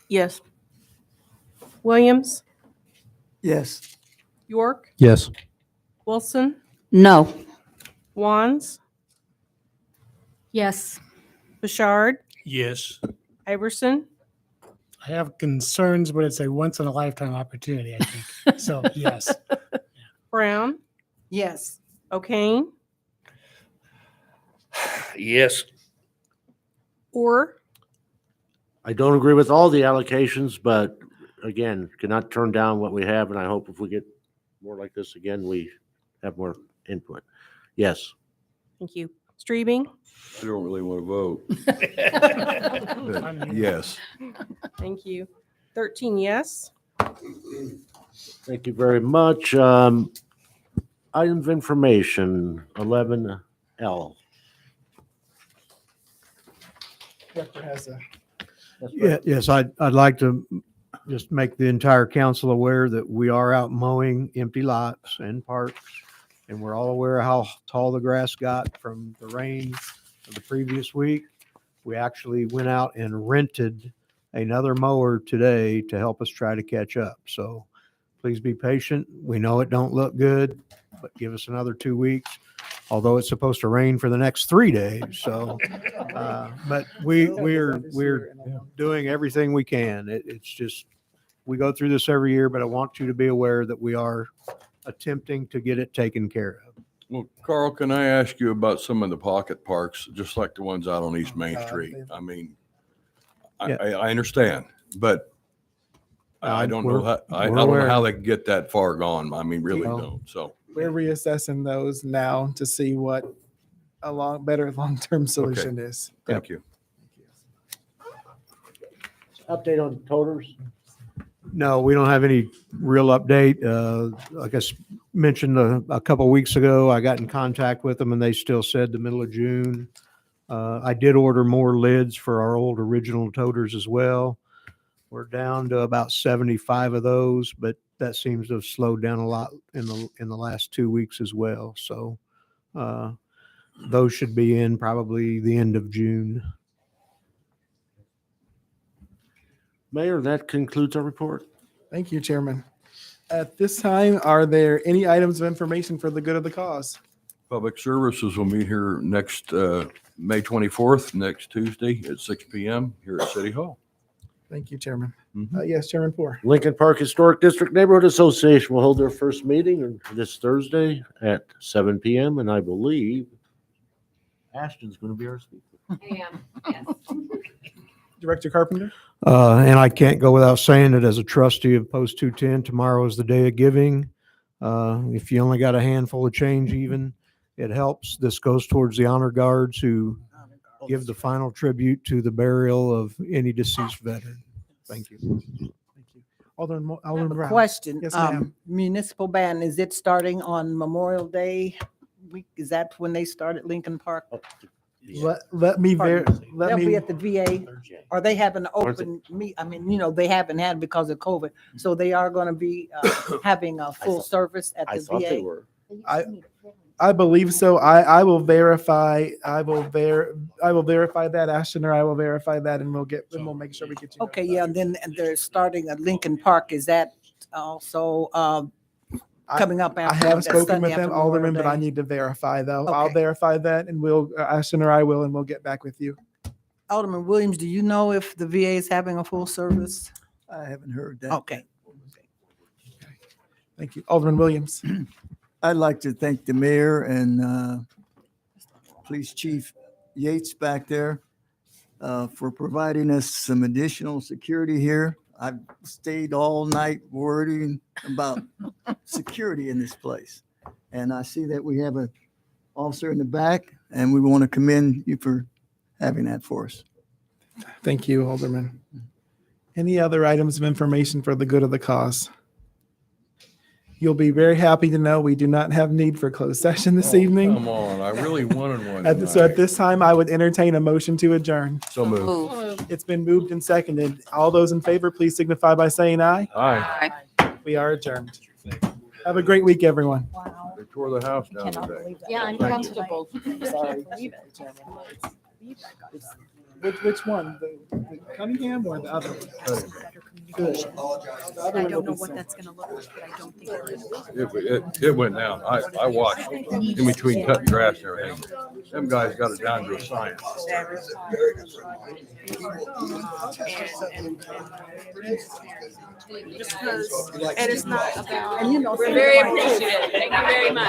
Yes. Williams, Yes. York, Yes. Wilson, No. Wands, Yes. Bouchard, Yes. Iverson, I have concerns, but it's a once in a lifetime opportunity, I think. So, yes. Brown, Yes. O'Kane, Yes. Orr, I don't agree with all the allocations, but again, cannot turn down what we have, and I hope if we get more like this again, we have more input. Yes. thank you. Streebing, I don't really want to vote. But yes. thank you. 13 yes. Thank you very much. Item of information, 11L. Director has a. Yes, I'd like to just make the entire council aware that we are out mowing empty lots and parks. And we're all aware of how tall the grass got from the rain of the previous week. We actually went out and rented another mower today to help us try to catch up. So please be patient. We know it don't look good, but give us another 2 weeks, although it's supposed to rain for the next 3 days. So, but we're doing everything we can. It's just, we go through this every year, but I want you to be aware that we are attempting to get it taken care of. Well, Carl, can I ask you about some of the pocket parks, just like the ones out on East Main Street? I mean, I understand, but I don't know how, I don't know how they can get that far gone. I mean, really don't. So We're reassessing those now to see what a better long-term solution is. Thank you. Update on toters. No, we don't have any real update. Like I mentioned a couple weeks ago, I got in contact with them and they still said the middle of June. I did order more lids for our old original toters as well. We're down to about 75 of those, but that seems to have slowed down a lot in the last 2 weeks as well. So those should be in probably the end of June. Mayor, that concludes our report. Thank you, Chairman. At this time, are there any items of information for the good of the cause? Public Services will meet here next May 24th, next Tuesday at 6 p.m. here at City Hall. Thank you, Chairman. Yes, Chairman Poor. Lincoln Park Historic District Neighborhood Association will hold their first meeting this Thursday at 7 p.m. And I believe Ashton's going to be our speaker. I am, yes. Director Carpenter? And I can't go without saying it as a trustee of Post 210, tomorrow is the day of giving. If you only got a handful of change even, it helps. This goes towards the honor guards who give the final tribute to the burial of any deceased veteran. Thank you. Thank you. Alderman Brown. Question. Yes, ma'am. Municipal band, is it starting on Memorial Day week? Is that when they start at Lincoln Park? Let me They'll be at the VA. Are they having an open meet? I mean, they haven't had because of COVID. So they are going to be having a full service at the thought they VA. were. I believe so. I will verify. I will verify that, Ashton, or I will verify that, and we'll make sure we get you. Okay, yeah, and then they're starting at Lincoln Park. Is that also coming up I after? have that spoken Sunday with after them, Memorial Alderman, but I Day? need to verify though. I'll Okay. verify that, and we'll Ashton or I will, and we'll get back with you. Alderman Williams, do you know if the VA is having a full service? I haven't heard that. Okay. Thank you, Alderman Williams. I'd like to thank the mayor and Police Chief Yates back there for providing us some additional security here. I've stayed all night worrying about security in this place. And I see that we have an officer in the back, and we want to commend you for having that for us. Thank you, Alderman. Any other items of information for the good of the cause? You'll be very happy to know we do not have need for closed session this evening. Come on, I really wanted one So at tonight. this time, I would entertain a motion to adjourn. So moved. It's been moved and seconded. All those in favor, please signify by saying aye. Aye. We are adjourned. Have a great week, everyone. They tore the house down today. Yeah, I'm Thank you. comfortable. Sorry. Which one? The Cunningham or the other one? Good. The other I one don't will know be what soon. that's gonna look like, but I don't think we're gonna. It went down. I watched in between cutting grass and everything. Them guys got it down to a science. And it's not about. And We're very appreciative. Thank you very much.